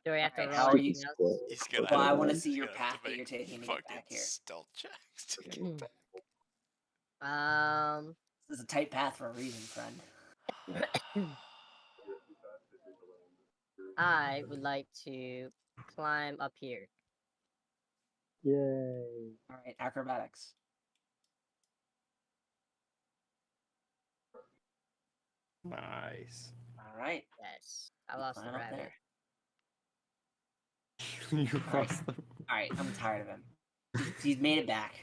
Do we have to Alright, roll how are you- anything else? He's gonna Well, have I to, want to He's see he's your gonna have path to that you're make taking to get fucking back here. stealth checks to get back. This is a tight path for a reason, friend. I would like to climb up here. yay. All right, acrobatics. Nice. All right, Yes, I you lost the climb up rabbit. there. You Alright. lost them. All right, I'm tired of him. He's made it back.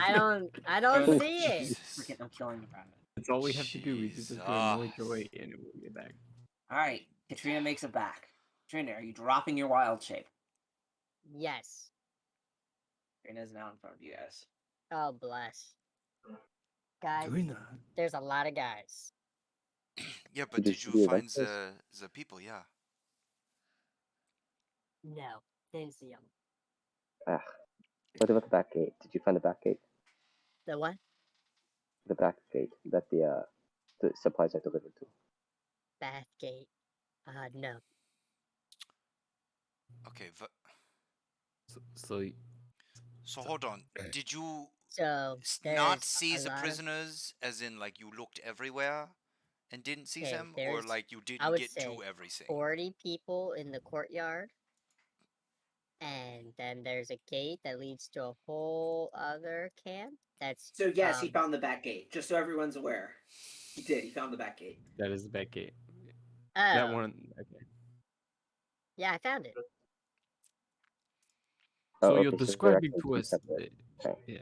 I don't Oh, see it. Jesus. Freaking, I'm killing the rabbit. That's all we have to do. We just have to annoy Joey and it will get back. All right, Katrina makes it back. Katrina, are you dropping your wild shape? Yes. Katrina's now in front of you guys. Oh bless. Guys, Doing that. there's a lot of guys. Yeah, but Did you did see you the find event the people? Yeah. No, didn't see them. Ah, what about the back gate? Did you find the back gate? The what? The back gate that the supplies are delivered to. Bathgate. No. Okay. So So hold on. Did you So not there's seize a the lot of. prisoners, as in like you looked everywhere and didn't seize Okay, them, or there's, like you I didn't would get say, to everything? 40 people in the courtyard. And then there's a gate that leads to a whole other camp. That's So yes, he found the back gate. Just so everyone's aware, he did. He found the back gate. that is the back gate. oh That one. Okay. yeah, I found it. So Oh, you're okay, so they're describing actually to two us separate. the, Okay.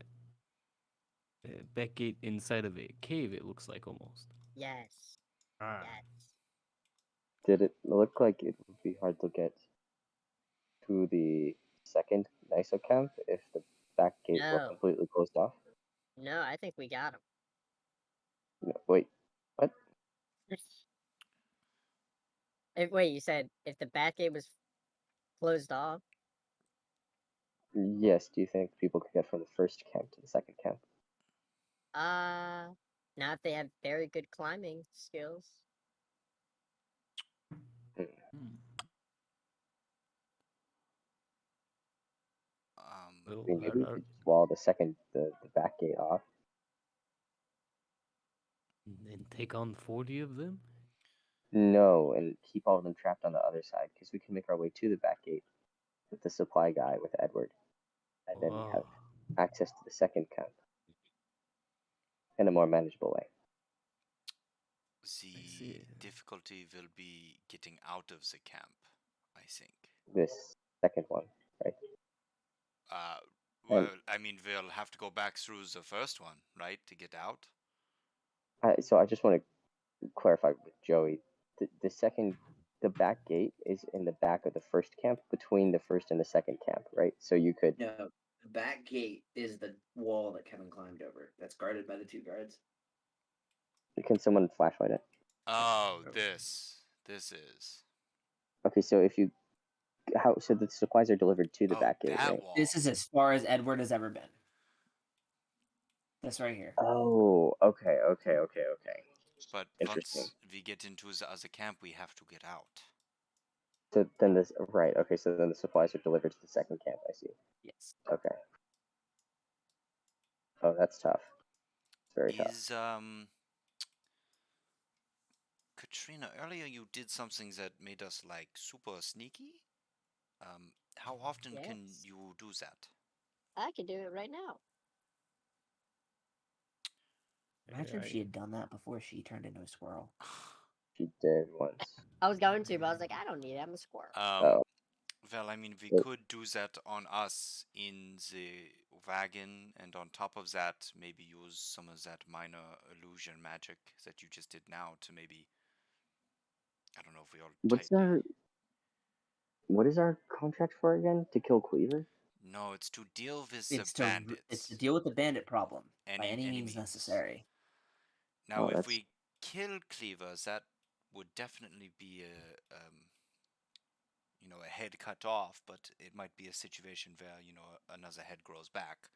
yeah, back gate inside of a cave. It looks like almost. Yes. Ah. Yes. Did it look like it would be hard to get to the second NISO camp if the back gate were No. completely closed off? No, I think we got him. No, wait, what? Wait, you said if the back gate was closed off? Yes, do you think people could get from the first camp to the second camp? Not if they have very good climbing skills. Hmm. Well, I mean, maybe we could just wall the back gate off. and take on 40 of them. No, and keep all of them trapped on the other side, because we can make our way to the back gate with the supply guy, with Edward. And then we have access to the second camp in a more manageable way. The difficulty will be getting out of the camp, I think. This second one, right? Well, I mean, we'll have to go back through the first one, right, to get out? So I just want to clarify with Joey. The back gate is in the back of the first camp, between the first and the second camp, right? So you could. No, the back gate is the wall that Kevin climbed over. That's guarded by the two guards. Can someone flashlight it? Oh, this is. Okay, so if you. So the supplies are delivered to the back gate, that right? wall. This is as far as Edward has ever been. This right here. Oh, okay. But Interesting. once we get into the other camp, we have to get out. So then this, right, okay, so then the supplies are delivered to the second camp, I see. Yes. Okay. Oh, that's tough. It's very tough. Is Katrina, earlier you did something that made us like super sneaky. How often can Yes. you do that? I can do it right now. Imagine if she had done that before she turned into a squirrel. She did once. I was going to, but I was like, I don't need it. I'm a squirrel. Well, I mean, we Wait. could do that on us in the wagon, and on top of that, maybe use some of that minor illusion magic that you just did now to maybe. I don't know if we all. What is our contract for again? To kill Cleaver? No, it's to deal with It's the bandits. it's to deal with the bandit problem by Any any means. means necessary. Now, Oh, if that's- we kill Cleavers, that would definitely be a head cut off, but it might be a situation where, another head grows back.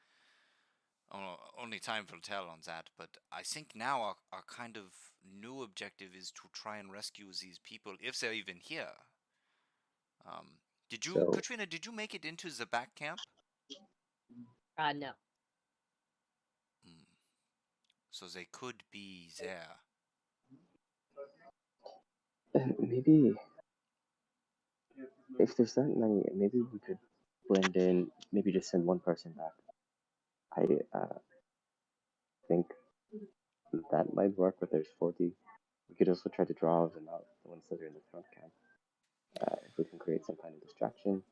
Only time will tell on that, but I think now our kind of new objective is to try and rescue these people, if they're even here. So- Katrina, did you make it into the back camp? No. So they could be there. Maybe if there's that many, maybe we could blend in. Maybe just send one person back. I think that might work, but there's 40. We could also try to draw them out, the ones that are in the front camp. If we can create some kind of distraction.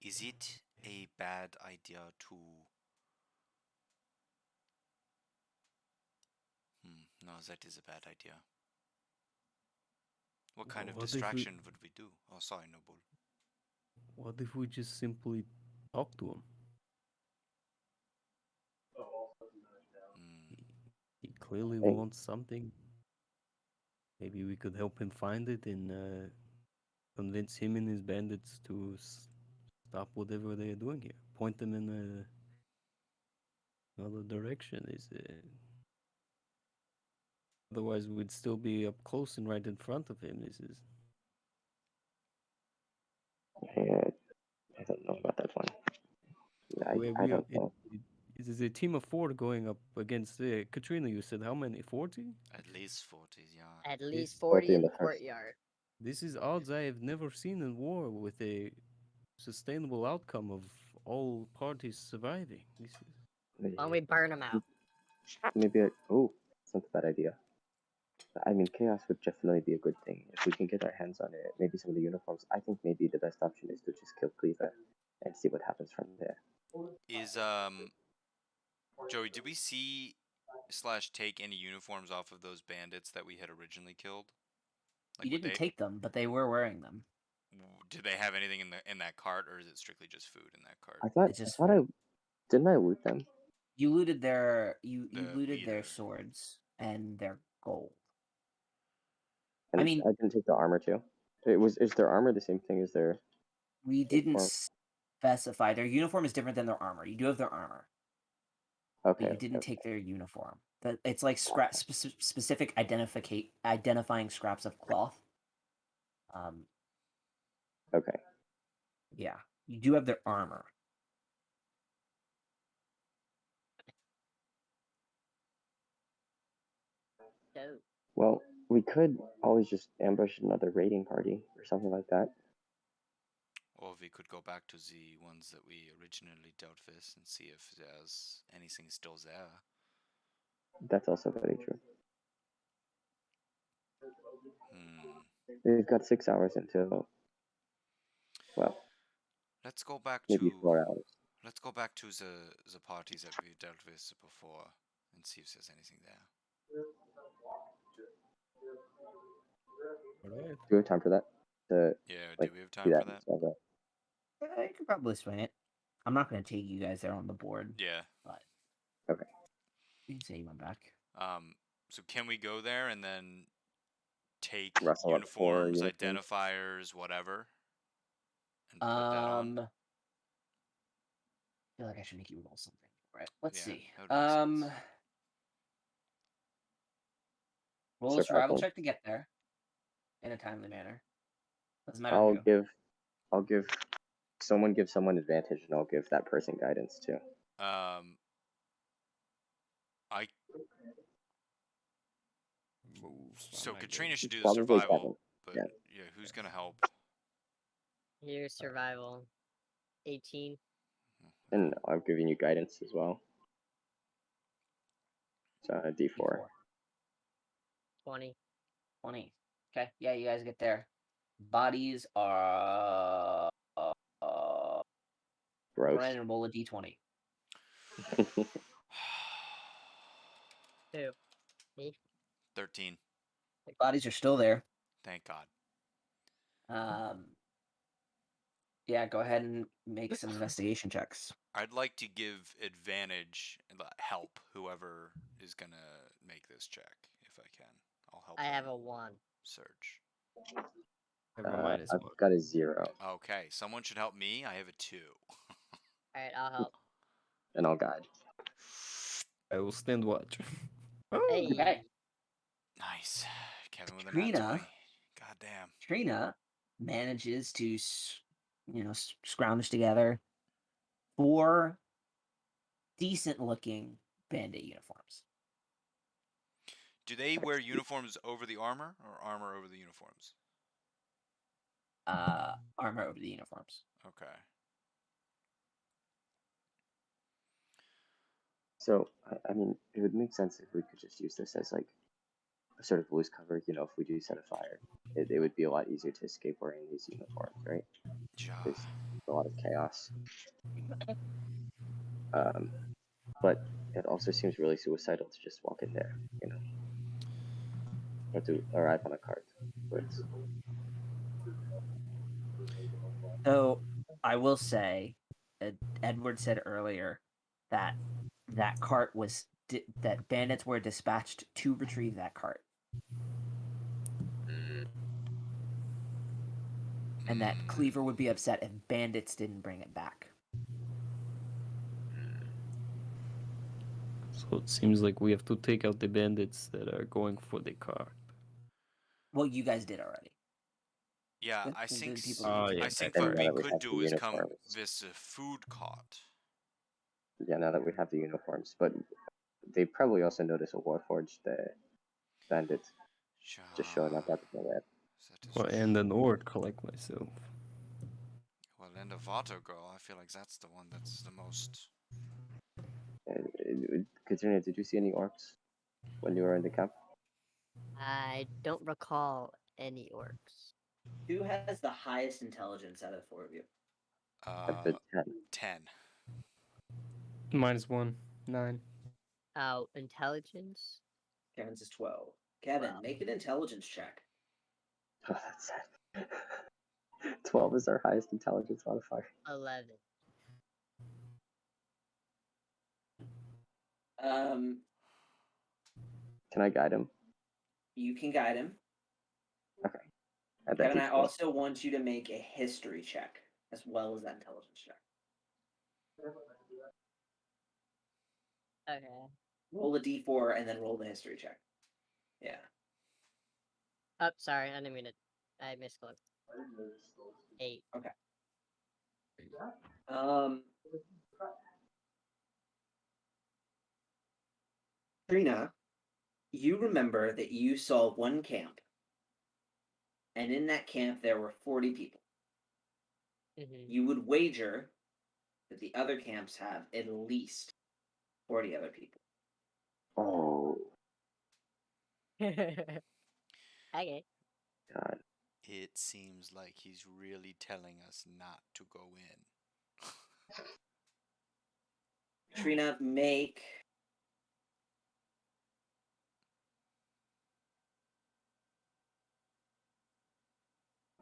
Is it a bad idea to... No, that is a bad idea. What kind of What if we- distraction would we do? Oh, sorry, Noble. What if we just simply talk to him? He clearly Hey. wants something. Maybe we could help him find it and convince him and his bandits to stop whatever they are doing here. Point them in another direction. Otherwise, we'd still be up close and right in front of him. I don't know about that one. I don't know. It is a team of 4 going up against Katrina. You said how many? 40? At least 40, yeah. At least This- 40 in in the the first. courtyard. This is odds I have never seen in war with a sustainable outcome of all parties surviving. This is Why don't we burn them out? Maybe it's not a bad idea. I mean, chaos would definitely be a good thing if we can get our hands on it. Maybe some of the uniforms. I think maybe the best option is to just kill Cleaver and see what happens from there. Is Joey, did we see / take any uniforms off of those bandits that we had originally killed? You would didn't take them, but they were wearing them. Did they have anything in that cart, or is it strictly just food in that cart? It's just Didn't I loot them? You looted their you The looted their leader. swords and their gold. And I mean- I didn't take the armor too. Is their armor the same thing as their? We didn't Uniform. specify their uniform is different than their armor. You do have their armor, Okay. but you didn't take their uniform. That it's like specific identifying scraps of cloth. Okay. Yeah, you do have their armor. So, Well, we could always just ambush another raiding party or something like that. Or we could go back to the ones that we originally dealt with and see if there's anything still there. That's also very true. Hmm. We've got 6 hours until. Well, Let's go back maybe to 4 hours. let's go back to the parties that we dealt with before and see if there's anything there. all right. Do we have time for that? Yeah, Like, do we have time do for that? So You could probably swing it. I'm not going to take you guys there on the board. Yeah. But Okay. you can say you went back. So can we go there and then take Rustle up 4 uniforms, uniforms. identifiers, whatever, and put that on? I feel like I should make you roll something. Right. Let's Yeah, see. that would make sense. Roll a survival Survival. check to get there in a timely manner. Doesn't matter who. I'll give someone advantage, and I'll give that person guidance too. So Katrina should do the Probably survival, 7. but Yeah. yeah, who's gonna help? here's survival. 18. And I've given you guidance as well. So a D4. 20. 20. Okay. Yeah, you guys get there. Bodies are. Gross. Brandon, roll a d20. Who? Me? 13. Bodies are still there. Thank God. Yeah, go ahead and make some investigation checks. I'd like to give advantage and help whoever is gonna make this check if I can. I'll help I them have a 1. search. I have a minus I've one. got a 0, Okay, someone should help me. I have a 2. Alright, I'll help. and I'll guide. I will stand watch. Hey. Okay. Nice. Kevin with a nat Trina. 20. God damn. Trina manages to, scrounge together 4 decent-looking bandit uniforms. Do they wear uniforms over the armor or armor over the uniforms? Armor over the uniforms. Okay. So, I mean, it would make sense if we could just use this as like a sort of loose cover. You know, if we do set a fire, it would be a lot easier to escape wearing these uniforms, right? Ja. There's a lot of chaos. But it also seems really suicidal to just walk in there, you know, or to arrive on a cart. But So I will say, Edward said earlier that that cart was that bandits were dispatched to retrieve that cart, and that Cleaver would be upset if bandits didn't bring it back. So it seems like we have to take out the bandits that are going for the car. Well, you guys did already. Yeah, Good. I Well, think then people Oh, need to yeah, I get think that and what now we that we could have the do is come uniforms, this food cart. yeah, now that we have the uniforms, but they probably also notice a Warforged bandit just showing up Ja, out of nowhere. that is Well, and an orc like myself. well, and the water girl. I feel like that's the one that's the most. Katrina, did you see any orcs when you were in the camp? I don't recall any orcs. Who has the highest intelligence out of the 4 of you? At the 10. 10. -1, 9. Oh, intelligence? Kevin's is 12. Kevin, Wow. make an intelligence check. Oh, that's sad. 12 is our highest intelligence modifier. 11. Can I guide him? You can guide him. Okay. At that Kevin, I D4. also want you to make a history check as well as that intelligence check. Okay. Roll a d4 and then roll the history check. Yeah. Oh, sorry, I didn't mean it. I misclicked. 8. Trina, you remember that you saw one camp, and in that camp there were 40 people. Mm-hmm. You would wager that the other camps have at least 40 other people. Oh, Okay. God. It seems like he's really telling us not to go in. Trina, make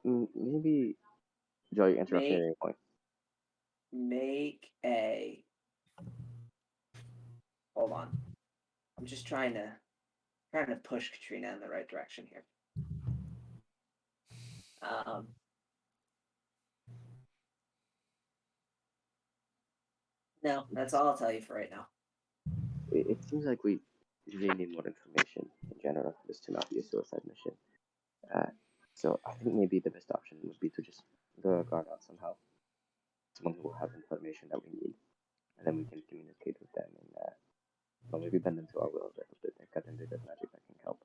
Maybe Joy interrupt me at any point. make a. Hold on. I'm just trying to push Katrina in the right direction here. No, that's all I'll tell you for right now. It seems like we really need more information in general for this to not be a suicide mission. So I think maybe the best option would be to just lure a guard out somehow. Someone who will have information that we need, and then we can communicate with them and well, maybe bend them to our will a little bit and cut into their magic that can help.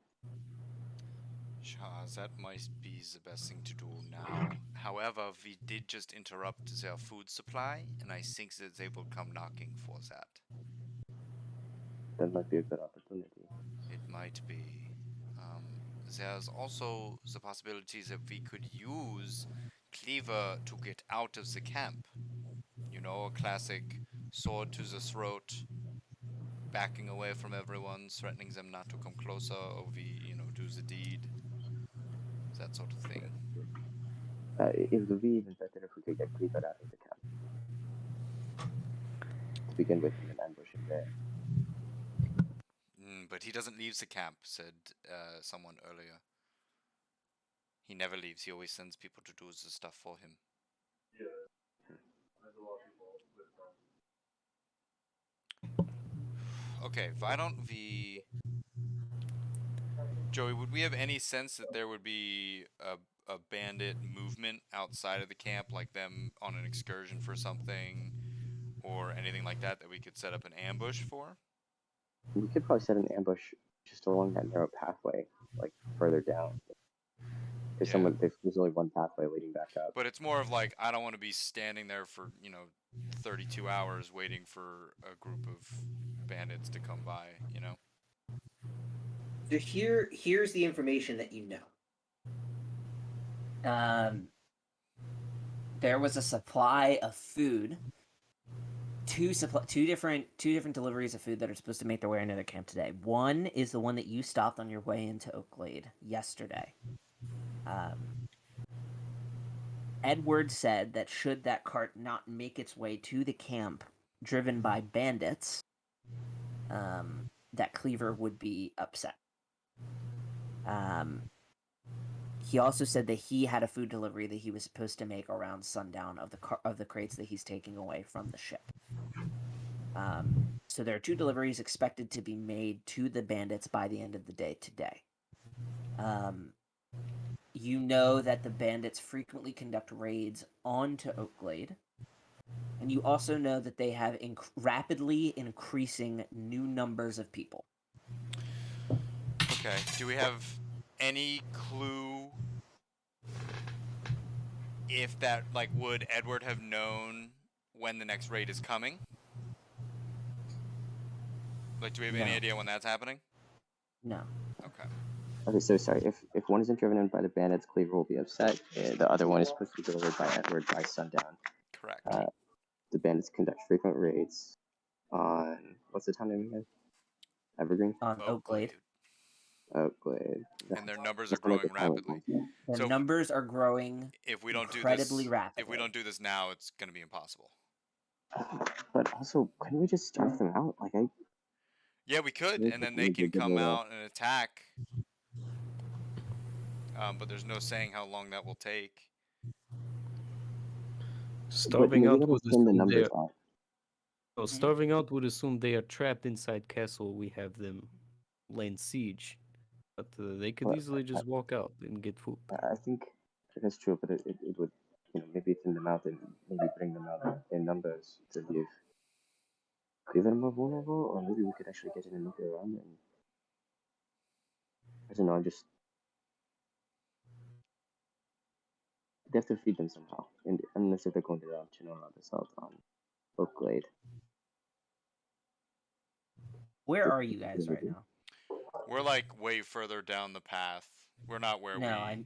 Sure, that might be the best thing to do now. However, we did just interrupt their food supply, and I think that they will come knocking for that. That might be a good opportunity. It might be. There's also the possibility that we could use Cleaver to get out of the camp. You know, a classic sword to the throat, backing away from everyone, threatening them not to come closer, or we, do the deed. That sort of thing. It would be even better if we could get Cleaver out of the camp to begin with, and then ambush him there. But he doesn't leave the camp, said someone earlier. He never leaves. He always sends people to do the stuff for him. Yeah. There's a lot of people with them. Okay, why don't we... Joey, would we have any sense that there would be a bandit movement outside of the camp, like them on an excursion for something, or anything like that we could set up an ambush for? We could probably set an ambush just along that narrow pathway, like further down. Because there's only one pathway leading back up. But it's more of like, I don't want to be standing there for, 32 hours waiting for a group of bandits to come by, So here's the information that you know. There was a supply of food. Two different deliveries of food that are supposed to make their way into the camp today. One is the one that you stopped on your way into Oakglade yesterday. Edward said that should that cart not make its way to the camp, driven by bandits, that Cleaver would be upset. He also said that he had a food delivery that he was supposed to make around sundown of the crates that he's taking away from the ship. So there are 2 deliveries expected to be made to the bandits by the end of the day today. You know that the bandits frequently conduct raids onto Oakglade, and you also know that they have rapidly increasing new numbers of people. Okay, do we have any clue if that, would Edward have known when the next raid is coming? Do we have any idea when that's happening? No. Okay. Okay, so sorry. If one isn't driven in by the bandits, Cleaver will be upset. The other one is supposed to be delivered by Edward by sundown. Correct. The bandits conduct frequent raids on what's the town name again? Evergreen. On Oakglade. Oakglade. And their numbers are growing rapidly. Their numbers are growing If we don't do incredibly this, rapidly. if we don't do this now, it's going to be impossible. But also, couldn't we just starve them out? Yeah, we could, and then they can come out and attack. But there's no saying how long that will take. Starving out would assume they are... out. Starving out would assume they are trapped inside castle. We have them laying siege, but they could easily just walk out and get food. I think that's true, but it would, maybe thin them out and maybe bring them out in numbers to give Cleveland more vulnerable, or maybe we could actually get in and look around and I don't know, they have to feed them somehow, and unless if they're going to the General Assault on Oakglade. Where are you guys right now? We're way further down the path. We're not where we... I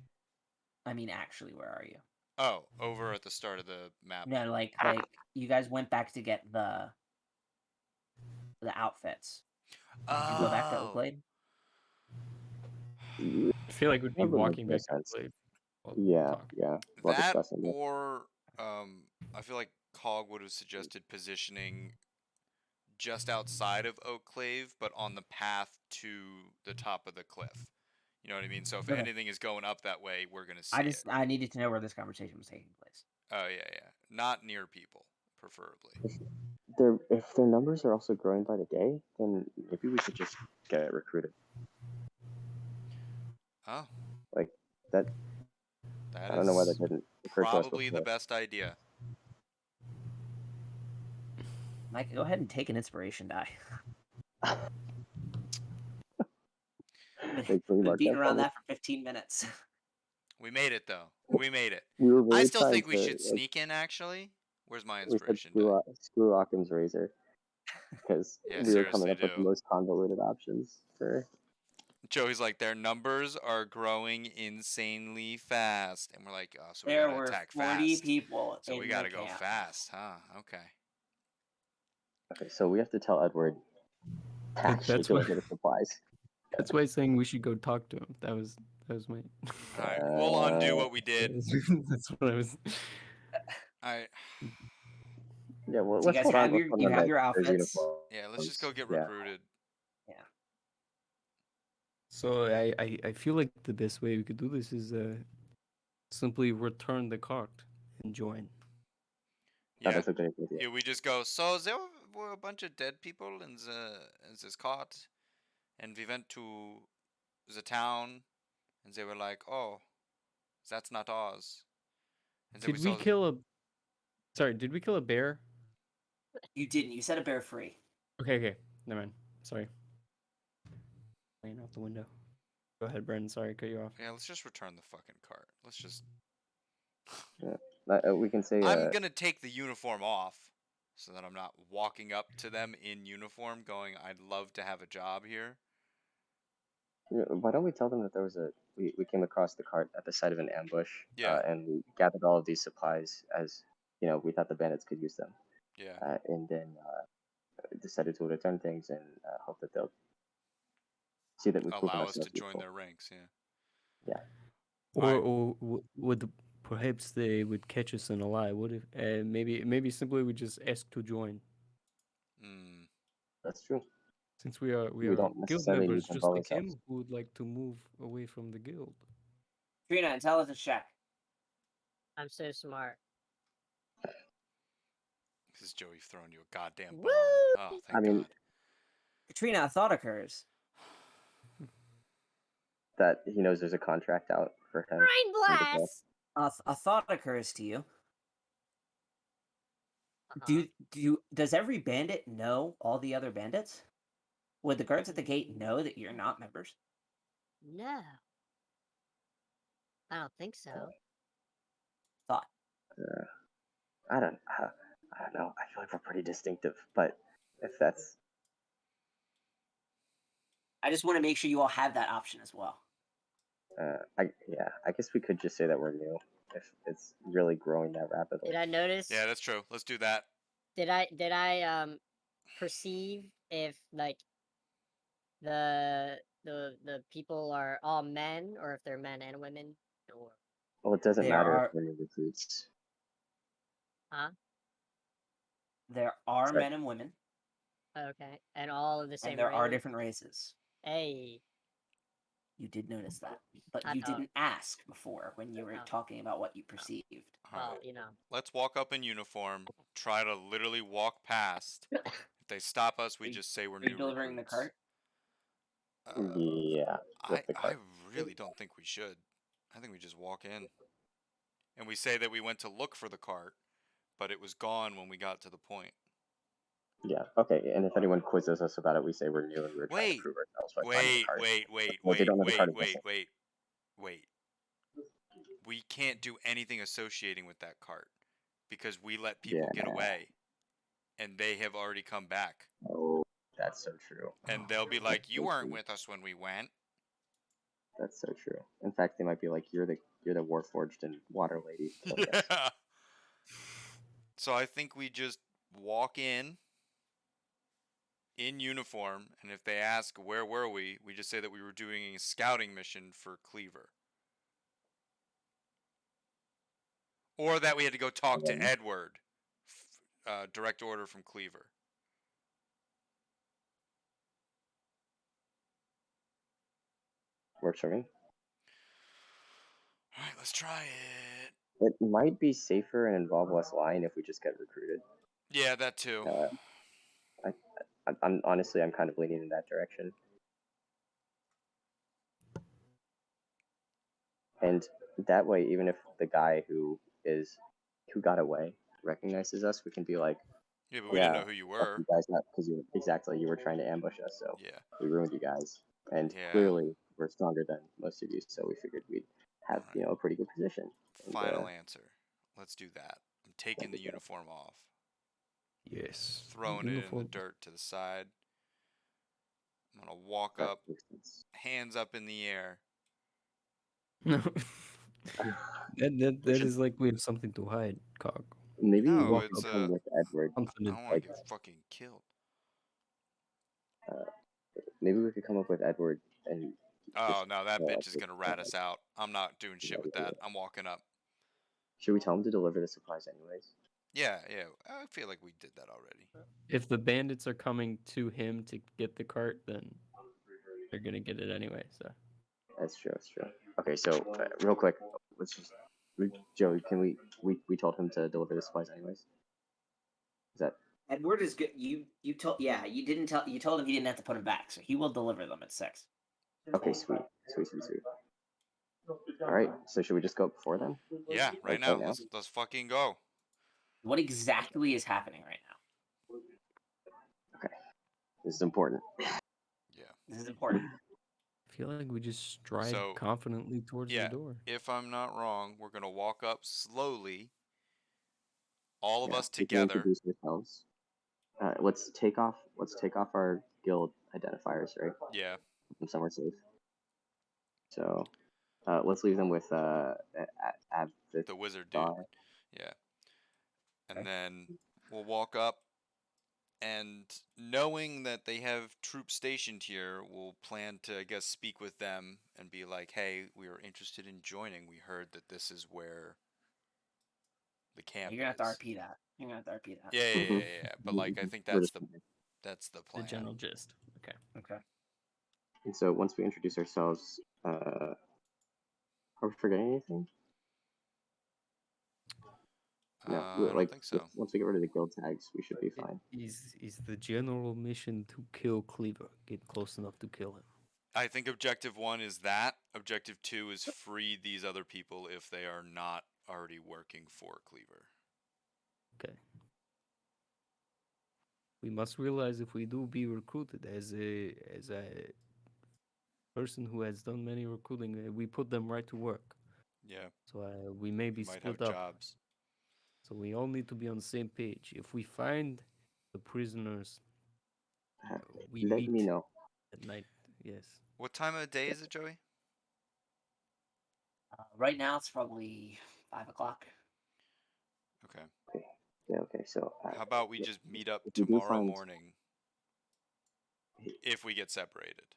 mean, actually, where are you? Oh, over at the start of the map. No, like you guys went back to get the outfits. Did you go back to Oakglade? I feel like we'd be walking back to Oakglade. Yeah. That, or I feel like Cog would have suggested positioning just outside of Oakclave, but on the path to the top of the cliff. You know what I mean? So if anything is going up that way, we're gonna see it. I needed to know where this conversation was taking place. Oh yeah. Not near people, preferably. If their numbers are also growing by the day, then maybe we should just get recruited. Oh. That I don't know why that didn't occur to us before. Probably the best idea. Mike, go ahead and take an inspiration die. Been beating around that for 15 minutes. We made it, though. We made it. I still think we should sneak in, actually. Where's my inspiration die? Screw Occam's razor. Because we were coming up with the most convoluted options for... Joey's like, their numbers are growing insanely fast. And we're like, oh, so we there gotta were attack 40 fast. people So in we gotta the go camp. fast, huh? Okay. Okay, so we have to tell Edward to actually go get the supplies. That's why he's saying we should go talk to him. That was That was my. All right, we'll undo what we did. That's what I was. I Yeah, well, So you let's guys hold have on. Let's your hold you on have to your those outfits. uniforms. yeah, let's just go get Yeah. recruited. Yeah. So I feel like the best way we could do this is simply return the cart and join. Yeah, That's a good idea. yeah, we just go. So there were a bunch of dead people in this cart, and we went to the town, and they were like, "Oh, that's not ours." And then Did saw we kill a? Sorry, did we kill a bear? You didn't. You set a bear free. Okay, never mind. Sorry. Playing out the window. Go ahead, Brendan. Sorry, I cut you off. Yeah, let's just return the fucking cart. Let's just. We can say. I'm gonna take the uniform off, so that I'm not walking up to them in uniform, going, "I'd love to have a job here." Why don't we tell them that there was we came across the cart at the site of an ambush, Yeah. and we gathered all of these supplies as we thought the bandits could use them, Yeah. and then decided to return things and hope that they'll see that we've proven Allow us to ourselves join useful. their ranks. Yeah. Yeah. Or would perhaps they would catch us in a lie? What if maybe simply we just ask to join? Mm. That's true. Since we are We don't guild necessarily need members to just involve like ourselves. him who would like to move away from the guild. Katrina, intelligence check. I'm so smart. This is Joey throwing you a goddamn bone. Woo! Oh, I thank mean, God. Katrina, a thought occurs. that he knows there's a contract out for him. Brain blast! A thought occurs to you. Uh-huh. Does every bandit know all the other bandits? Would the guards at the gate know that you're not members? No. I don't think so. Thought. I don't know. I feel like we're pretty distinctive, but if that's I just want to make sure you all have that option as well. I guess we could just say that we're new if it's really growing that rapidly. Did I notice? Yeah, that's true. Let's do that. Did I perceive if like the people are all men or if they're men and women or Well, it doesn't There matter are- if we're new recruits. There are Sorry. men and women, okay, and all of the same and there are race? different races. Hey, You did notice that, but I you thought- did ask before when you were Oh. talking about what you perceived. All well, right. you know. Let's walk up in uniform. Try to literally walk past. If they stop us, we Are you- just say we're Are you new delivering the recruits. cart? Yeah, with the I cart. really don't think we should. I think we just walk in. And we say that we went to look for the cart, but it was gone when we got to the point. Yeah, okay. And if anyone quizzes us about it, we say we're new and we're trying to prove ourselves by finding the cart. Well, they don't know the cart is missing. Wait. We can't do anything associating with that cart because we let people get away and they have already come back. Oh, that's so true. And they'll be like, "You weren't with us when we went." That's so true. In fact, they might be like, "You're the Warforged and Water Lady." killing us." Yeah. So I think we just walk in uniform, and if they ask where were we just say that we were doing a scouting mission for Cleaver. Or that we had to go talk to Edward. Direct order from Cleaver. Works for me. Alright, let's try it. It might be safer and involve less lying if we just get recruited. Yeah, that too. I'm honestly, I'm kind of leaning in that direction. And that way, even if the guy who got away recognizes us, we can be like, Yeah, but we didn't know who you were. You guys, not because you were trying to ambush us, so Yeah. we ruined you guys. And Yeah. clearly, we're stronger than most of you, so we figured we'd have Alright. a pretty good position. And, Final answer. Let's do that. I'm taking the That'd be good. uniform off. Yes. Throwing it in the dirt to the side. I'm gonna walk up, hands up in the air. No. that is like we have something to hide, Cog. Maybe No, we it's can come with Edward. I don't want to get fucking killed. Maybe we could come up with Edward, and Oh no, that Yeah, bitch is gonna rat us out. I'm not doing shit with that. I'm walking up. Should we tell him to deliver the supplies anyways? Yeah, yeah. I feel like we did that already. If the bandits are coming to him to get the cart, then they're gonna get it anyway. So That's true. That's true. Okay, so real quick, let's just Joe. Can we told him to deliver the supplies anyways? Is that Edward is good. You told you didn't tell you told him he didn't have to put them back, so he will deliver them at 6. okay? Sweet. All right. So should we just go before then? Yeah, right Like, now. right now? Let's fucking go. What exactly is happening right now? This is important. Yeah. This is important. I feel like we just stride So, confidently towards yeah, the door. if I'm not wrong, we're gonna walk up slowly, all of Yeah, us we can together. introduce ourselves. Let's take off our guild identifiers, right? Yeah. From somewhere safe. So let's leave them with The wizard dude. Avatar. Yeah. And Okay. then we'll walk up, and knowing that they have troops stationed here, we'll plan to, I guess, speak with them and be like, hey, we are interested in joining. We heard that this is where the camp You're gonna have to is. RP that. You're gonna have to RP that. Yeah. But like, I think We're that's just- the The plan. general gist. Okay. Okay. And so once we introduce ourselves, are we forgetting anything? No, I don't think so. once we get rid of the guild tags, we should be fine. Is the general mission to kill Cleaver? Get close enough to kill him. I think objective 1 is that. Objective 2 is free these other people if they are not already working for Cleaver. Okay. We must realize if we do be recruited as a person who has done many recruiting, we put them right to work. Yeah. So we may be We might split have up. jobs. So we all need to be on the same page. If we find the prisoners, we Let meet me know. at night. Yes. What time of the day is it, Joey? Right now it's probably 5 o'clock. Okay. Yeah, okay. So How about we just meet up if we do tomorrow find- morning if we get separated?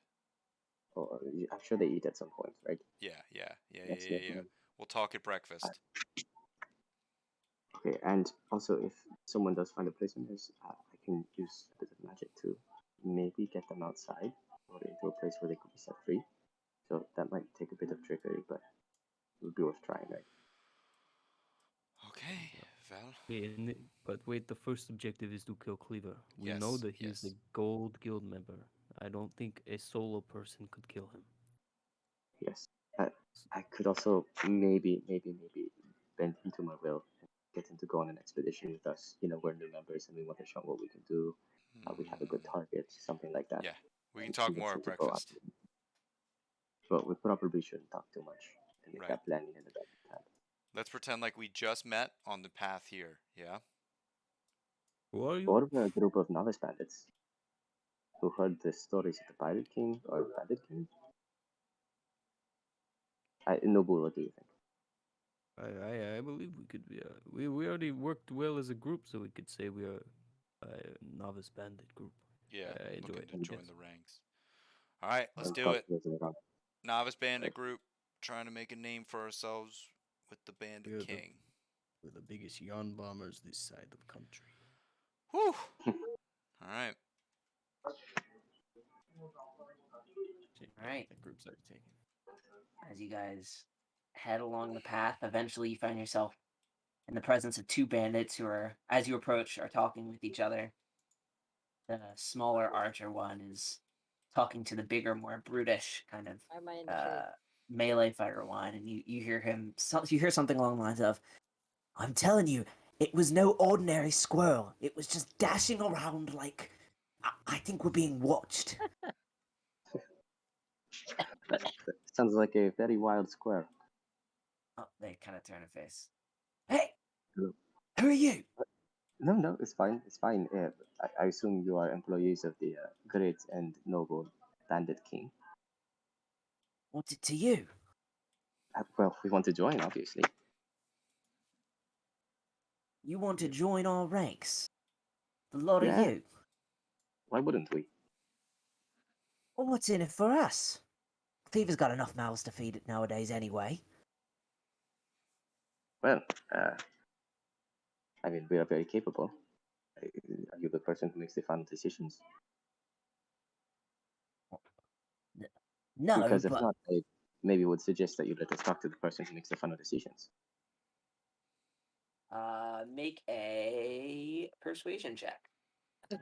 I'm sure they eat at some point, right? Yeah. That's no problem. We'll talk at breakfast. Okay, and also if someone does find the prisoners, I can use a bit of magic to maybe get them outside or into a place where they could be set free. So that might take a bit of trickery, but it would be worth trying, right? Okay, well. But wait, the first objective is to kill Cleaver. We know Yes, that he's yes. a gold guild member. I don't think a solo person could kill him. Yes. I could also maybe bend him to my will and get him to go on an expedition with us. You know, we're new members and we want to show what we can do. We have a good target, something like that. Yeah, we can And talk convince more him at to go out. breakfast. But we probably shouldn't talk too much and make Right. that planning in the back of the camp. Let's pretend like we just met on the path here, yeah? Who are you? What of a group of novice bandits who heard the stories of the Pirate King or Bandit King? Nobu, what do you think? I believe we could be. We already worked well as a group, so we could say we are a novice bandit group. Yeah, I enjoy looking it. to join Yes. the ranks. All right, let's I'm do it. confident around. Novice bandit group, trying to make a name for ourselves with the Bandit We're the- King. We're the biggest yarn bombers this side of the country. Whew! All right. Alright. That group's already taken. As you guys head along the path, eventually you find yourself in the presence of 2 bandits who are, as you approach, are talking with each other. The smaller archer one is talking to the bigger, more brutish kind of Why am I in the shade? melee fighter one, and you hear him. You hear something along the lines of, "I'm telling you, it was no ordinary squirrel. It was just dashing around like I think we're being watched." Sounds like a very wild square. Oh, they kind of turn a face. Hey, Hello. who are you? No, it's fine. It's fine. I assume you are employees of the great and noble Bandit King. What's it to you? Well, we want to join, obviously. You want to join our ranks? The lot Yeah. of you. Why wouldn't we? Well, what's in it for us? Cleaver's got enough mouths to feed it nowadays anyway. Well, I mean, we are very capable. Are you the person who makes the final decisions? No, Because if but not, I maybe would suggest that you let us talk to the person who makes the final decisions. Make a persuasion check.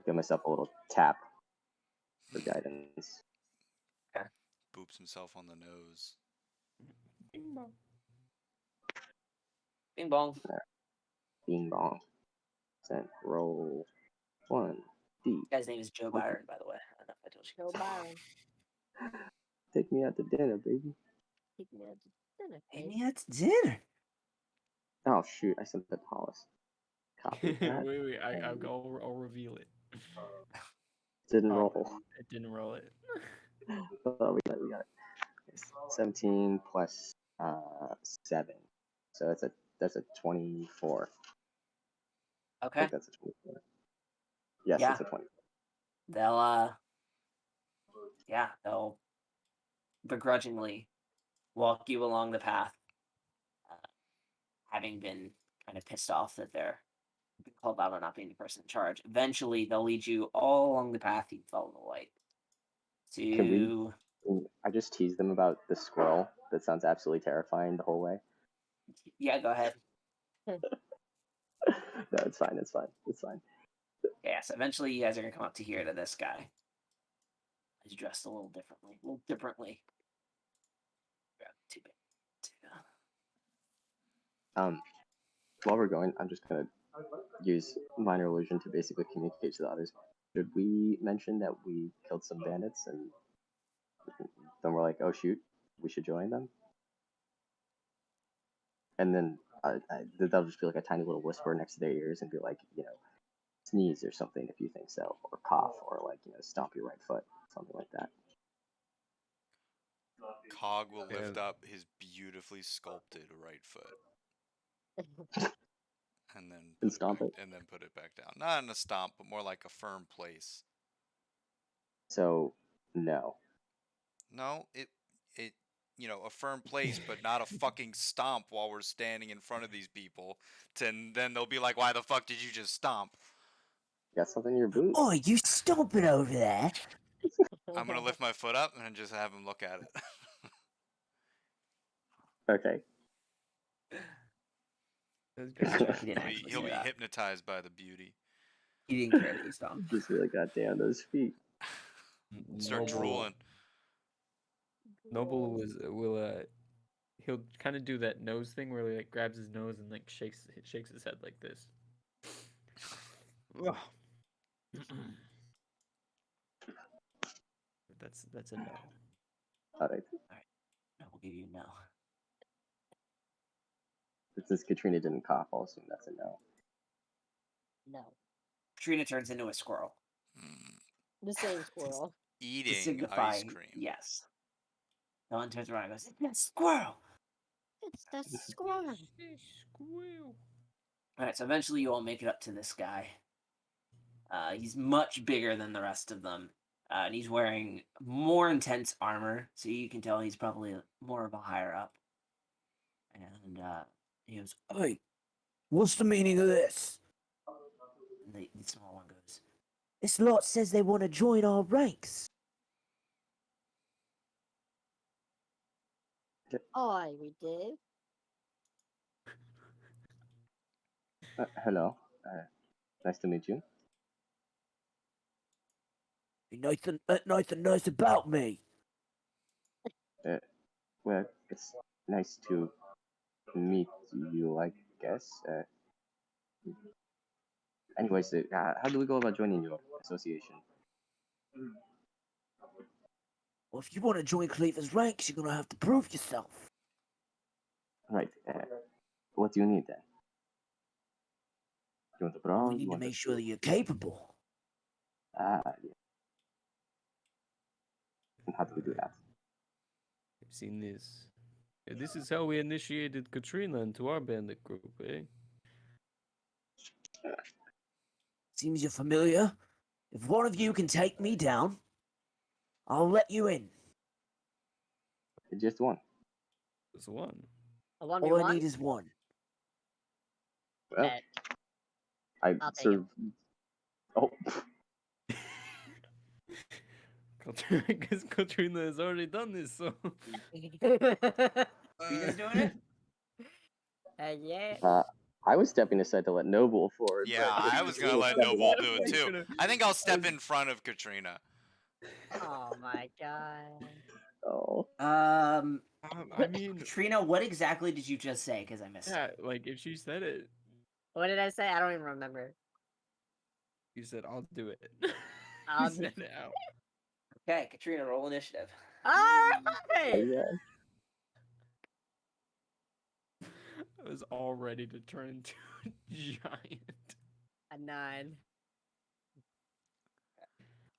Give myself a little tap for guidance. Boops himself on the nose. Bing bong. Bing bong. Bing bong. Send roll 1D. Guy's name is Joe Byron, by the way. I don't know if I told you. Joe Byron. Take me out to dinner, baby. Take me out to dinner, hey, babe. me out to dinner. Oh shoot! I sent that to Hollis. Copy that. wait, I'll reveal it. Didn't Oh, roll. it didn't roll it. Oh, we got it. 17 plus 7. So that's a 24. I Okay. think that's a 24. Yes, Yeah. it's a 24. They'll begrudgingly walk you along the path, having been kind of pissed off that they're been called out on not being the person in charge. Eventually, they'll lead you all along the path you follow the light. To I just teased them about the squirrel. That sounds absolutely terrifying the whole way. yeah, go ahead. No, it's fine. It's fine. It's fine. Yeah, so eventually you guys are gonna come up to here to this guy. He's dressed a little differently. Grab two bit. While we're going, I'm just gonna use minor illusion to basically communicate to the others. Should we mention that we killed some bandits and then we're like, oh shoot, we should join them? And then that'll just be like a tiny little whisper next to their ears and be like, sneeze or something if you think so, or cough, or like, stomp your right foot, something like that. Cog will lift Yeah. up his beautifully sculpted right foot and then And stomp it. and then put it back down. Not in a stomp, but more like a firm place. So, no. No, it a firm place, but not a fucking stomp while we're standing in front of these people. And then they'll be like, "Why the fuck did you just stomp?" Got something in your boot? Oh, you stomping over there? I'm gonna lift my foot up and just have him look at it. Okay. That's good. He didn't actually He'll say be that. hypnotized by the beauty. He didn't care that you stomped. Just really got down those feet. Start drooling. Noble will he'll kind of do that nose thing where he like grabs his nose and like shakes his head like this. Ugh. That's a no. All right. I will give you a no. Since Katrina didn't cough, I'll assume that's a no. No. Trina turns into a squirrel. The same squirrel. To Eating signify ice cream. yes. No one turns around and goes, "It's that squirrel!" It's the squirrel. Squeal. Alright, so eventually you all make it up to this guy. He's much bigger than the rest of them. And he's wearing more intense armor, so you can tell he's probably more of a higher up. And he goes, Hey, what's the meaning of this? and the small one goes, This lot says they want to join our ranks. Aye, we do. Hello. Nice to meet you. Nathan knows about me. Well, it's nice to meet you, I guess. Anyways, how do we go about joining your association? Well, if you want to join Cleaver's ranks, you're gonna have to prove yourself. Right. What do you need then? You want to Well, brawl? we You need to want make sure that you're capable. Yeah. And how do we do that? I've seen this. Yeah, this is how we initiated Katrina into our bandit group, eh? Seems you're familiar. If one of you can take me down, I'll let you in. Just one. Just one. A All I 1v1? need is one. Well, Bet. I I'll take serve. Oh, Because Katrina has already done this, so. Trina's doing it? Yeah. I was stepping aside to let Noble forward. Yeah, but I was gonna Katrina let stepped Noble up. do it too. I think I'll step in front of Katrina. Oh my god. Oh, I mean, Katrina, what exactly did you just say? Because I missed yeah, it. like if she said it, What did I say? I don't even remember. you said I'll do it. I'll You do said it out. Okay, Katrina, roll initiative. Alright! yeah. I was all ready to turn into a giant. A 9.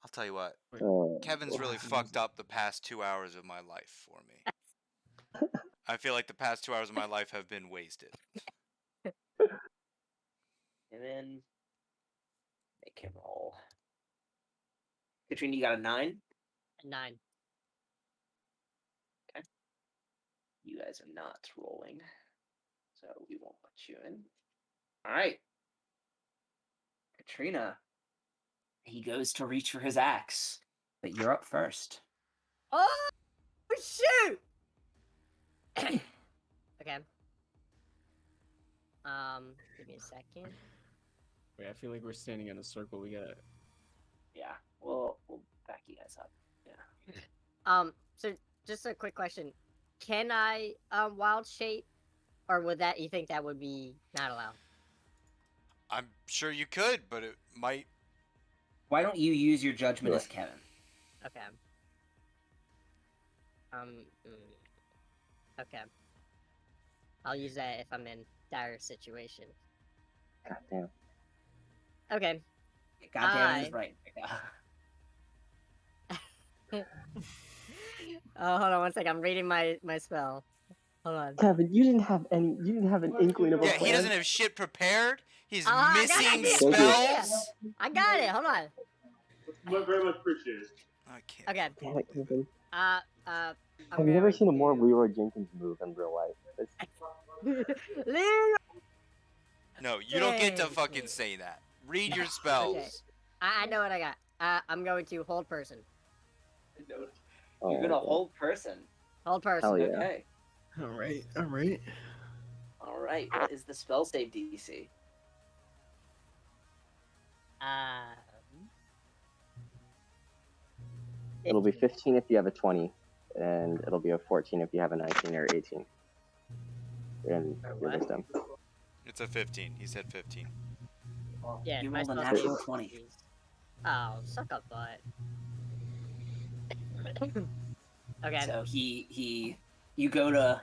I'll tell you what, Oh, Kevin's really Wow. fucked up the past 2 hours of my life for me. I feel like the past 2 hours of my life have been wasted. And then make him roll. Katrina, you got a 9? A 9. You guys are not rolling. So we won't put you in. Alright. Katrina. He goes to reach for his axe. But you're up first. Oh shoot! Okay. Give me a second. Wait, I feel like we're standing in a circle. We gotta. Yeah. We'll back you guys up. Yeah. So just a quick question. Can I wild shape? Or would that you think that would be not allowed? I'm sure you could, but it might. Why don't you use your judgment Sure. as Kevin? Okay. Okay. I'll use that if I'm in dire situation. goddamn. Okay. Goddamn is right. Oh, hold on one second. I'm reading my spell. Hold on. Kevin, you didn't have any. You didn't have an inkling of a Yeah, plan. he doesn't have shit prepared. He's I got missing it. spells. I got it. Hold on. Very much appreciated. I can't. Okay. Damn it, Kevin. I'm Have you never going seen a more to- Leroy Jenkins move in real life? Leroy! No, you don't get to Thank fucking you. say that. Read your spells. I know what I got. I'm going to hold person. Oh, You're gonna okay. hold person. Hold person. Hell yeah. Okay. Alright, alright. Alright. What is the spell save DC? It'll be 15 if you have a 20, and it'll be a 14 if you have a 19 or 18. And your wisdom. It's a 15. He said 15. Yeah, You my rolled a spell natural save 20. is- Oh, suck up butt. Okay. So you go to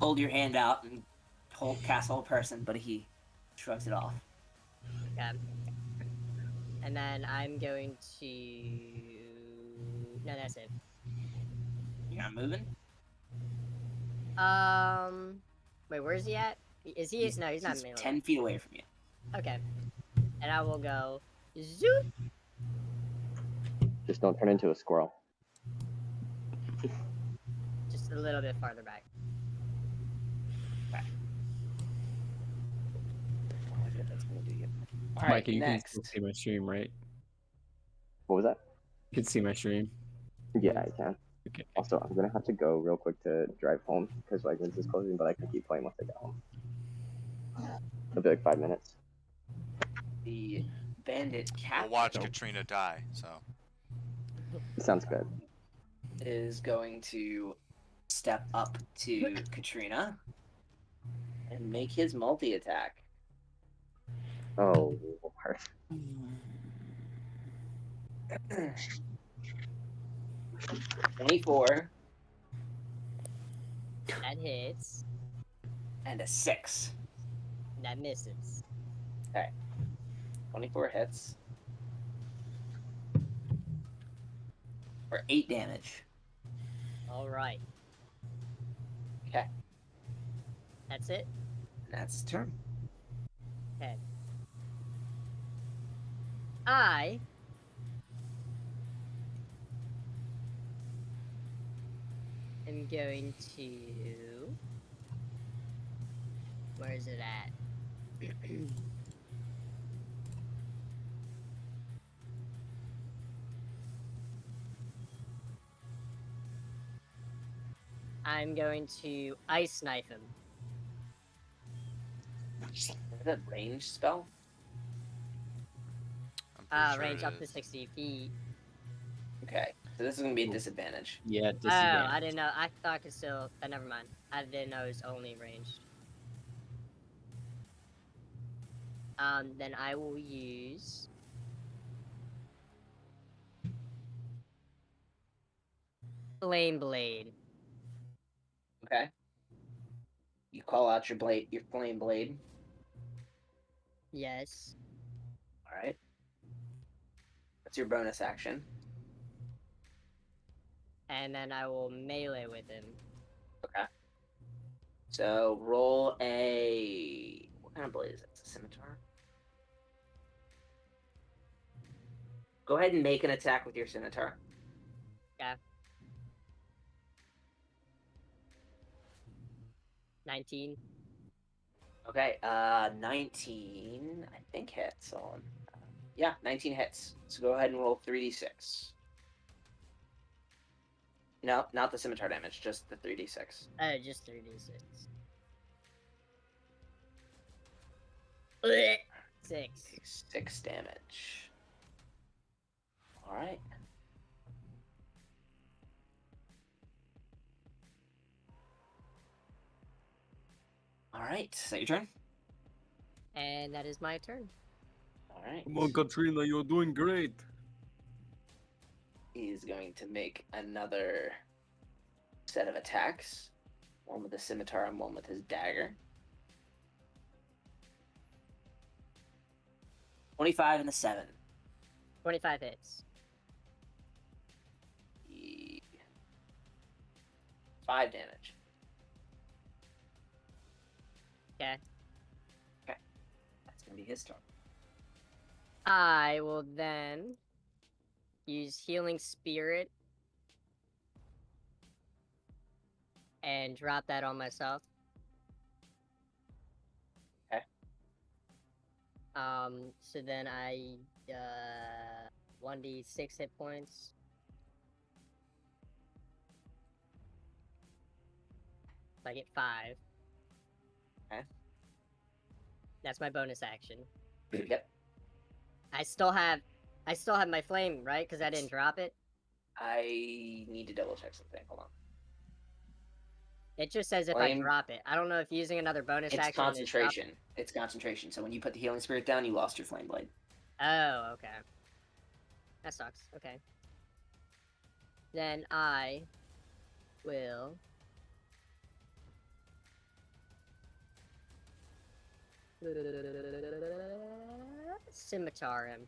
hold your hand out and cast hold person, but he shrugs it off. Okay. And then I'm going to. No, that's it. You're not moving? Wait, where is he at? Is he? No, he's not in melee. 10 feet away from you. Okay. And I will go. Zoop! Just don't turn into a squirrel. Just a little bit farther back. I bet that's gonna do you. Alright, Mikey, you next. can still see my stream, right? What was that? You can see my stream. Yeah, I can. Okay. Also, I'm gonna have to go real quick to drive home because Wegmans is closing, but I can keep playing once I get home. It'll be like 5 minutes. The bandit We'll captain watch Katrina die, so. Sounds good. is going to step up to Katrina and make his multi-attack. Oh, Lord. 24 That hits. and a 6. That misses. 24 hits. For 8 damage. Alright. Okay. That's it? That's his turn. Okay. I am going to. Where is it at? I'm going to ice knife him. Is that a range spell? I'm pretty sure Range it up to is. 60 feet. Okay, so this is gonna be a disadvantage. Yeah, Oh, disadvantage. I didn't know. I thought I could still. Never mind. I didn't know it was only ranged. Then I will use. Flame Blade. Okay. You call out your flame blade. Yes. All right. That's your bonus action. And then I will melee with him. Okay. So roll a. What kind of blade is it? It's a scimitar. Go ahead and make an attack with your scimitar. Okay. 19. Okay. 19. I think hits on. Yeah, 19 hits. So go ahead and roll 3d6. No, not the scimitar damage, just the 3d6. Just 3d6. 6. 6 damage. All right. All right. Is that your turn? And that is my turn. All right. Come on, Katrina, you're doing great. He's going to make another set of attacks. One with the scimitar and one with his dagger. 25 and the 7. 25 hits. 5 damage. Okay. That's going to be his turn. I will then use Healing Spirit and drop that on myself. Okay. So then I 1d6 hit points. I get 5. Okay. That's my bonus action. Yep. I still have my flame, right? Because I didn't drop it. I need to double check something. Hold on. It just says if Flame? I drop it. I don't know if using another bonus It's action is drop- concentration. It's concentration. So when you put the healing spirit down, you lost your flame blade. Oh, okay. That sucks. Okay. Then I will scimitar him.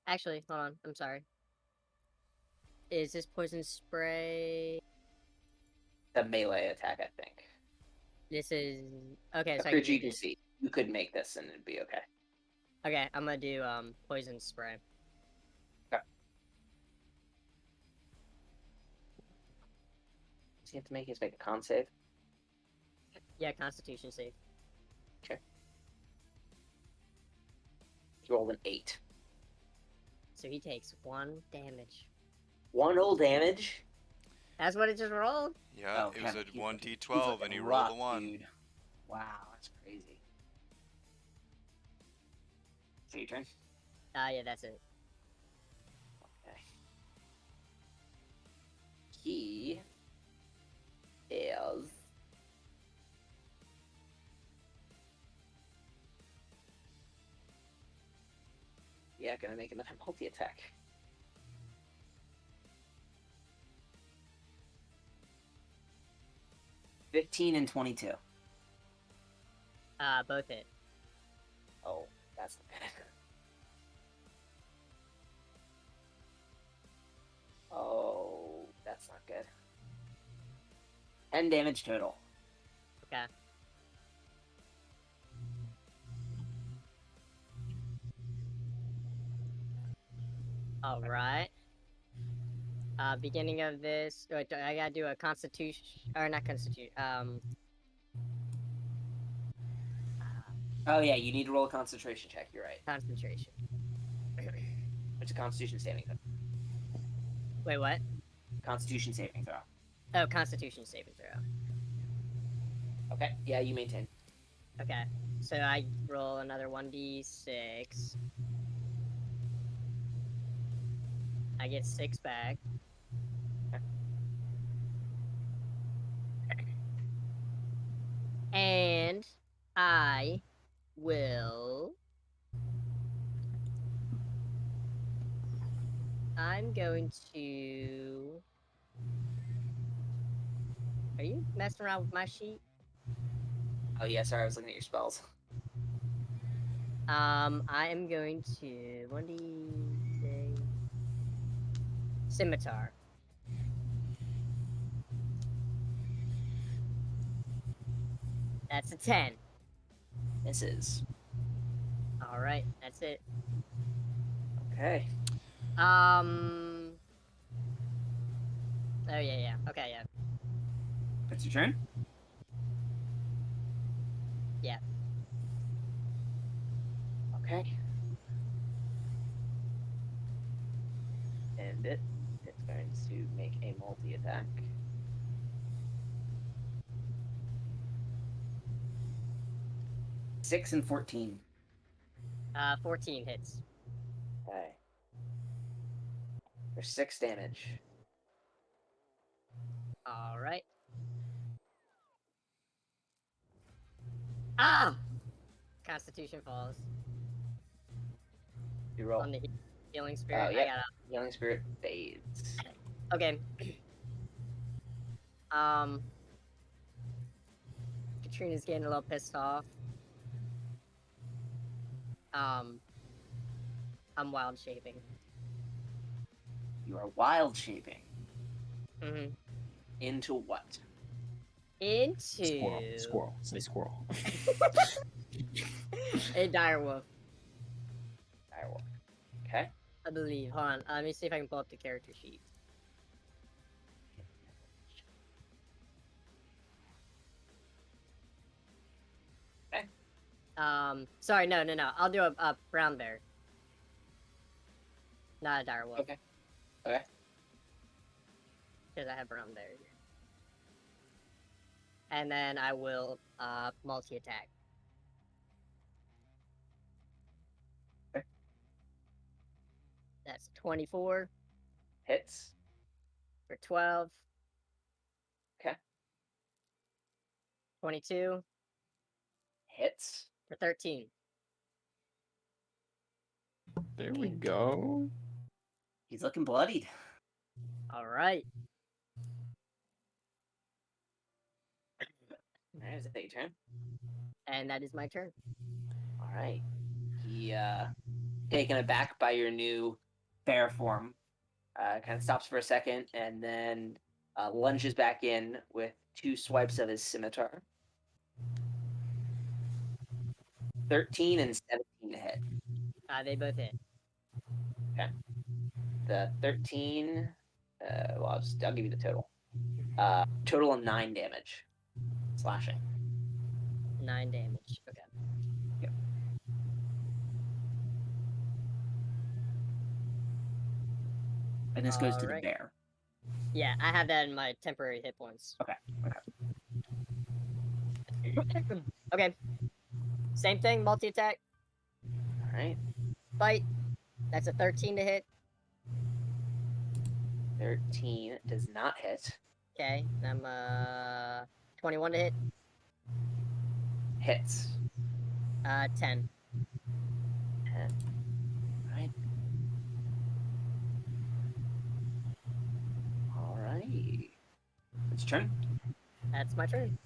Actually, hold on. I'm sorry. Is this poison spray? The melee attack, I think. This is okay. So A I can creature do you can this. see. You could make this and it'd be okay. Okay, I'm gonna do poison spray. Okay. Does he have to make a con save? Yeah, Constitution save. Okay. He rolled an 8. So he takes 1 damage. 1 whole damage? That's what it just rolled. Yeah, Oh, it was Kevin, a he's 1d12 looking and he rolled a rough, 1. Dude. Wow, that's crazy. So your turn? Yeah, that's it. Okay. He is gonna make another multi-attack. $15 and 22. Both hit. Oh, that's not bad. Oh, that's not good. 10 damage total. Okay. All right. Beginning of this. Wait, I gotta do a constitution or not constitution. Oh yeah, you need to roll a concentration check. You're right. Concentration. It's a Constitution saving throw. Wait, what? Constitution saving throw. Oh, Constitution saving throw. Okay. Yeah, you maintain. Okay, so I roll another 1d6. I get 6 back. And I will. I'm going to. Are you messing around with my sheet? Oh yeah, sorry, I was looking at your spells. I am going to 1d6 scimitar. That's a 10. Misses. All right, that's it. Okay. Oh yeah. Okay, yeah. That's your turn. Yeah. Okay. And it's going to make a multi-attack. Six and 14. 14 hits. Okay. There's 6 damage. All right. Ah! Constitution falls You roll. on the healing spirit. Oh yeah. I gotta. Healing spirit fades. Okay. Katrina's getting a little pissed off. I'm wild shaping. You are wild shaping. Mm-hmm. Into what? Into Squirrel. Say squirrel. a direwolf, Direwolf. Okay. I believe. Hold on. Let me see if I can pull up the character sheet. Okay. Sorry, no. I'll do a brown bear. Not a direwolf. Okay. Okay. Because I have brown bear here. And then I will multi-attack. Okay. That's 24 Hits. for 12. Okay. 22 Hits. for 13. There we go. He's looking bloodied. All right. Alright, is that your turn? And that is my turn. Alright. He taken aback by your new bear form. Kind of stops for a second and then lunges back in with 2 swipes of his scimitar. 13 and 17 to hit. They both hit. Okay. The 13, well, I'll give you the total. Total of 9 damage. Slashing. 9 damage. Okay. Yep. And this goes to the Alright. bear. Yeah, I have that in my temporary hit points. Okay. Okay. Same thing, multi-attack. Alright. Bite. That's a 13 to hit. 13 does not hit. Okay. I'm 21 to hit. Hits. 10. 10. Alright. Alright. It's your turn. That's my turn.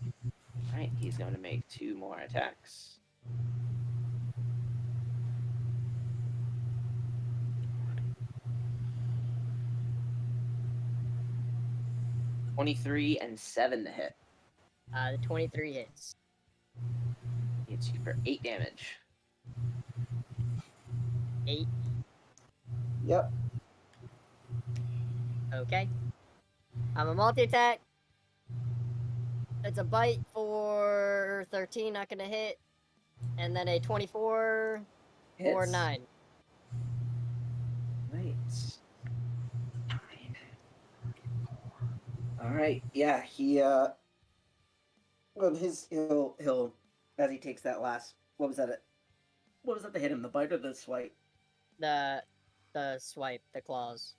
Alright, he's going to make 2 more attacks. $23 and 7 to hit. The 23 hits. Hits you for 8 damage. 8. Yep. Okay. I'm a multi-attack. It's a bite for 13, not gonna hit. And then a 24 for Hits. 9. Right. All right. Yeah, he well, he'll as he takes that last. What was that? What was that to hit him? The bite or the swipe? The swipe, the claws.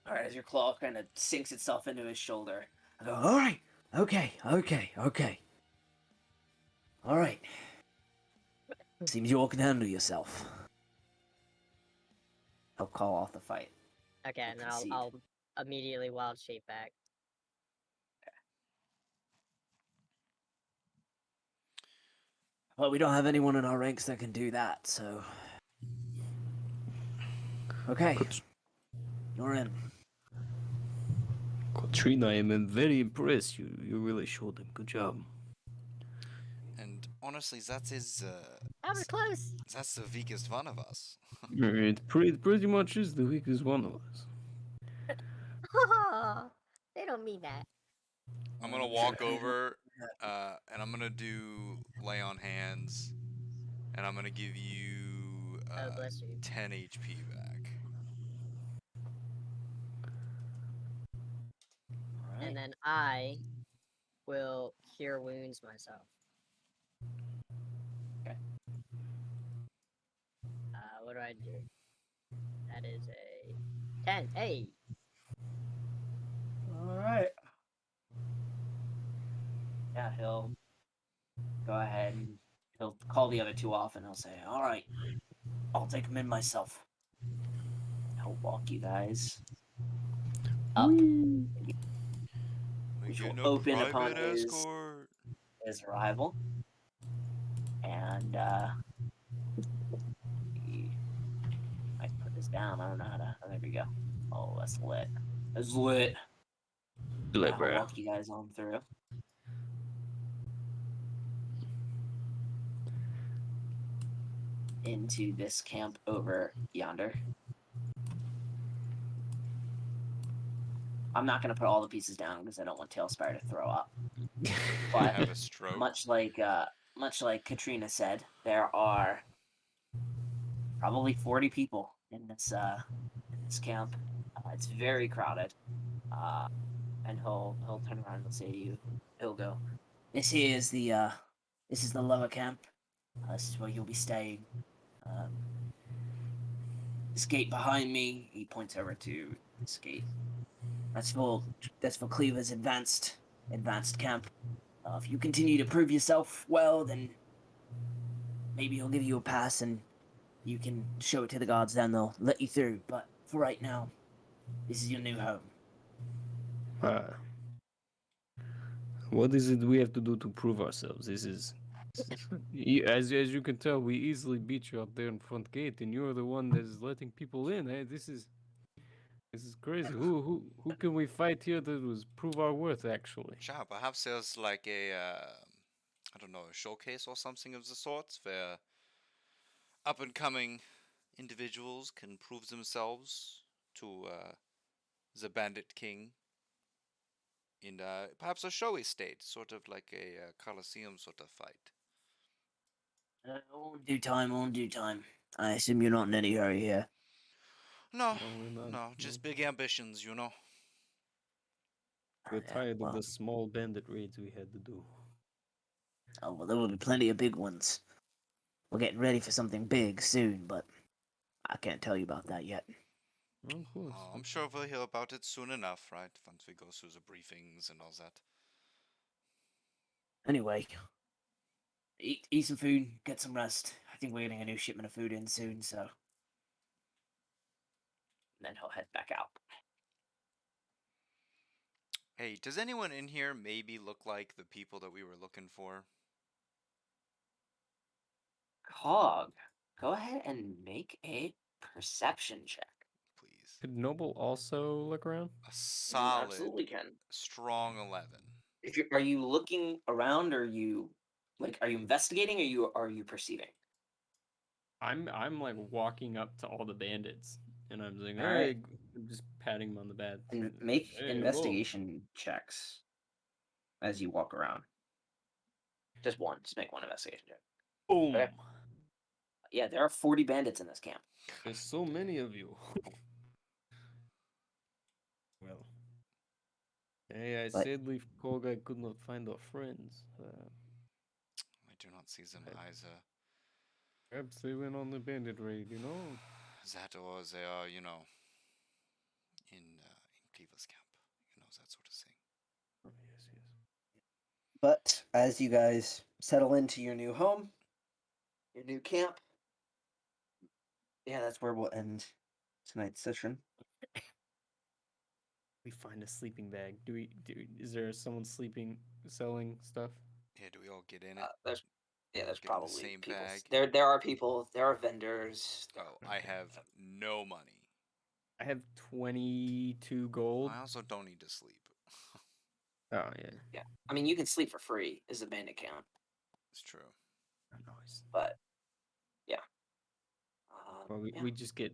All right, as your claw kind of sinks itself into his shoulder. I go, all right, okay. All right. Seems you all can handle yourself. I'll call off the fight. Okay, and then I'll immediately wild shape back. Well, we don't have anyone in our ranks that can do that, so. Okay. You're in. Katrina, I am very impressed. You really showed them. Good job. And honestly, that is That was close. that's the weakest one of us. It pretty much is the weakest one of us. They don't mean that. I'm gonna walk over, and I'm gonna do lay on hands, and I'm gonna give you Oh, bless you. 10 HP back. All right. And then I will cure wounds myself. Okay. What do I do? That is a 10. Hey. All right. Yeah, he'll go ahead and he'll call the other two off and he'll say, all right, I'll take him in myself. He'll walk you guys up. We Which get will no open upon private escort. his arrival. And I can put this down. I don't know how to. Oh, there we go. Oh, that's lit. That's lit. Lit, I'll bro. walk you guys on through. Into this camp over yonder. I'm not going to put all the pieces down because I don't want Tailspire to throw up. I But have a stroke. much like Katrina said, there are probably 40 people in this camp. It's very crowded. And he'll turn around and say to you, he'll go, this is the lower camp. This is where you'll be staying. This gate behind me, he points over to this gate. That's for Cleaver's advanced camp. If you continue to prove yourself well, then maybe he'll give you a pass and you can show it to the guards, then they'll let you through. But for right now, this is your new home. What is it we have to do to prove ourselves? This is, as you can tell, we easily beat you out there in front gate, and you're the one that is letting people in. Hey, this is crazy. Who can we fight here that was prove our worth? Actually, Sure, perhaps there's like a, I don't know, a showcase or something of the sort where up and coming individuals can prove themselves to the Bandit King in perhaps a showy state, sort of like a Colosseum sort of fight. All in due time. I assume you're not in any hurry here. No, we're not. no, just big ambitions, you know. We're Yeah, tired well, of the small bandit raids we had to do. oh, well, there will be plenty of big ones. We're getting ready for something big soon, but I can't tell you about that yet. Of course. Oh, I'm sure we'll hear about it soon enough, right? Once we go through the briefings and all that. Anyway, eat some food, get some rest. I think we're getting a new shipment of food in soon, so. And then he'll head back out. Hey, does anyone in here maybe look like the people that we were looking for? Cog, go ahead and make a perception check. Please. Could Noble also look around? A You solid, absolutely can. strong 11. Are you looking around, or are you investigating, or are you perceiving? I'm like walking up to all the bandits, and I'm saying, All "Hey, right. I'm just patting him on the back. And make Hey, hello. investigation checks as you walk around. Just one. Just make one investigation check. Boom. Okay. Yeah, there are 40 bandits in this camp. There's so many of you. Well. Hey, I But- sadly forgot I could not find our friends. I do not see them either. Perhaps they went on the bandit raid, you know? That or they are, in Cleaver's camp. That sort of thing. Oh, yes, yes. But as you guys settle into your new home, your new camp, yeah, that's where we'll end tonight's session. We find a sleeping bag. Is there someone selling stuff? Yeah, do we all get in it? There's Get in the probably same people. bag? There are people. There are vendors. Oh, I have no money. I have 22 gold. I also don't need to sleep. Oh, yeah. Yeah, I mean you can sleep for free as a bandit count, It's true. Oh, nice. but yeah. Well, Yeah. we just get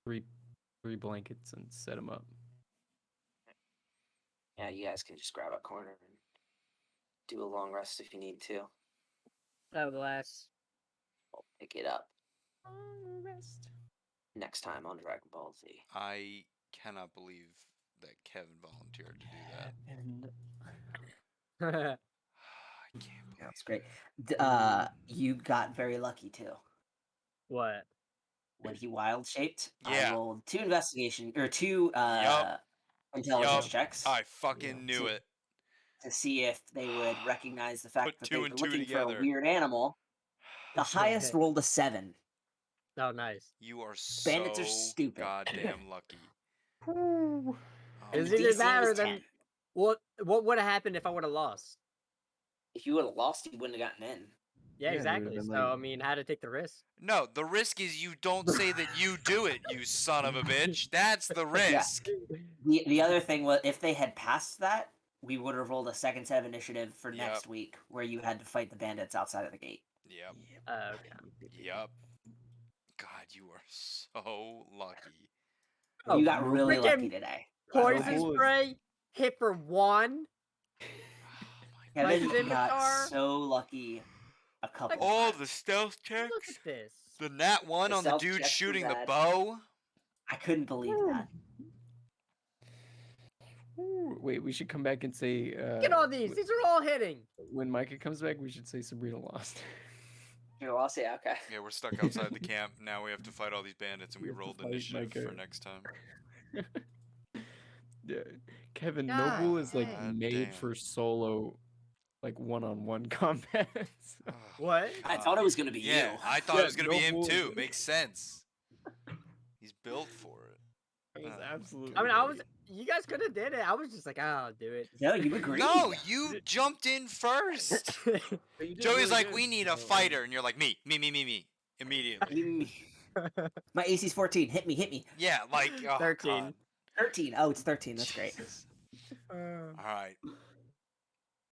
three blankets and set them up. Yeah, you guys can just grab a corner and do a long rest if you need to. Oh, bless. We'll pick it up Long rest. next time on Dragon Ball Z. I cannot believe that Kevin volunteered to do that. And I can't believe Yeah, that's great. You got very lucky too. What? When he wild shaped, Yeah. I rolled two intelligence Yup. checks I fucking knew it. to see if they would recognize the fact Put that two they were and two looking for a together. weird animal. The highest rolled a 7. Oh, nice. You are Bandits are so stupid. goddamn lucky. Ooh. Is the it DC better was than 10. what would have happened if I would have lost? If you would have lost, you wouldn't have gotten in. Yeah, Yeah, it would've exactly. been So like- I mean, how to take the risk? No, the risk is you don't say that you do it, you son of a bitch. That's the risk. The other thing was, if they had passed that, we would have rolled a second set of initiative for Yep. next week, where you had to fight the bandits outside of the gate. Yep. Okay. Yep. God, you are so lucky. Oh, You got really freaking lucky today. Poison Noble is- spray hit for 1. Oh Kevin scimitar? got so lucky a couple All times. the stealth Look checks. at this. The nat 1 The on the stealth dude checks were shooting the bad. bow. I couldn't believe that. Ooh, wait, we should come back and say. Look at all these. These are all hitting. When Micah comes back, we should say Sabrina lost. You know, I'll say okay. Yeah, we're stuck outside the camp. Now we have to fight all these bandits, and we We have to rolled fight initiative for Micah. next time. Yeah, Kevin God Noble is like damn. made for solo, like one-on-one combat. Oh, What? I thought it was gonna be yeah, you. I thought Yeah, it was gonna be him Noble- too. Makes sense. He's built for it. It was absolutely. I mean, I was. ready. You guys could have did it. I was just like, I'll do it. No, you agreed. No, you jumped in first. But you did Joey's really like, good. we need a fighter, and you're like, me, immediately. My AC's 14. Hit me. Yeah, like oh, 13. God. 13. Oh, it's 13. That's great. Jesus. All right,